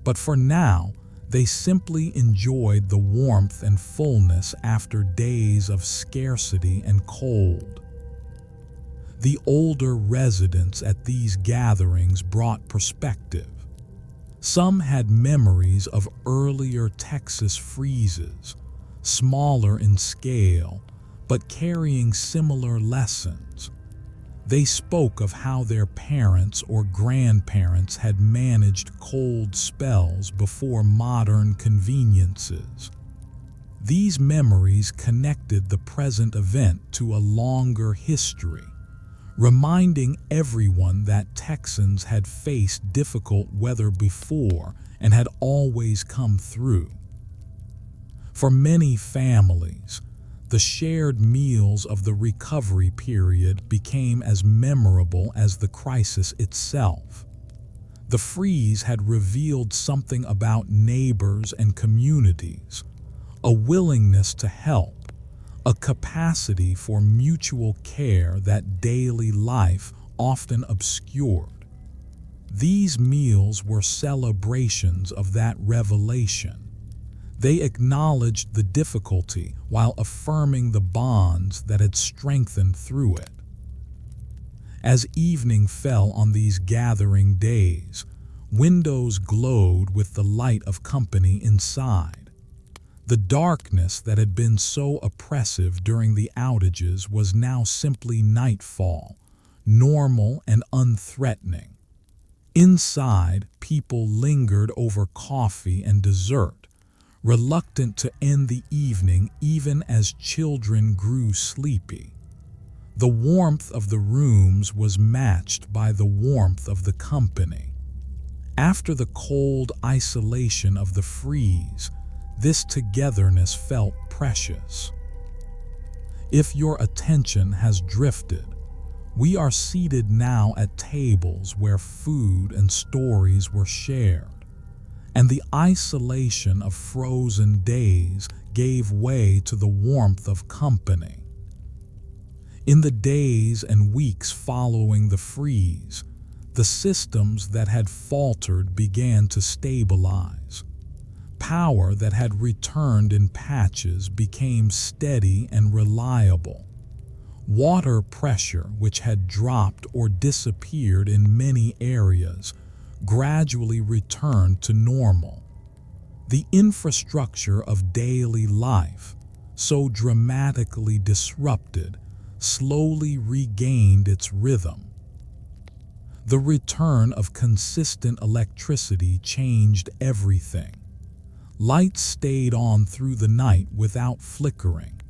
But for now, they simply enjoyed the warmth and fullness after days of scarcity and cold. The older residents at these gatherings brought perspective. Some had memories of earlier Texas freezes, smaller in scale, but carrying similar lessons. They spoke of how their parents or grandparents had managed cold spells before modern conveniences. These memories connected the present event to a longer history, reminding everyone that Texans had faced difficult weather before and had always come through. For many families, the shared meals of the recovery period became as memorable as the crisis itself. The freeze had revealed something about neighbors and communities, a willingness to help, a capacity for mutual care that daily life often obscured. These meals were celebrations of that revelation. They acknowledged the difficulty while affirming the bonds that had strengthened through it. As evening fell on these gathering days, windows glowed with the light of company inside. The darkness that had been so oppressive during the outages was now simply nightfall, normal and unthreatening. Inside, people lingered over coffee and dessert, reluctant to end the evening even as children grew sleepy. The warmth of the rooms was matched by the warmth of the company. After the cold isolation of the freeze, this togetherness felt precious. If your attention has drifted, we are seated now at tables where food and stories were shared, and the isolation of frozen days gave way to the warmth of company. In the days and weeks following the freeze, the systems that had faltered began to stabilize. Power that had returned in patches became steady and reliable. Water pressure, which had dropped or disappeared in many areas, gradually returned to normal. The infrastructure of daily life, so dramatically disrupted, slowly regained its rhythm. The return of consistent electricity changed everything. Lights stayed on through the night without flickering.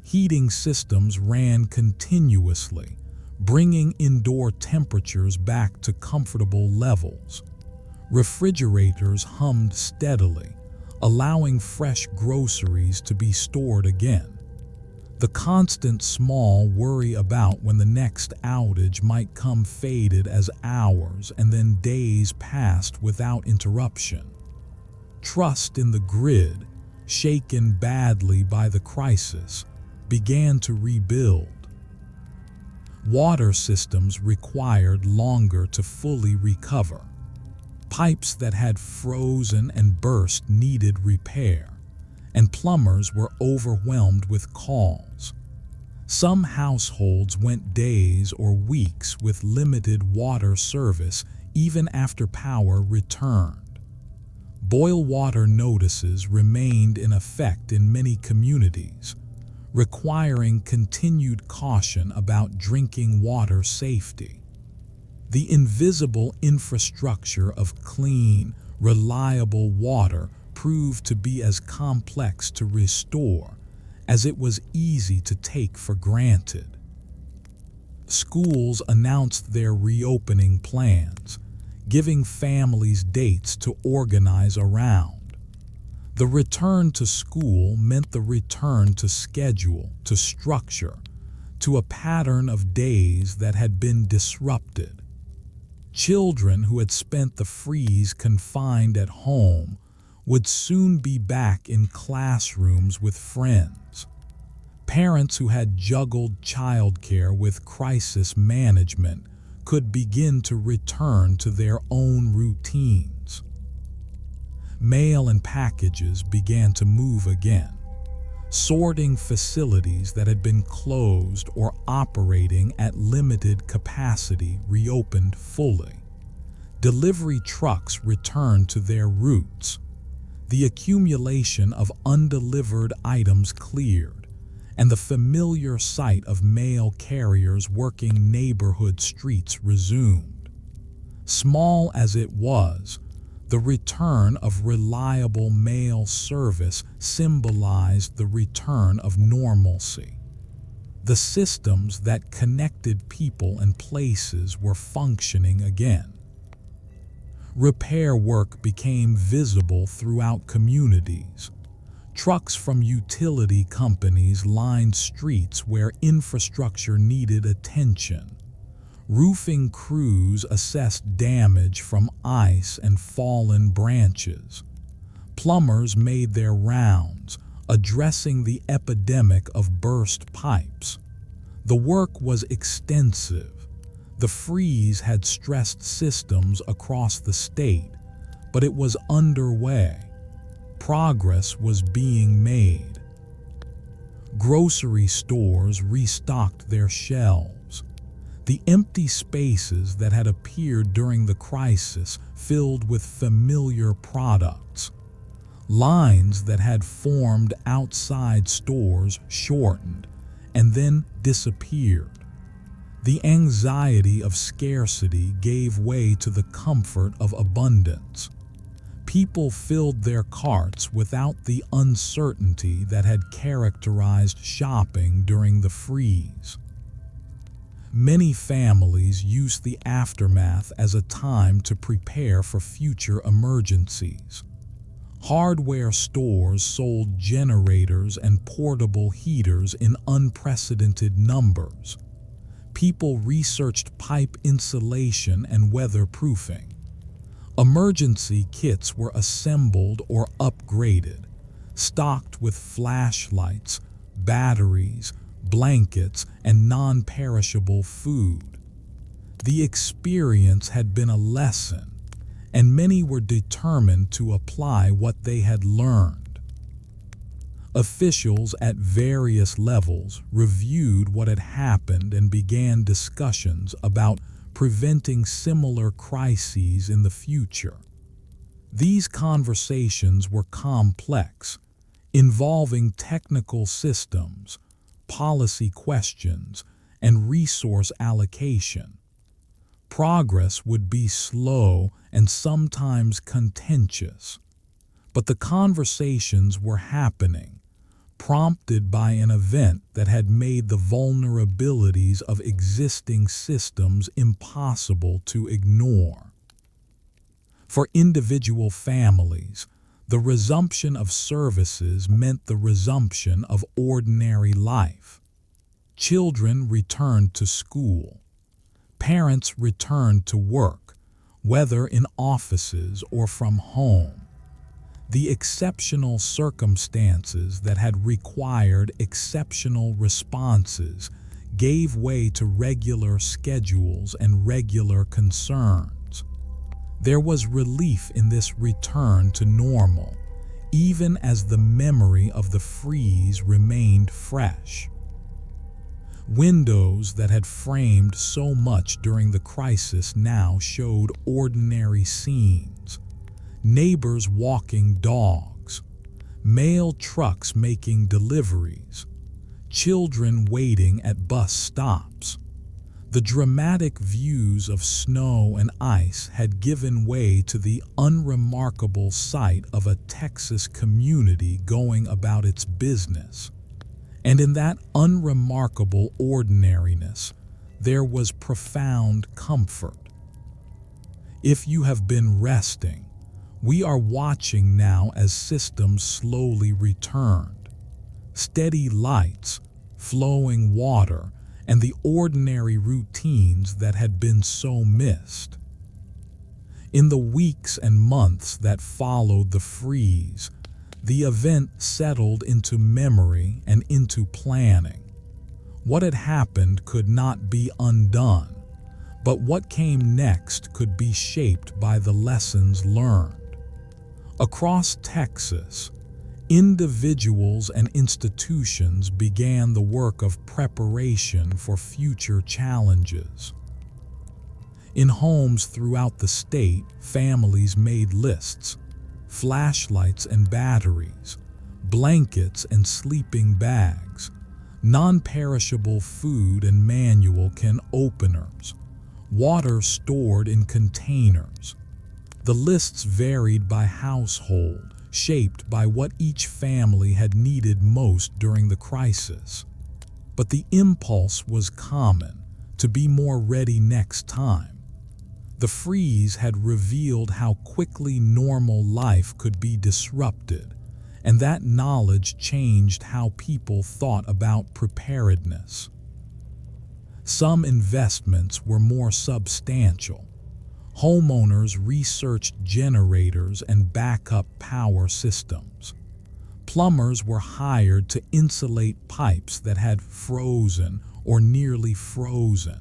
Heating systems ran continuously, bringing indoor temperatures back to comfortable levels. Refrigerators hummed steadily, allowing fresh groceries to be stored again. The constant small worry about when the next outage might come faded as hours and then days passed without interruption. Trust in the grid, shaken badly by the crisis, began to rebuild. Water systems required longer to fully recover. Pipes that had frozen and burst needed repair, and plumbers were overwhelmed with calls. Some households went days or weeks with limited water service even after power returned. Boil water notices remained in effect in many communities, requiring continued caution about drinking water safety. The invisible infrastructure of clean, reliable water proved to be as complex to restore as it was easy to take for granted. Schools announced their reopening plans, giving families dates to organize around. The return to school meant the return to schedule, to structure, to a pattern of days that had been disrupted. Children who had spent the freeze confined at home would soon be back in classrooms with friends. Parents who had juggled childcare with crisis management could begin to return to their own routines. Mail and packages began to move again. Sorting facilities that had been closed or operating at limited capacity reopened fully. Delivery trucks returned to their routes. The accumulation of undelivered items cleared, and the familiar sight of mail carriers working neighborhood streets resumed. Small as it was, the return of reliable mail service symbolized the return of normalcy. The systems that connected people and places were functioning again. Repair work became visible throughout communities. Trucks from utility companies lined streets where infrastructure needed attention. Roofing crews assessed damage from ice and fallen branches. Plumbers made their rounds, addressing the epidemic of burst pipes. The work was extensive. The freeze had stressed systems across the state, but it was underway. progress was being made. Grocery stores restocked their shelves. The empty spaces that had appeared during the crisis filled with familiar products. Lines that had formed outside stores shortened and then disappeared. The anxiety of scarcity gave way to the comfort of abundance. People filled their carts without the uncertainty that had characterized shopping during the freeze. Many families used the aftermath as a time to prepare for future emergencies. Hardware stores sold generators and portable heaters in unprecedented numbers. People researched pipe insulation and weatherproofing. Emergency kits were assembled or upgraded, stocked with flashlights, batteries, blankets, and non-perishable food. The experience had been a lesson, and many were determined to apply what they had learned. Officials at various levels reviewed what had happened and began discussions about preventing similar crises in the future. These conversations were complex, involving technical systems, policy questions, and resource allocation. Progress would be slow and sometimes contentious, but the conversations were happening, prompted by an event that had made the vulnerabilities of existing systems impossible to ignore. For individual families, the resumption of services meant the resumption of ordinary life. Children returned to school. Parents returned to work, whether in offices or from home. The exceptional circumstances that had required exceptional responses gave way to regular schedules and regular concerns. There was relief in this return to normal, even as the memory of the freeze remained fresh. Windows that had framed so much during the crisis now showed ordinary scenes. Neighbors walking dogs, mail trucks making deliveries, children waiting at bus stops. The dramatic views of snow and ice had given way to the unremarkable sight of a Texas community going about its business. And in that unremarkable ordinariness, there was profound comfort. If you have been resting, we are watching now as systems slowly returned. Steady lights, flowing water, and the ordinary routines that had been so missed. In the weeks and months that followed the freeze, the event settled into memory and into planning. What had happened could not be undone, but what came next could be shaped by the lessons learned. Across Texas, individuals and institutions began the work of preparation for future challenges. In homes throughout the state, families made lists, flashlights and batteries, blankets and sleeping bags, non-perishable food and manual can openers, water stored in containers. The lists varied by household, shaped by what each family had needed most during the crisis. But the impulse was common, to be more ready next time. The freeze had revealed how quickly normal life could be disrupted, and that knowledge changed how people thought about preparedness. Some investments were more substantial. Homeowners researched generators and backup power systems. Plumbers were hired to insulate pipes that had frozen or nearly frozen.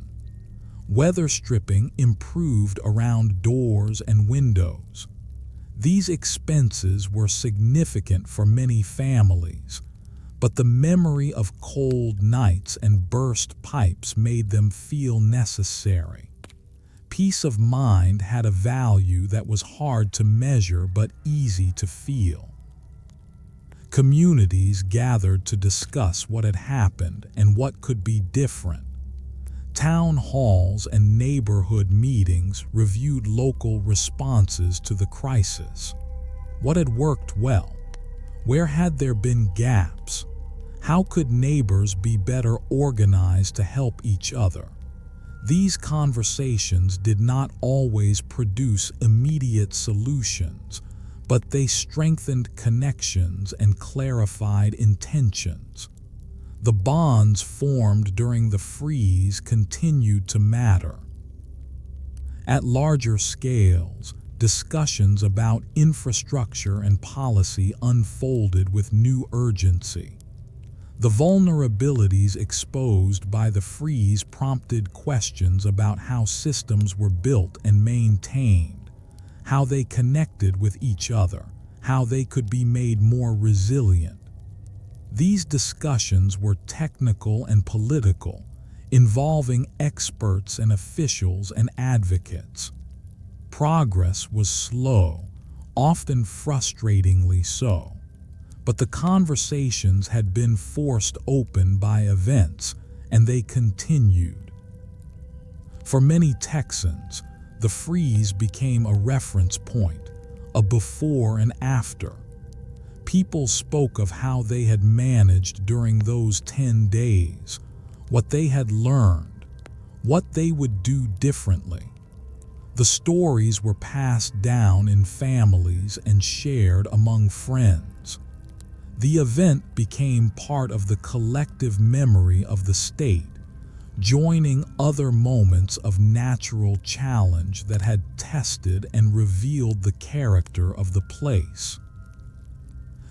Weather stripping improved around doors and windows. These expenses were significant for many families, but the memory of cold nights and burst pipes made them feel necessary. Peace of mind had a value that was hard to measure but easy to feel. Communities gathered to discuss what had happened and what could be different. Town halls and neighborhood meetings reviewed local responses to the crisis. What had worked well? Where had there been gaps? How could neighbors be better organized to help each other? These conversations did not always produce immediate solutions, but they strengthened connections and clarified intentions. The bonds formed during the freeze continued to matter. At larger scales, discussions about infrastructure and policy unfolded with new urgency. The vulnerabilities exposed by the freeze prompted questions about how systems were built and maintained, how they connected with each other, how they could be made more resilient. These discussions were technical and political, involving experts and officials and advocates. Progress was slow, often frustratingly so, but the conversations had been forced open by events, and they continued. For many Texans, the freeze became a reference point, a before and after. People spoke of how they had managed during those 10 days, what they had learned, what they would do differently. The stories were passed down in families and shared among friends. The event became part of the collective memory of the state, joining other moments of natural challenge that had tested and revealed the character of the place.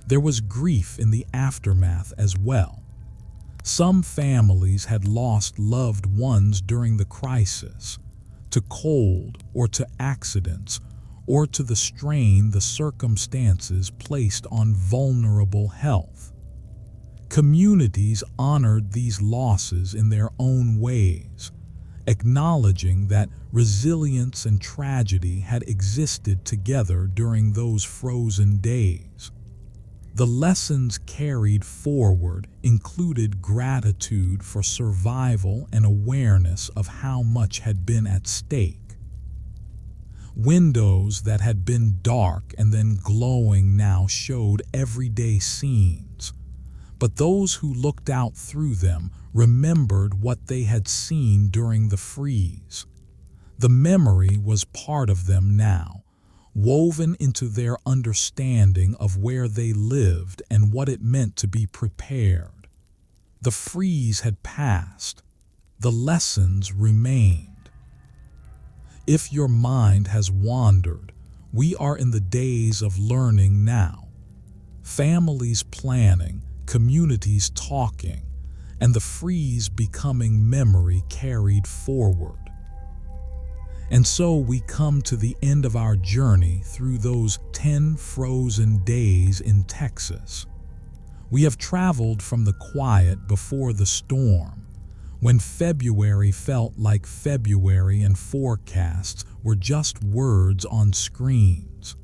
There was grief in the aftermath as well. Some families had lost loved ones during the crisis, to cold or to accidents, or to the strain the circumstances placed on vulnerable health. Communities honored these losses in their own ways, acknowledging that resilience and tragedy had existed together during those frozen days. The lessons carried forward included gratitude for survival and awareness of how much had been at stake. Windows that had been dark and then glowing now showed everyday scenes, but those who looked out through them remembered what they had seen during the freeze. The memory was part of them now, woven into their understanding of where they lived and what it meant to be prepared. The freeze had passed. The lessons remained. If your mind has wandered, we are in the days of learning now. Families planning, communities talking, and the freeze becoming memory carried forward. And so we come to the end of our journey through those 10 frozen days in Texas. We have traveled from the quiet before the storm, when February felt like February and forecasts were just words on screens.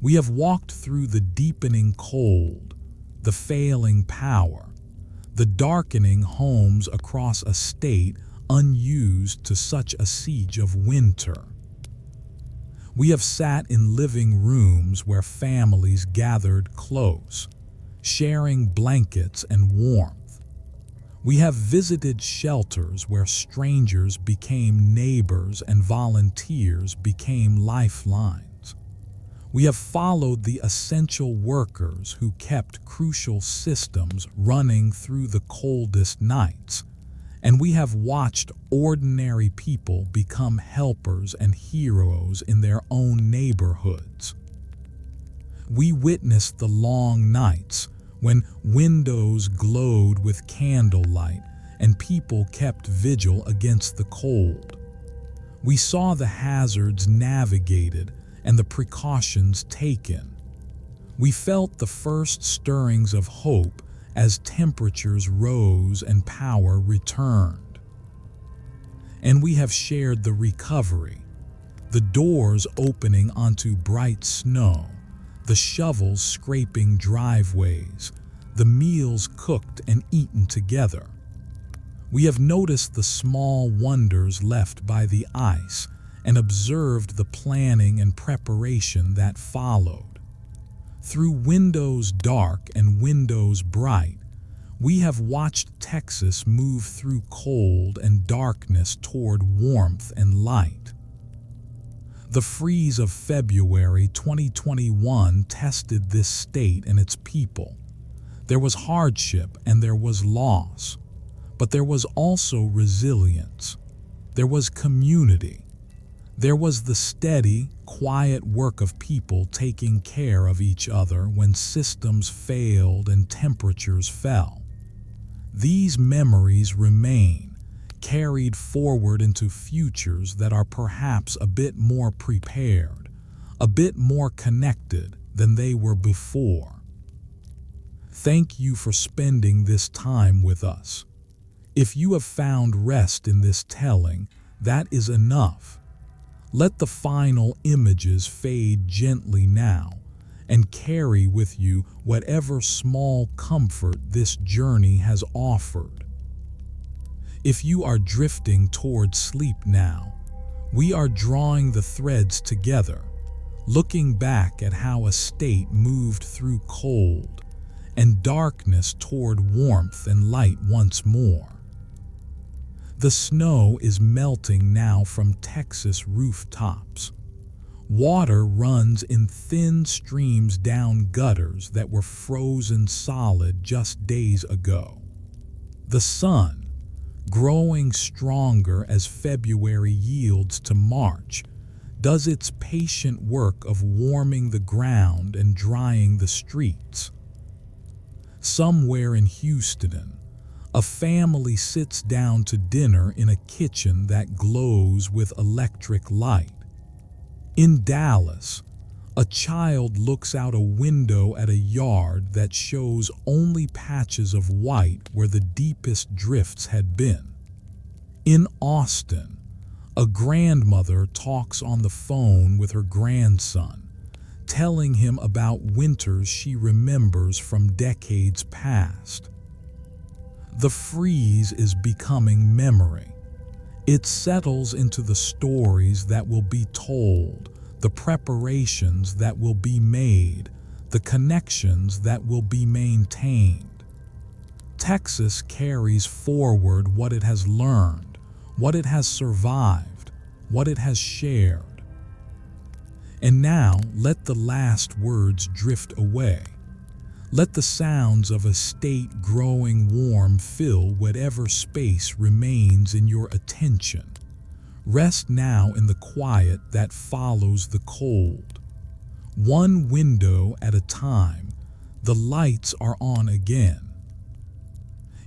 We have walked through the deepening cold, the failing power, the darkening homes across a state unused to such a siege of winter. We have sat in living rooms where families gathered close, sharing blankets and warmth. We have visited shelters where strangers became neighbors and volunteers became lifelines. We have followed the essential workers who kept crucial systems running through the coldest nights, and we have watched ordinary people become helpers and heroes in their own neighborhoods. We witnessed the long nights when windows glowed with candlelight and people kept vigil against the cold. We saw the hazards navigated and the precautions taken. We felt the first stirrings of hope as temperatures rose and power returned. And we have shared the recovery, the doors opening onto bright snow, the shovels scraping driveways, the meals cooked and eaten together. We have noticed the small wonders left by the ice and observed the planning and preparation that followed. Through windows dark and windows bright, we have watched Texas move through cold and darkness toward warmth and light. The freeze of February 2021 tested this state and its people. There was hardship and there was loss, but there was also resilience. There was community. There was the steady, quiet work of people taking care of each other when systems failed and temperatures fell. These memories remain, carried forward into futures that are perhaps a bit more prepared, a bit more connected than they were before. Thank you for spending this time with us. If you have found rest in this telling, that is enough. Let the final images fade gently now, and carry with you whatever small comfort this journey has offered. If you are drifting toward sleep now, we are drawing the threads together, looking back at how a state moved through cold and darkness toward warmth and light once more. The snow is melting now from Texas rooftops. Water runs in thin streams down gutters that were frozen solid just days ago. The sun, growing stronger as February yields to March, does its patient work of warming the ground and drying the streets. Somewhere in Houston, a family sits down to dinner in a kitchen that glows with electric light. In Dallas, a child looks out a window at a yard that shows only patches of white where the deepest drifts had been. In Austin, a grandmother talks on the phone with her grandson, telling him about winters she remembers from decades past. The freeze is becoming memory. It settles into the stories that will be told, the preparations that will be made, the connections that will be maintained. Texas carries forward what it has learned, what it has survived, what it has shared. And now let the last words drift away. Let the sounds of a state growing warm fill whatever space remains in your attention. Rest now in the quiet that follows the cold. One window at a time, the lights are on again.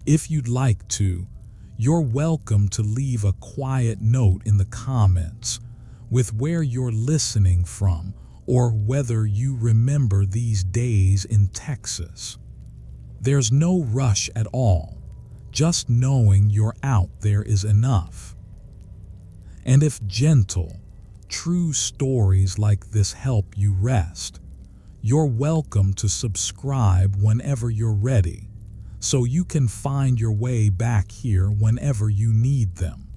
If you'd like to, you're welcome to leave a quiet note in the comments with where you're listening from, or whether you remember these days in Texas. There's no rush at all. Just knowing you're out there is enough. And if gentle, true stories like this help you rest, you're welcome to subscribe whenever you're ready, so you can find your way back here whenever you need them.